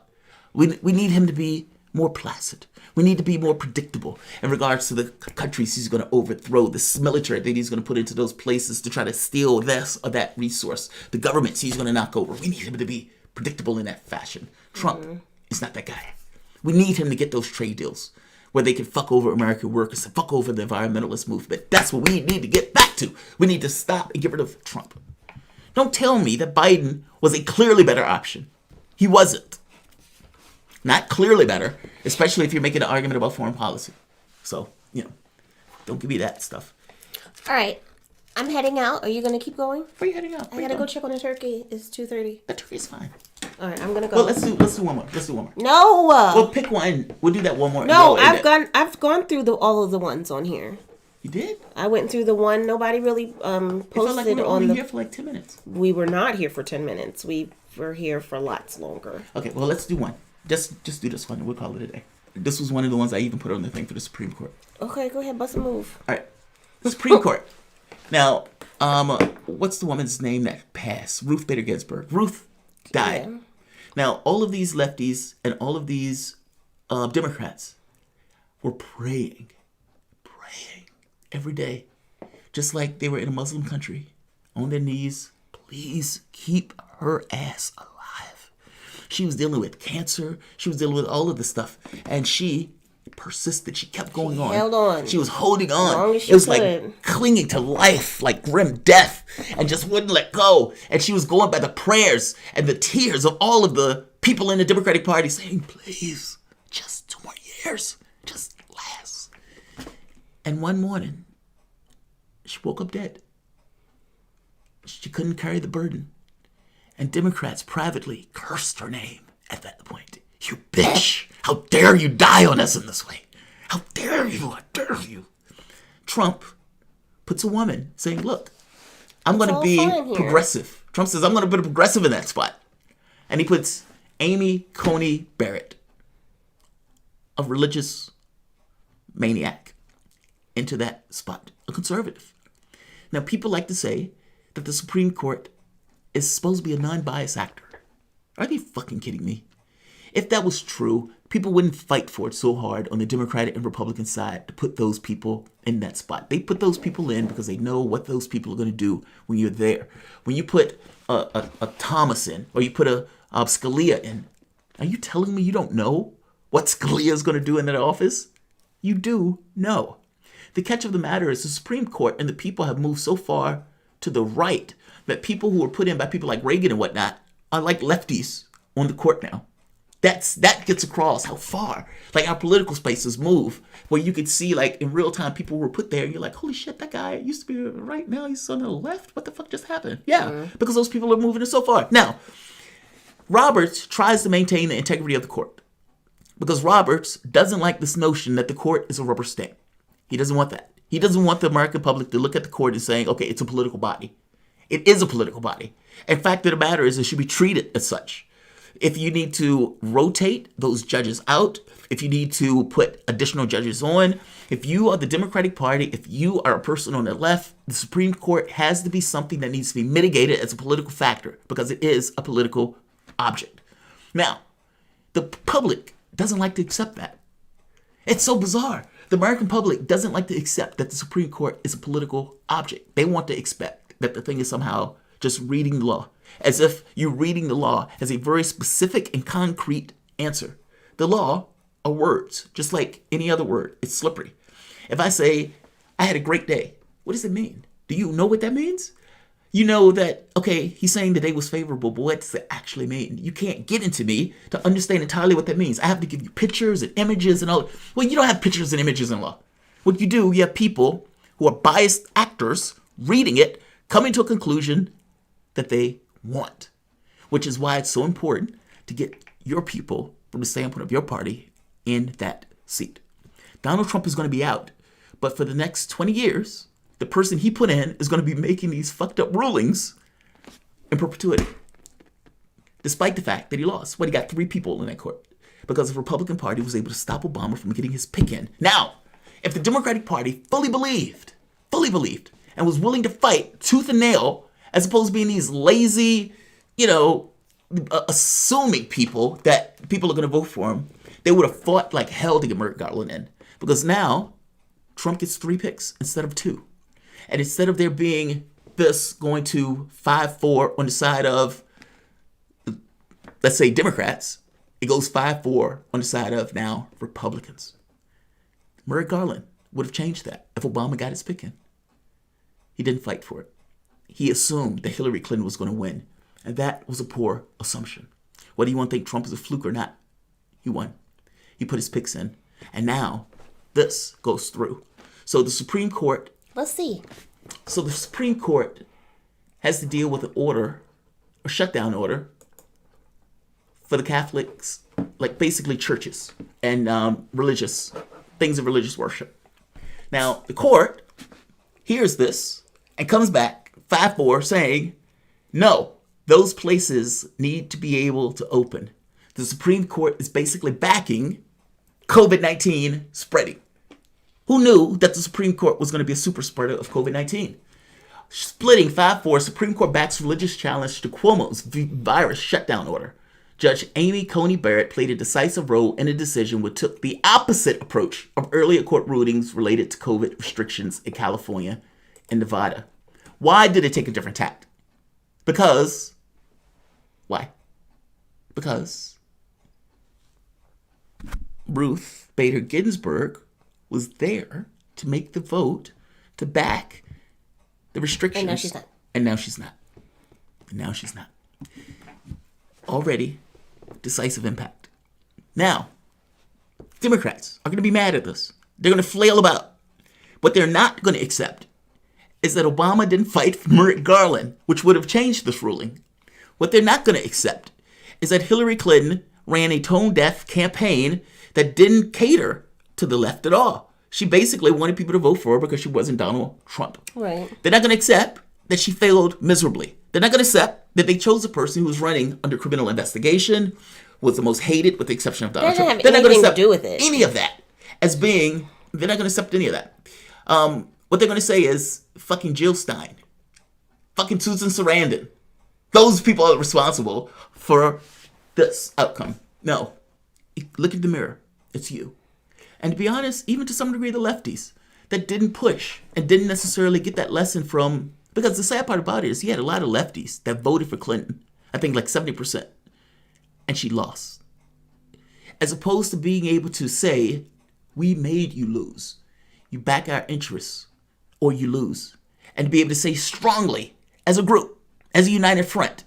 We need him to be more placid. We need to be more predictable in regards to the countries he's going to overthrow, this military that he's going to put into those places to try to steal this or that resource, the governments he's going to knock over. We need him to be predictable in that fashion. Trump is not that guy. We need him to get those trade deals where they can fuck over American workers and fuck over the environmentalist movement. That's what we need to get back to. We need to stop and get rid of Trump. Don't tell me that Biden was a clearly better option. He wasn't. Not clearly better, especially if you're making an argument about foreign policy. So, don't give me that stuff. All right. I'm heading out. Are you going to keep going? Where are you heading out? I got to go check on the turkey. It's 2:30. The turkey's fine. All right, I'm going to go. Well, let's do one more. No. Well, pick one. We'll do that one more. No, I've gone through all of the ones on here. You did? I went through the one. Nobody really posted it felt like we were on only here for like 10 minutes. We were not here for 10 minutes. We were here for lots longer. Okay, well, let's do one. Just do this one and we'll call it a day. This was one of the ones I even put on the thing for the Supreme Court. Okay, go ahead, bust a move. All right. The Supreme Court. Now, what's the woman's name that passed? Ruth Bader Ginsburg. Ruth died. Yeah. Now, all of these lefties and all of these Democrats were praying every day, just like they were in a Muslim country, on their knees. Please keep her ass alive. She was dealing with cancer. She was dealing with all of this stuff. And she persisted. She kept going on. Held on. She was holding on. As long as she it was could. Like clinging to life, like grim death, and just wouldn't let go. And she was going by the prayers and the tears of all of the people in the Democratic Party saying, please, just 2 more years. Just last. And one morning, she woke up dead. She couldn't carry the burden. And Democrats privately cursed her name at that point. You bitch! How dare you die on us in this way? How dare you? How dare you? Trump puts a woman saying, look, I'm going to be progressive. Trump says, I'm going to be progressive in that spot. And he puts Amy Coney Barrett, a religious maniac, into that spot, a conservative. Now, people like to say that the Supreme Court is supposed to be a non-biased actor. Are they fucking kidding me? If that was true, people wouldn't fight for it so hard on the Democratic and Republican side to put those people in that spot. They put those people in because they know what those people are going to do when you're there. When you put a Thomas in, or you put a Scalia in, are you telling me you don't know what Scalia is going to do in that office? You do know. The catch of the matter is the Supreme Court and the people have moved so far to the right that people who were put in by people like Reagan and whatnot are like lefties on the court now. That gets across how far, like, our political spaces move, where you could see, like, in real time, people were put there, and you're like, holy shit, that guy used to be right, now he's on the left? What the fuck just happened? Yeah, because those people are moving it so far. Now, Roberts tries to maintain the integrity of the court, because Roberts doesn't like this notion that the court is a rubber stamp. He doesn't want that. He doesn't want the American public to look at the court and saying, okay, it's a political body. It is a political body. In fact, the matter is it should be treated as such. If you need to rotate those judges out, if you need to put additional judges on, if you are the Democratic Party, if you are a person on the left, the Supreme Court has to be something that needs to be mitigated as a political factor because it is a political object. Now, the public doesn't like to accept that. It's so bizarre. The American public doesn't like to accept that the Supreme Court is a political object. They want to expect that the thing is somehow just reading the law, as if you're reading the law as a very specific and concrete answer. The law are words, just like any other word. It's slippery. If I say, I had a great day, what does it mean? Do you know what that means? You know that, okay, he's saying the day was favorable, but what does it actually mean? You can't get into me to understand entirely what that means. I have to give you pictures and images and all. Well, you don't have pictures and images in law. What you do, you have people who are biased actors reading it, coming to a conclusion that they want, which is why it's so important to get your people from the standpoint of your party in that seat. Donald Trump is going to be out, but for the next 20 years, the person he put in is going to be making these fucked up rulings in perpetuity, despite the fact that he lost. He got 3 people in that court because the Republican Party was able to stop Obama from getting his pick in. Now, if the Democratic Party fully believed, and was willing to fight tooth and nail, as opposed to being these lazy, assuming people that people are going to vote for him, they would have fought like hell to get Merrick Garland in. Because now, Trump gets 3 picks instead of 2. And instead of there being this going to 5-4 on the side of, let's say, Democrats, it goes 5-4 on the side of now Republicans. Merrick Garland would have changed that if Obama got his pick in. He didn't fight for it. He assumed that Hillary Clinton was going to win. And that was a poor assumption. Whether you want to think Trump is a fluke or not, he won. He put his picks in. And now this goes through. So the Supreme Court... Let's see. So the Supreme Court has to deal with an order, a shutdown order, for the Catholics, like basically churches and religious, things of religious worship. Now, the court hears this and comes back 5-4 saying, no, those places need to be able to open. The Supreme Court is basically backing COVID-19 spreading. Who knew that the Supreme Court was going to be a super spreader of COVID-19? Splitting 5-4, Supreme Court backs religious challenge to Cuomo's virus shutdown order. Judge Amy Coney Barrett played a decisive role in a decision which took the opposite approach of earlier court rulings related to COVID restrictions in California and Nevada. Why did it take a different tact? Why? Because Ruth Bader Ginsburg was there to make the vote to back the restrictions. And now she's not. And now she's not. And now she's not. Already decisive impact. Now, Democrats are going to be mad at this. They're going to flail about. What they're not going to accept is that Obama didn't fight for Merrick Garland, which would have changed this ruling. What they're not going to accept is that Hillary Clinton ran a tone-deaf campaign that didn't cater to the left at all. She basically wanted people to vote for her because she wasn't Donald Trump. Right. They're not going to accept that she failed miserably. They're not going to accept that they chose a person who was running under criminal investigation, was the most hated with the exception of Donald Trump. They're not going to do with it. Any of that as being, they're not going to accept any of that. What they're going to say is fucking Jill Stein, fucking Susan Sarandon. Those people are responsible for this outcome. No. Look at the mirror. It's you. And to be honest, even to some degree, the lefties that didn't push and didn't necessarily get that lesson from, because the sad part about it is he had a lot of lefties that voted for Clinton. I think like 70%. And she lost. As opposed to being able to say, we made you lose. You back our interests or you lose. And to be able to say strongly as a group, as a united front,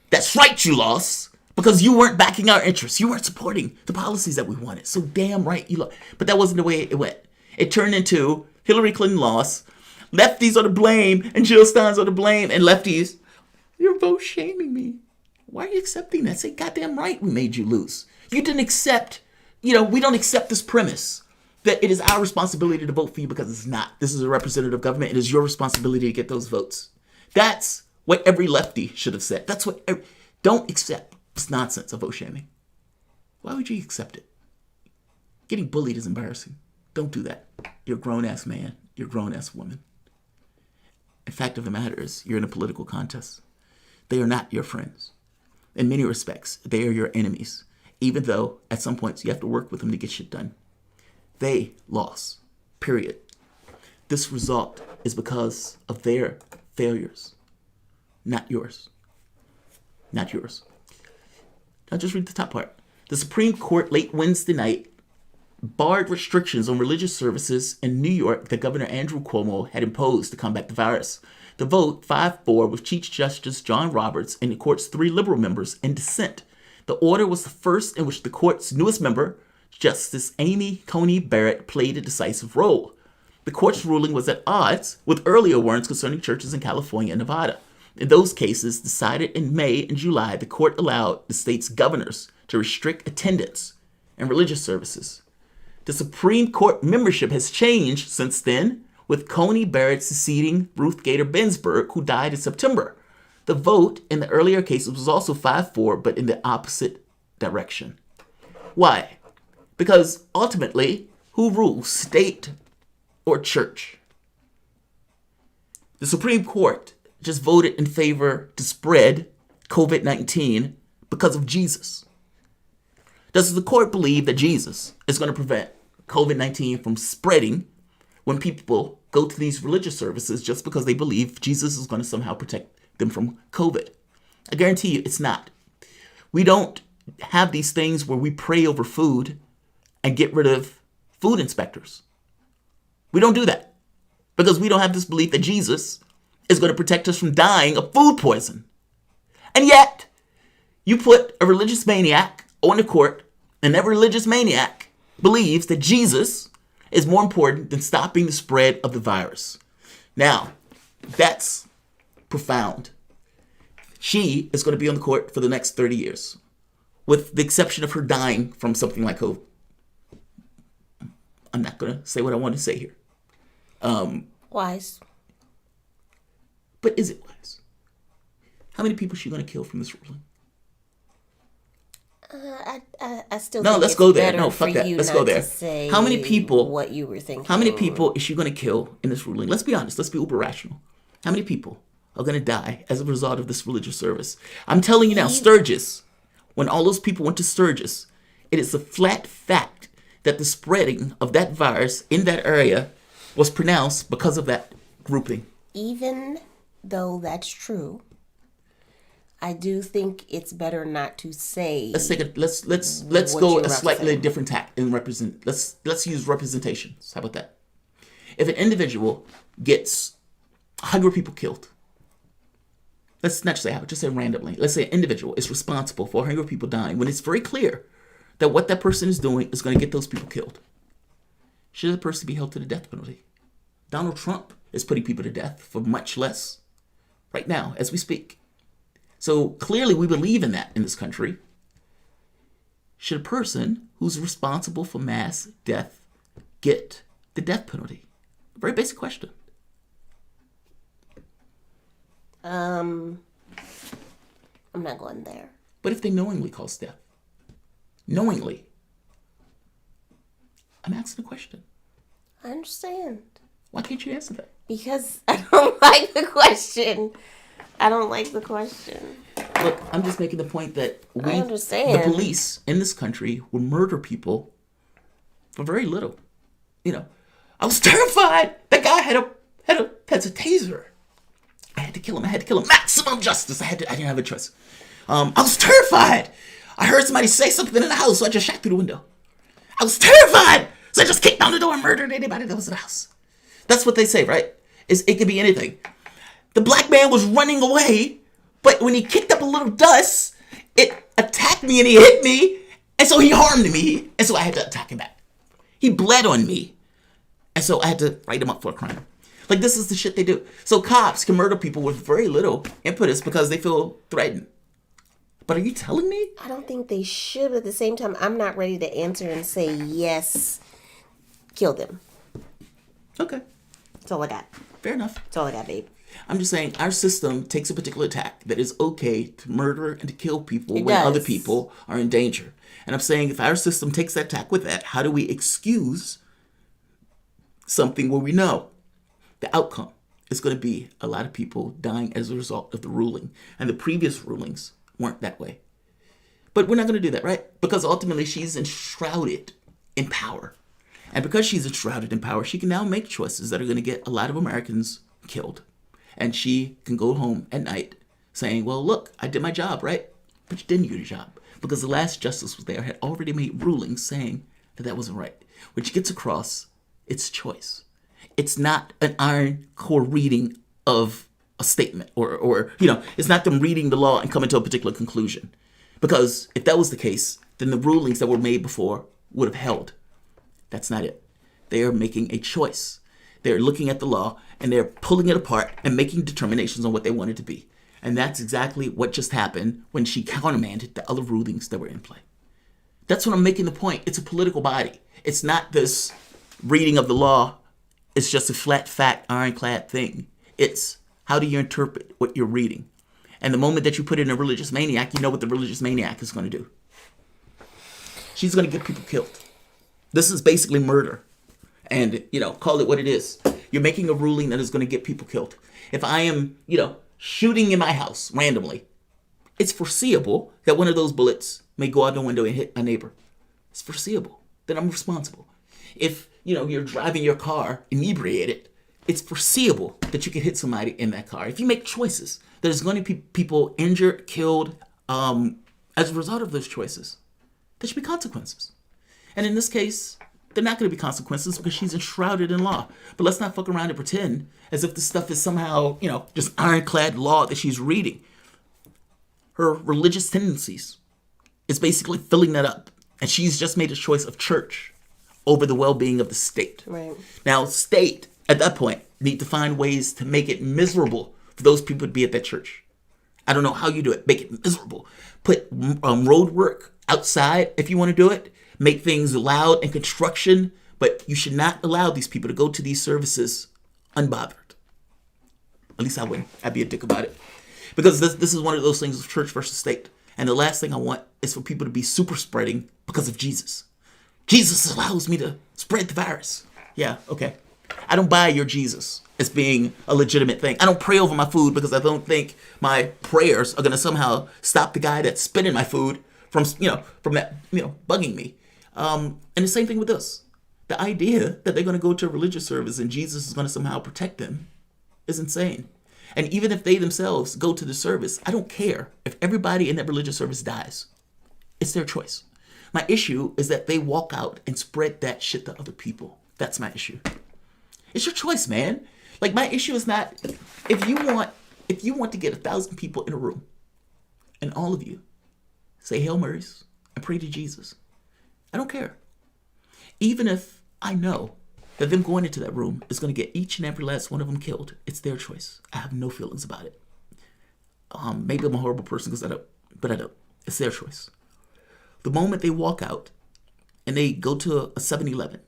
that's right, you lost. Because you weren't backing our interests. You weren't supporting the policies that we wanted. So damn right you lost. But that wasn't the way it went. It turned into Hillary Clinton lost. Lefties are to blame. And Jill Stein's are to blame. And lefties, you're both shaming me. Why are you accepting that? Say, goddamn right we made you lose. You didn't accept, we don't accept this premise that it is our responsibility to vote for you because it's not. This is a representative government. It is your responsibility to get those votes. That's what every lefty should have said. That's what, don't accept. It's nonsense of vote shaming. Why would you accept it? Getting bullied is embarrassing. Don't do that. You're a grown-ass man. You're a grown-ass woman. The fact of the matter is, you're in a political contest. They are not your friends. In many respects, they are your enemies. Even though, at some points, you have to work with them to get shit done. They lost. Period. This result is because of their failures. Not yours. Not yours. I'll just read the top part. The Supreme Court late Wednesday night barred restrictions on religious services in New York that Governor Andrew Cuomo had imposed to combat the virus. The vote, 5-4, with Chief Justice John Roberts and the court's 3 liberal members in dissent. The order was the first in which the court's newest member, Justice Amy Coney Barrett, played a decisive role. The court's ruling was at odds with earlier warrants concerning churches in California and Nevada. In those cases, decided in May and July, the court allowed the state's governors to restrict attendance and religious services. The Supreme Court membership has changed since then, with Coney Barrett succeeding Ruth Gator Ginsburg, who died in September. The vote in the earlier cases was also 5-4, but in the opposite direction. Why? Because ultimately, who rules, state or church? The Supreme Court just voted in favor to spread COVID-19 because of Jesus. Does the court believe that Jesus is going to prevent COVID-19 from spreading when people go to these religious services just because they believe Jesus is going to somehow protect them from COVID? I guarantee you it's not. We don't have these things where we pray over food and get rid of food inspectors. We don't do that because we don't have this belief that Jesus is going to protect us from dying of food poison. And yet, you put a religious maniac on the court, and that religious maniac believes that Jesus is more important than stopping the spread of the virus. Now, that's profound. She is going to be on the court for the next 30 years, with the exception of her dying from something like COVID. I'm not going to say what I want to say here. Wise. But is it wise? How many people is she going to kill from this ruling? I still no, think let's it's go there. better No, fuck for that. you Let's not go there. to say How many people? What you were thinking? How many people is she going to kill in this ruling? Let's be honest. Let's be uber rational. How many people are going to die as a result of this religious service? I'm telling you now, Sturgis. When all those people went to Sturgis, it is a flat fact that the spreading of that virus in that area was pronounced because of that grouping. Even though that's true, I do think it's better not to say. Let's go a slightly different tack and represent. Let's use representations. How about that? If an individual gets 100 people killed, let's not say how, just say randomly. Let's say an individual is responsible for 100 people dying when it's very clear that what that person is doing is going to get those people killed. Should the person be held to the death penalty? Donald Trump is putting people to death for much less right now as we speak. So clearly we believe in that in this country. Should a person who's responsible for mass death get the death penalty? Very basic question. I'm not going there. But if they knowingly cause death? Knowingly. I'm asking a question. I understand. Why can't you answer that? Because I don't like the question. I don't like the question. Look, I'm just making the point that I understand. The police in this country will murder people for very little. You know, I was terrified. That guy had a taser. I had to kill him. Maximum justice. I didn't have a choice. I was terrified. I heard somebody say something in the house, so I just shot through the window. I was terrified, so I just kicked down the door and murdered anybody that was in the house. That's what they say, right? It could be anything. The black man was running away, but when he kicked up a little dust, it attacked me and he hit me, and so he harmed me, and so I had to attack him back. He bled on me, and so I had to write him up for a crime. Like, this is the shit they do. So cops can murder people with very little impetus because they feel threatened. But are you telling me? I don't think they should, but at the same time, I'm not ready to answer and say, yes, kill them. Okay. That's all I got. Fair enough. That's all I got, babe. I'm just saying our system takes a particular tack that is okay to murder and to kill people It when does. other people are in danger. And I'm saying if our system takes that tack with that, how do we excuse something where we know the outcome is going to be a lot of people dying as a result of the ruling? And the previous rulings weren't that way. But we're not going to do that, right? Because ultimately she's enshrouded in power. And because she's enshrouded in power, she can now make choices that are going to get a lot of Americans killed. And she can go home at night saying, well, look, I did my job, right? But you didn't do your job. Because the last justice was there had already made rulings saying that that wasn't right. Which gets across its choice. It's not an iron core reading of a statement or it's not them reading the law and coming to a particular conclusion. Because if that was the case, then the rulings that were made before would have held. That's not it. They are making a choice. They're looking at the law and they're pulling it apart and making determinations on what they want it to be. And that's exactly what just happened when she countermanded the other rulings that were in play. That's what I'm making the point. It's a political body. It's not this reading of the law. It's just a flat fact, ironclad thing. It's how do you interpret what you're reading? And the moment that you put in a religious maniac, you know what the religious maniac is going to do. She's going to get people killed. This is basically murder. And, call it what it is. You're making a ruling that is going to get people killed. If I am, shooting in my house randomly, it's foreseeable that one of those bullets may go out the window and hit a neighbor. It's foreseeable. Then I'm responsible. If, you're driving your car inebriated, it's foreseeable that you could hit somebody in that car. If you make choices, there's going to be people injured, killed, as a result of those choices. There should be consequences. And in this case, they're not going to be consequences because she's enshrouded in law. But let's not fuck around and pretend as if this stuff is somehow, just ironclad law that she's reading. Her religious tendencies is basically filling that up. And she's just made a choice of church over the well-being of the state. Right. Now, state, at that point, need to find ways to make it miserable for those people to be at that church. I don't know how you do it. Make it miserable. Put road work outside if you want to do it. Make things loud and construction, but you should not allow these people to go to these services unbothered. At least I wouldn't. I'd be a dick about it. Because this is one of those things of church versus state. And the last thing I want is for people to be super spreading because of Jesus. Jesus allows me to spread the virus. Yeah, okay. I don't buy your Jesus as being a legitimate thing. I don't pray over my food because I don't think my prayers are going to somehow stop the guy that's spitting my food from that, bugging me. And the same thing with this. The idea that they're going to go to a religious service and Jesus is going to somehow protect them is insane. And even if they themselves go to the service, I don't care if everybody in that religious service dies. It's their choice. My issue is that they walk out and spread that shit to other people. That's my issue. It's your choice, man. Like, my issue is not if you want to get 1,000 people in a room and all of you say Hail Marys and pray to Jesus. I don't care. Even if I know that them going into that room is going to get each and every last one of them killed, it's their choice. I have no feelings about it. Maybe I'm a horrible person because I don't. It's their choice. The moment they walk out and they go to a 7-Eleven,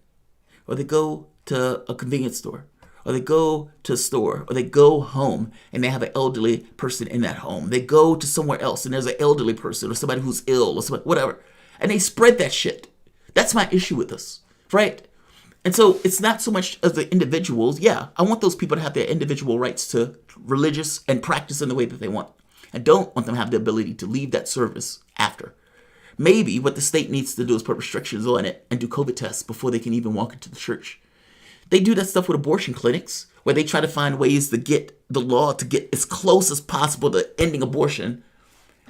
or they go to a convenience store, or they go to a store, or they go home and they have an elderly person in that home. They go to somewhere else and there's an elderly person or somebody who's ill or somebody, whatever. And they spread that shit. That's my issue with this, right? And so it's not so much as the individuals. Yeah, I want those people to have their individual rights to religious and practice in the way that they want. I don't want them to have the ability to leave that service after. Maybe what the state needs to do is put restrictions on it and do COVID tests before they can even walk into the church. They do that stuff with abortion clinics where they try to find ways to get the law to get as close as possible to ending abortion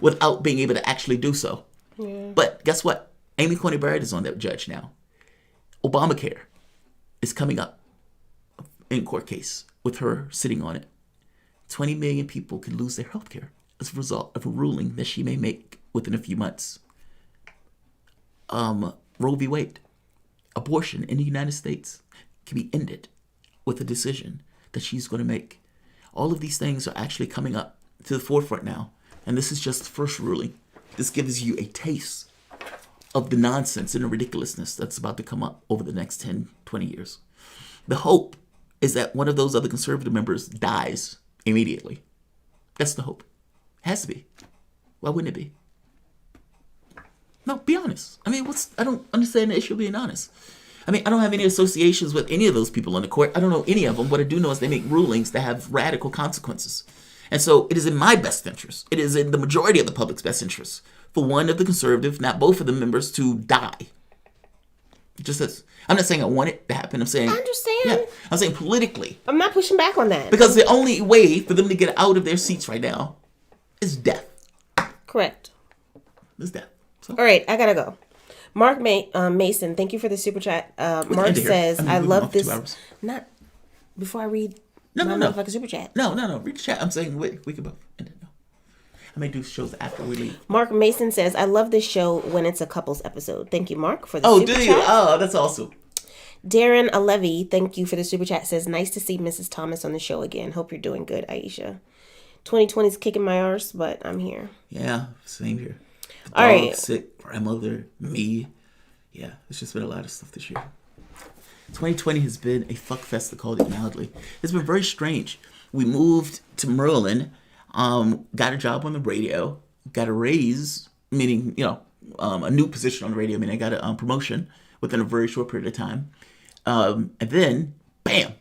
without being able to actually do so. Yeah. But guess what? Amy Coney Barrett is on that judge now. Obamacare is coming up in court case with her sitting on it. 20 million people could lose their health care as a result of a ruling that she may make within a few months. Roe v. Wade. Abortion in the United States can be ended with a decision that she's going to make. All of these things are actually coming up to the forefront now. And this is just the first ruling. This gives you a taste of the nonsense and the ridiculousness that's about to come up over the next 10, 20 years. The hope is that one of those other conservative members dies immediately. That's the hope. It has to be. Why wouldn't it be? No, be honest. I mean, I don't understand the issue of being honest. I mean, I don't have any associations with any of those people on the court. I don't know any of them. What I do know is they make rulings that have radical consequences. And so it is in my best interest. It is in the majority of the public's best interest for one of the conservative, not both of the members, to die. Just as I'm not saying I want it to happen. I'm saying I understand. Yeah, I'm saying politically. I'm not pushing back on that. Because the only way for them to get out of their seats right now is death. Correct. It's death. So. All right, I gotta go. Mark Mason, thank you for the super chat. Mark says, I love this. Not before I read my motherfucking super chat. No. Read the chat. I'm saying we can both end it. No. I may do shows after we leave. Mark Mason says, I love this show when it's a couples episode. Thank you, Mark, for the super chat. Oh, that's awesome. Darren Alevi, thank you for the super chat, says, nice to see Mrs. Thomas on the show again. Hope you're doing good, Aisha. 2020 is kicking my arse, but I'm here. Yeah, same here. All right. Sick, grandmother, me. Yeah, it's just been a lot of stuff this year. 2020 has been a fuckfest, to call it mildly. It's been very strange. We moved to Maryland, got a job on the radio, got a raise, meaning, a new position on the radio, meaning I got a promotion within a very short period of time. And then, bam,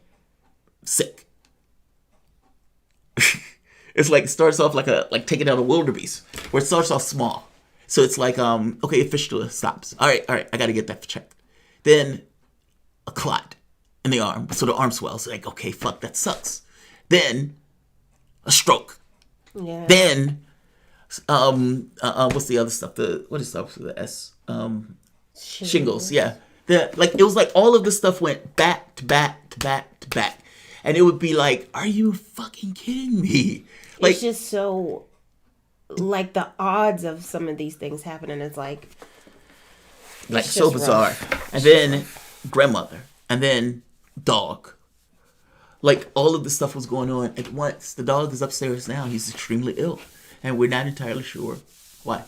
sick. It's like, it starts off like taking out a wildebeest, where it starts off small. So it's like, okay, a fistula stops. All right, I got to get that checked. Then a clot in the arm, so the arm swells. Like, okay, fuck, that sucks. Then a stroke. Yeah. Then, what's the other stuff? What is stuff with the S? Shingles. Yeah. It was like all of this stuff went back to back to back to back, and it would be like, are you fucking kidding me? Like, it's just so, like, the odds of some of these things happening is like so bizarre. Rough. And then grandmother, and then dog. Like, all of this stuff was going on at once. The dog is upstairs now. He's extremely ill, and we're not entirely sure why.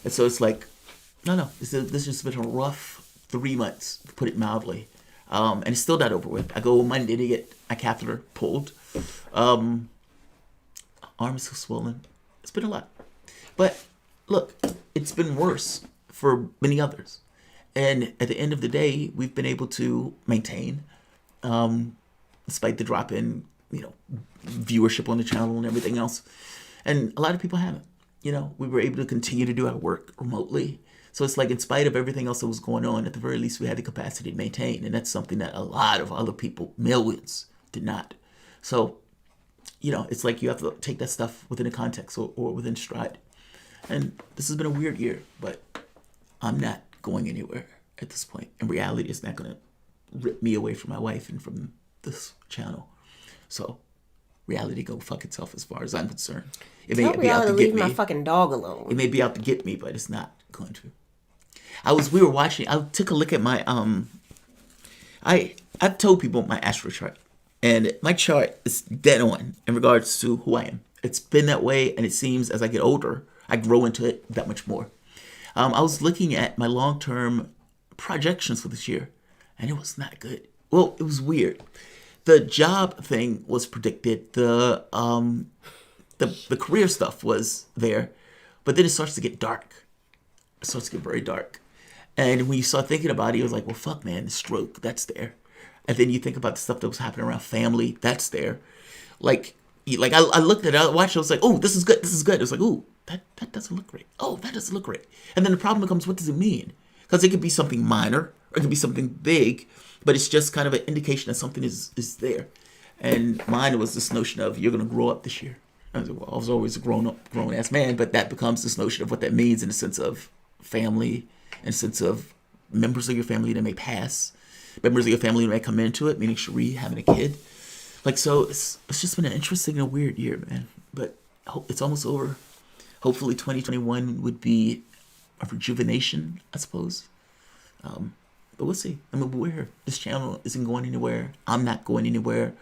And so it's like, no, this has just been a rough 3 months, to put it mildly. And it's still not over with. I go Monday to get my catheter pulled. Arm is so swollen. It's been a lot. But look, it's been worse for many others. And at the end of the day, we've been able to maintain, despite the drop in, viewership on the channel and everything else. And a lot of people haven't. We were able to continue to do our work remotely. So it's like, in spite of everything else that was going on, at the very least, we had the capacity to maintain. And that's something that a lot of other people, millions, did not. So, it's like you have to take that stuff within a context or within stride. And this has been a weird year, but I'm not going anywhere at this point. And reality is not going to rip me away from my wife and from this channel. So reality go fuck itself as far as I'm concerned. It may be out to get me. My fucking dog alone. It may be out to get me, but it's not going to. We were watching, I took a look at my, I've told people my astro chart, and my chart is dead on in regards to who I am. It's been that way, and it seems as I get older, I grow into it that much more. I was looking at my long-term projections for this year, and it was not good. Well, it was weird. The job thing was predicted. The career stuff was there, but then it starts to get dark. It starts to get very dark. And when you start thinking about it, you was like, well, fuck, man, the stroke, that's there. And then you think about the stuff that was happening around family, that's there. Like I looked at it, I watched it, I was like, oh, this is good. It was like, oh, that doesn't look great. Oh, that doesn't look great. And then the problem becomes, what does it mean? Because it could be something minor, or it could be something big, but it's just kind of an indication that something is there. And mine was this notion of, you're going to grow up this year. I was always a grown-ass man, but that becomes this notion of what that means in the sense of family, in the sense of members of your family that may pass, members of your family that may come into it, meaning Cherie having a kid. So it's just been an interesting and weird year, man. But it's almost over. Hopefully 2021 would be a rejuvenation, I suppose. But we'll see. We're here. This channel isn't going anywhere. I'm not going anywhere.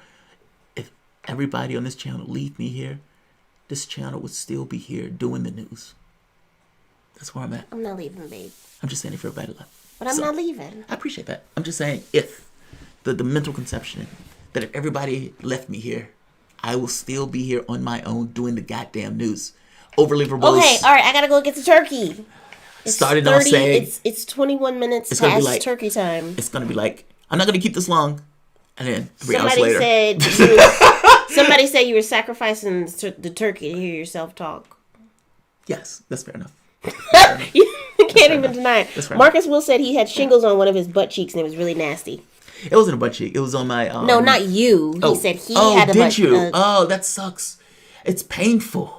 If everybody on this channel leave me here, this channel would still be here doing the news. That's where I'm at. I'm not leaving, babe. I'm just saying if everybody left. But I'm not leaving. I appreciate that. I'm just saying if the mental conception that if everybody left me here, I will still be here on my own doing the goddamn news. Overly verbose. Okay, all right, I gotta go get the turkey. Started off saying it's 21 minutes past turkey time. It's gonna be like, I'm not gonna keep this long, and then 3 hours Somebody later, somebody said you were sacrificing the turkey to hear yourself talk. Yes, that's fair enough. You can't even deny it. Marcus Will said he had shingles on one of his butt cheeks and it was really nasty. It wasn't a butt cheek. It was on my. No, not you. He said he had a butt. Did you? Oh, that sucks. It's painful.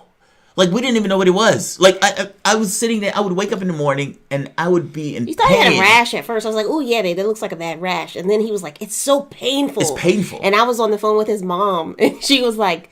Like, we didn't even know what it was. Like, I was sitting there. I would wake up in the morning and I would be in pain. You thought he had a rash at first. I was like, oh, yeah, babe, that looks like a bad rash. And then he was like, it's so painful. It's painful. And I was on the phone with his mom and she was like,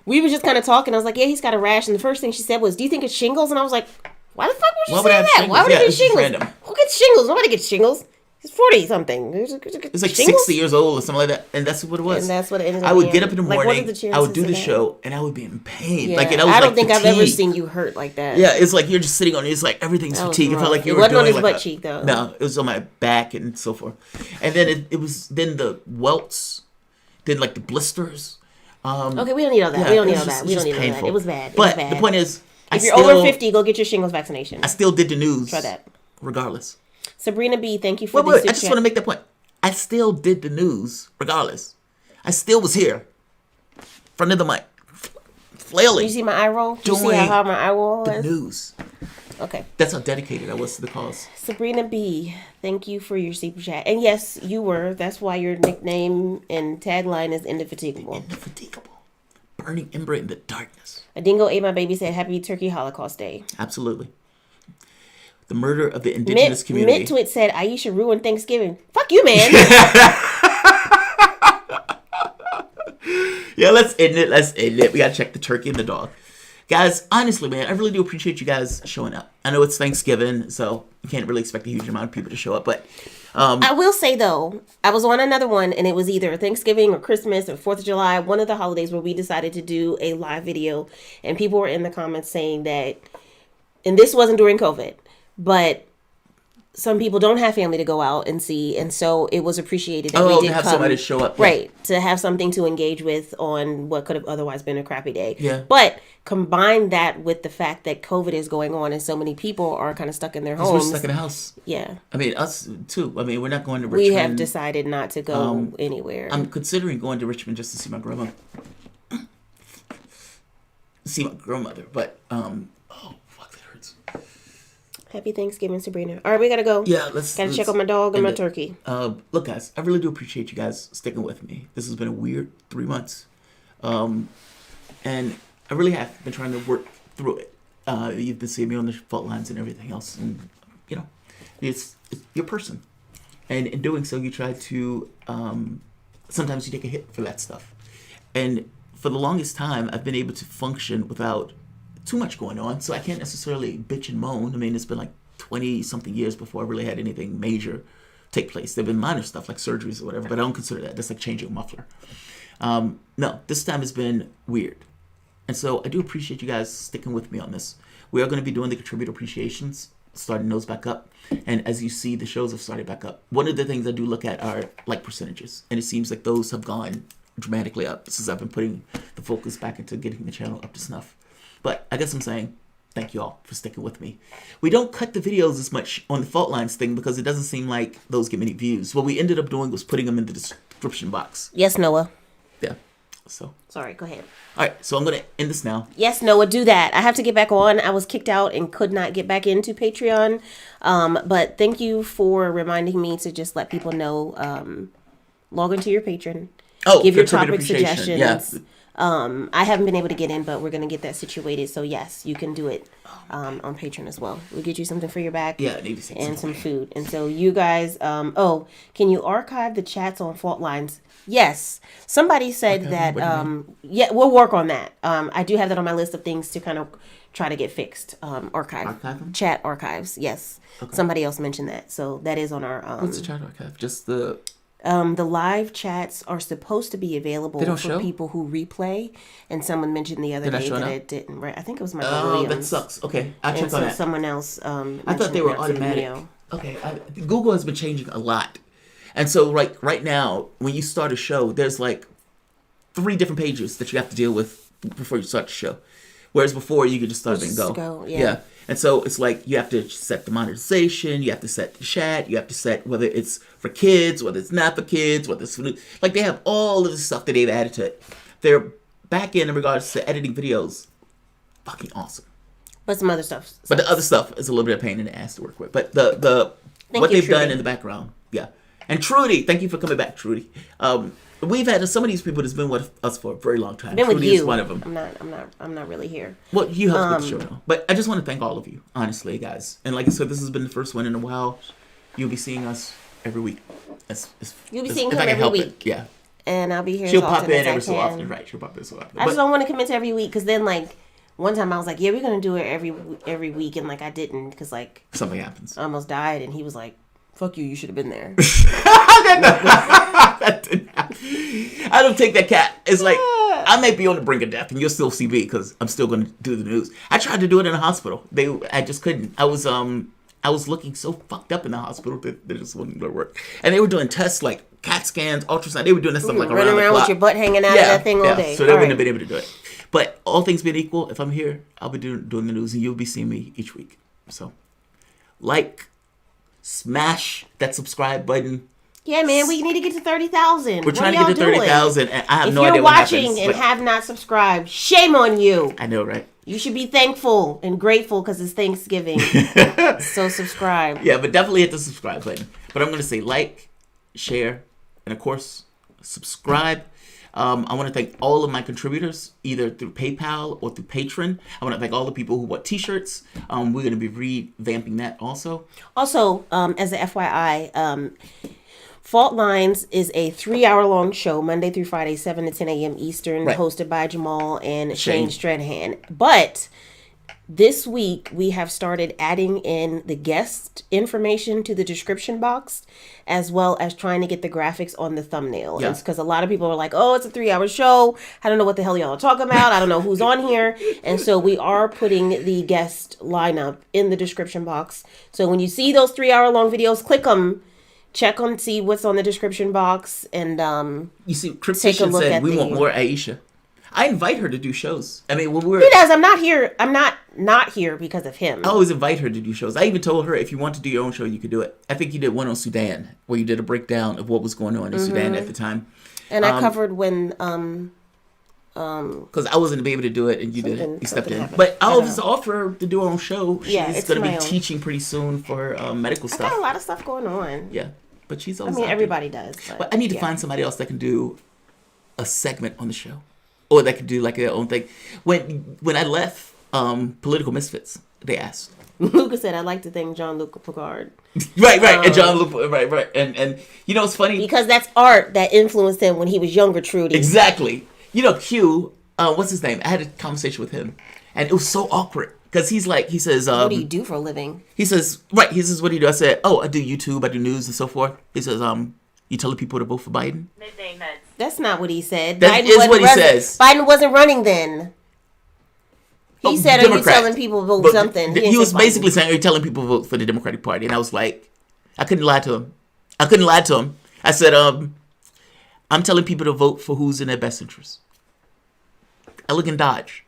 we were just kind of talking. I was like, yeah, he's got a rash. And the first thing she said was, do you think it's shingles? And I was like, why the fuck would you say that? Why would it be shingles? Who gets shingles? Nobody gets shingles. He's 40 something. It's like 60 years old or something like that, and that's what it was. And that's what it ended up I would being. get up in the Like, what morning. are the chances I would do of the that? show, and I would be in pain. Yeah. Like, and I was I don't like think I've ever fatigued. seen you hurt like that. Yeah, it's like you're just sitting on it. It's like everything's That was fatigued. It felt rough. like you It were wasn't on doing his like butt cheek, though. No, it was on my back and so forth. And then it was then the welts, then like the blisters. Okay, we don't need all that. Yeah, we don't it need was all just- that. it We was don't need all painful. that. It was bad. It But was bad. the point is, if you're over 50, go get your shingles vaccination. I still did the news. Try that. Regardless. Sabrina B, thank you for Wait, the wait. super I just chat. want to make that point. I still did the news regardless. I still was here. Front of the mic. Flailing. You see my eye roll? You see Doing how hard my eye roll the is? news. Okay. That's how dedicated I was to the cause. Sabrina B, thank you for your super chat. And yes, you were. That's why your nickname and tagline is Indefatigable. Indefatigable. Burning ember in the darkness. A dingo ate my baby said, Happy Turkey Holocaust Day. Absolutely. The murder of the indigenous community. Mittwit said, Aisha ruined Thanksgiving. Fuck you, man. Yeah, let's end it. Let's end it. We gotta check the turkey and the dog. Guys, honestly, man, I really do appreciate you guys showing up. I know it's Thanksgiving, so you can't really expect a huge amount of people to show up, but I will say, though, I was on another one, and it was either Thanksgiving or Christmas or 4th of July, one of the holidays where we decided to do a live video, and people were in the comments saying that, and this wasn't during COVID, but some people don't have family to go out and see, and so it was appreciated that we did to have come, somebody show up. Yeah. right, to have something to engage with on what could have otherwise been a crappy day. Yeah. But combine that with the fact that COVID is going on and so many people are kind of stuck in their We're homes. stuck in the house. Yeah. I mean, us too. I mean, we're not going to Richmond. We have decided not to go anywhere. I'm considering going to Richmond just to see my grandma. See my grandmother, but oh fuck, that hurts. Happy Thanksgiving, Sabrina. All right, we gotta go. Yeah, Gotta check on my dog and my turkey. Look, guys, I really do appreciate you guys sticking with me. This has been a weird 3 months, and I really have been trying to work through it. You've been seeing me on the fault lines and everything else, and you know, it's your person, and in doing so, you try to. Sometimes you take a hit for that stuff, and for the longest time, I've been able to function without too much going on, so I can't necessarily bitch and moan. I mean, it's been like 20-something years before I really had anything major take place. There have been minor stuff like surgeries or whatever, but I don't consider that. That's like changing a muffler. No, this time has been weird. And so I do appreciate you guys sticking with me on this. We are going to be doing the contributor appreciations, starting those back up. And as you see, the shows have started back up. One of the things I do look at are like percentages. And it seems like those have gone dramatically up since I've been putting the focus back into getting the channel up to snuff. But I guess I'm saying thank you all for sticking with me. We don't cut the videos as much on the fault lines thing because it doesn't seem like those get many views. What we ended up doing was putting them in the description box. Yes, Noah. Yeah. So. Sorry, go ahead. All right. So I'm going to end this now. Yes, Noah, do that. I have to get back on. I was kicked out and could not get back into Patreon. But thank you for reminding me to just let people know. Log into your Patreon. Give your topic suggestions. Yeah. I haven't been able to get in, but we're going to get that situated. So, yes, you can do it on Patreon as well. We'll get you something for your back and some food. And so you guys, can you archive the chats on fault lines? Yes. Somebody said that, yeah, we'll work on that. I do have that on my list of things to kind of try to get fixed. Archive them? Chat archives, yes. Okay. Somebody else mentioned that. So that is on our... What's the chat archive? Just the... The live chats are supposed to be available for people who replay, and someone mentioned the other day that it didn't. Right, I think it was my Williams. That sucks. Okay, I'll check on that. Someone else. I thought they were automatic. Okay, Google has been changing a lot, and so like right now, when you start a show, there's like 3 different pages that you have to deal with before you start the show, whereas before you could just start and go. Yeah. And so it's like you have to set the monetization, you have to set the chat, you have to set whether it's for kids, whether it's not for kids, whether it's for like they have all of the stuff that they've added to it. Their back end in regards to editing videos, fucking awesome. But some other stuff. But the other stuff is a little bit of pain in the ass to work with. But the what they've done in the background, yeah. And Trudy, thank you for coming back, Trudy. We've had some of these people that's been with us for a very long time. Been Trudy with you. is one of them. I'm not really here. Well, you helped with the show, though. But I just want to thank all of you, honestly, guys. And like I said, this has been the first one in a while. You'll be seeing us every week. You'll be seeing him every week. Yeah. And I'll be here. She'll pop in every so often, right? She'll pop in so often. I just don't want to commit to every week because then, like, one time I was like, "Yeah, we're gonna do it every week," and like I didn't because like something happens. I almost died, and he was like, Fuck you, you should have been there. I don't take that cat. It's like, I might be on the brink of death, and you'll still see me because I'm still going to do the news. I tried to do it in a hospital. I just couldn't. I was looking so fucked up in the hospital that it just wasn't going to work. And they were doing tests like CAT scans, ultrasound. They were doing that stuff like around the clock. Running around with your butt hanging out of that thing all day. So they wouldn't have been able to do it. But all things being equal, if I'm here, I'll be doing the news, and you'll be seeing me each week. So, smash that subscribe button. Yeah, man, we need to get to 30,000. We're trying to get to 30,000, and I have no idea what happens. If you're watching and have not subscribed, shame on you. I know, right? You should be thankful and grateful because it's Thanksgiving. So subscribe. Yeah, but definitely hit the subscribe button. But I'm going to say like, share, and of course, subscribe. I want to thank all of my contributors, either through PayPal or through Patreon. I want to thank all the people who bought T-shirts. We're going to be revamping that also. Also, as a FYI, Fault Lines is a 3-hour-long show, Monday through Friday, 7 to 10 a.m. Eastern, hosted by Jamal and Shane Stranahan. But this week, we have started adding in the guest information to the description box, as well as trying to get the graphics on the thumbnail. Yeah. It's because a lot of people are like, oh, it's a 3-hour show. I don't know what the hell y'all are talking about. I don't know who's on here. And so we are putting the guest lineup in the description box. So when you see those 3-hour-long videos, click them. Check on, see what's on the description box, and you see, Cryptician said we want more Aisha. I invite her to do shows. I mean, when we're he does. I'm not here. I'm not here because of him. I always invite her to do shows. I even told her if you want to do your own show, you could do it. I think you did one on Sudan where you did a breakdown of what was going on in Sudan at the time. And I covered when because I wasn't able to do it, and you did it. You stepped in. But I'll just offer her to do her own show. She's going to be teaching pretty soon for medical stuff. I got a lot of stuff going on. Yeah. But she's always everybody does. But I need to find somebody else that can do a segment on the show. Or that could do like their own thing. When I left Political Misfits, they asked. Luca said, I'd like to thank Jean-Luc Picard. Right. And Jean-Luc, right. And you know, it's funny. Because that's art that influenced him when he was younger, Trudy. Exactly. You know, Q, what's his name? I had a conversation with him. And it was so awkward. Because he says... what do you do for a living? He says, what do you do? I said, I do YouTube, I do news and so forth. He says, you telling people to vote for Biden? Midday meds. That's not what he said. That is what he says. Biden wasn't running then. He said, are you telling people to vote something? He was basically saying, are you telling people to vote for the Democratic Party? And I was like, I couldn't lie to him. I said, I'm telling people to vote for who's in their best interest. Elegant dodge.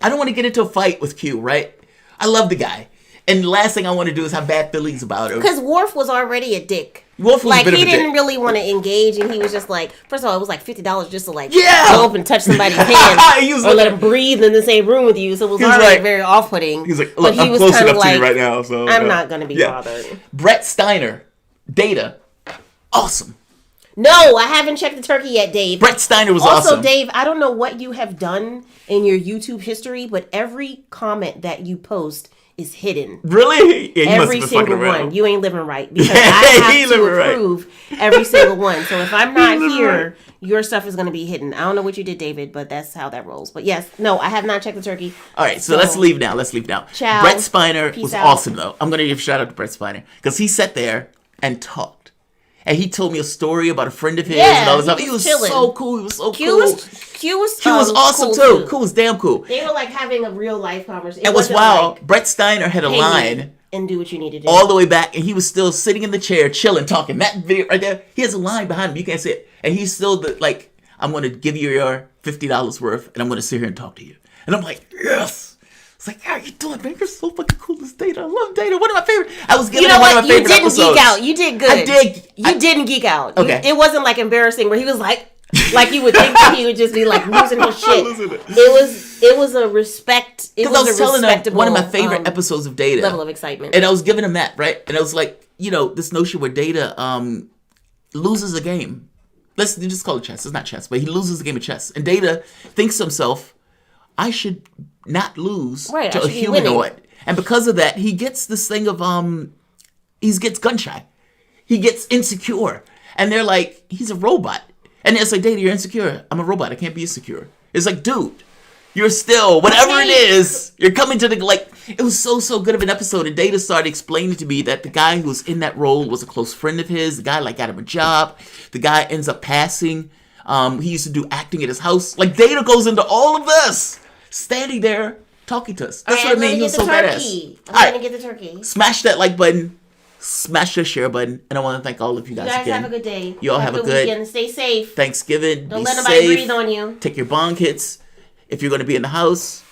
I don't want to get into a fight with Q, right? I love the guy. And the last thing I want to do is have bad feelings about him. Because Worf was already a dick. Worf was like, a bit of a dick. He didn't really want to engage, and he was just like, first of all, it was like $50 just to go up and touch somebody's hand. Or let him breathe in the same room with you. So it was already very off-putting. He's like, look, I'm close enough to you right now. So I'm not going to be bothered. Brett Steiner, Data, awesome. No, I haven't checked the turkey yet, Dave. Brett Steiner was awesome. Also, Dave, I don't know what you have done in your YouTube history, but every comment that you post is hidden. Really? Yeah, every single one. You ain't living right. Because I have to approve every single one. So if I'm not here, your stuff is going to be hidden. I don't know what you did, David, but that's how that rolls. But yes, no, I have not checked the turkey. All right, so let's leave now. Ciao. Brett Steiner was out. awesome, though. I'm going to give a shout out to Brett Steiner because he sat there and talked. And he told me a story about a friend of his and all this stuff. He was chilling. so cool. He was so Q cool. was awesome cool too. Q was damn cool. They were like having a real life conversation. It was wild. Like, Brett Steiner had a line. And do what you need to do. All the way back, and he was still sitting in the chair, chilling, talking. That video right there, he has a line behind him. You can't see it. And he's still I'm going to give you your $50 worth, and I'm going to sit here and talk to you. And I'm like, yes. It's like, how are you doing, man? You're so fucking cool as Data. I love Data. One of my favorite. I was giving him one of my favorite episodes. You didn't geek out. You did good. I did. You didn't geek out. Okay. It wasn't like embarrassing where he was like you would think that he would just be like losing his shit. It was a respect. Because I was telling him one of my favorite episodes of Data. Level of excitement. And I was giving him that, right? And I was like, this notion where Data loses a game. Let's just call it chess. It's not chess, but he loses a game of chess. And Data thinks to himself, I should not lose to a humanoid. And because of that, he gets this thing of he gets gun shy. He gets insecure. And they're like, he's a robot. And it's like, Data, you're insecure. I'm a robot. I can't be insecure. It's like, dude, You're still, whatever it is, you're coming to the, like, it was so good of an episode. And Data started explaining to me that the guy who was in that role was a close friend of his. The guy, like, got him a job. The guy ends up passing. He used to do acting at his house. Like, Data goes into all of this, standing there, talking to us. That's what I mean. He was so badass. I'm gonna get the turkey. Smash that like button. Smash the share button. And I want to thank all of you guys again. Have a good day. You all have a good weekend. Stay safe. Thanksgiving. Don't Be let nobody safe. breathe on you. Take your bong hits. If you're going to be in the house,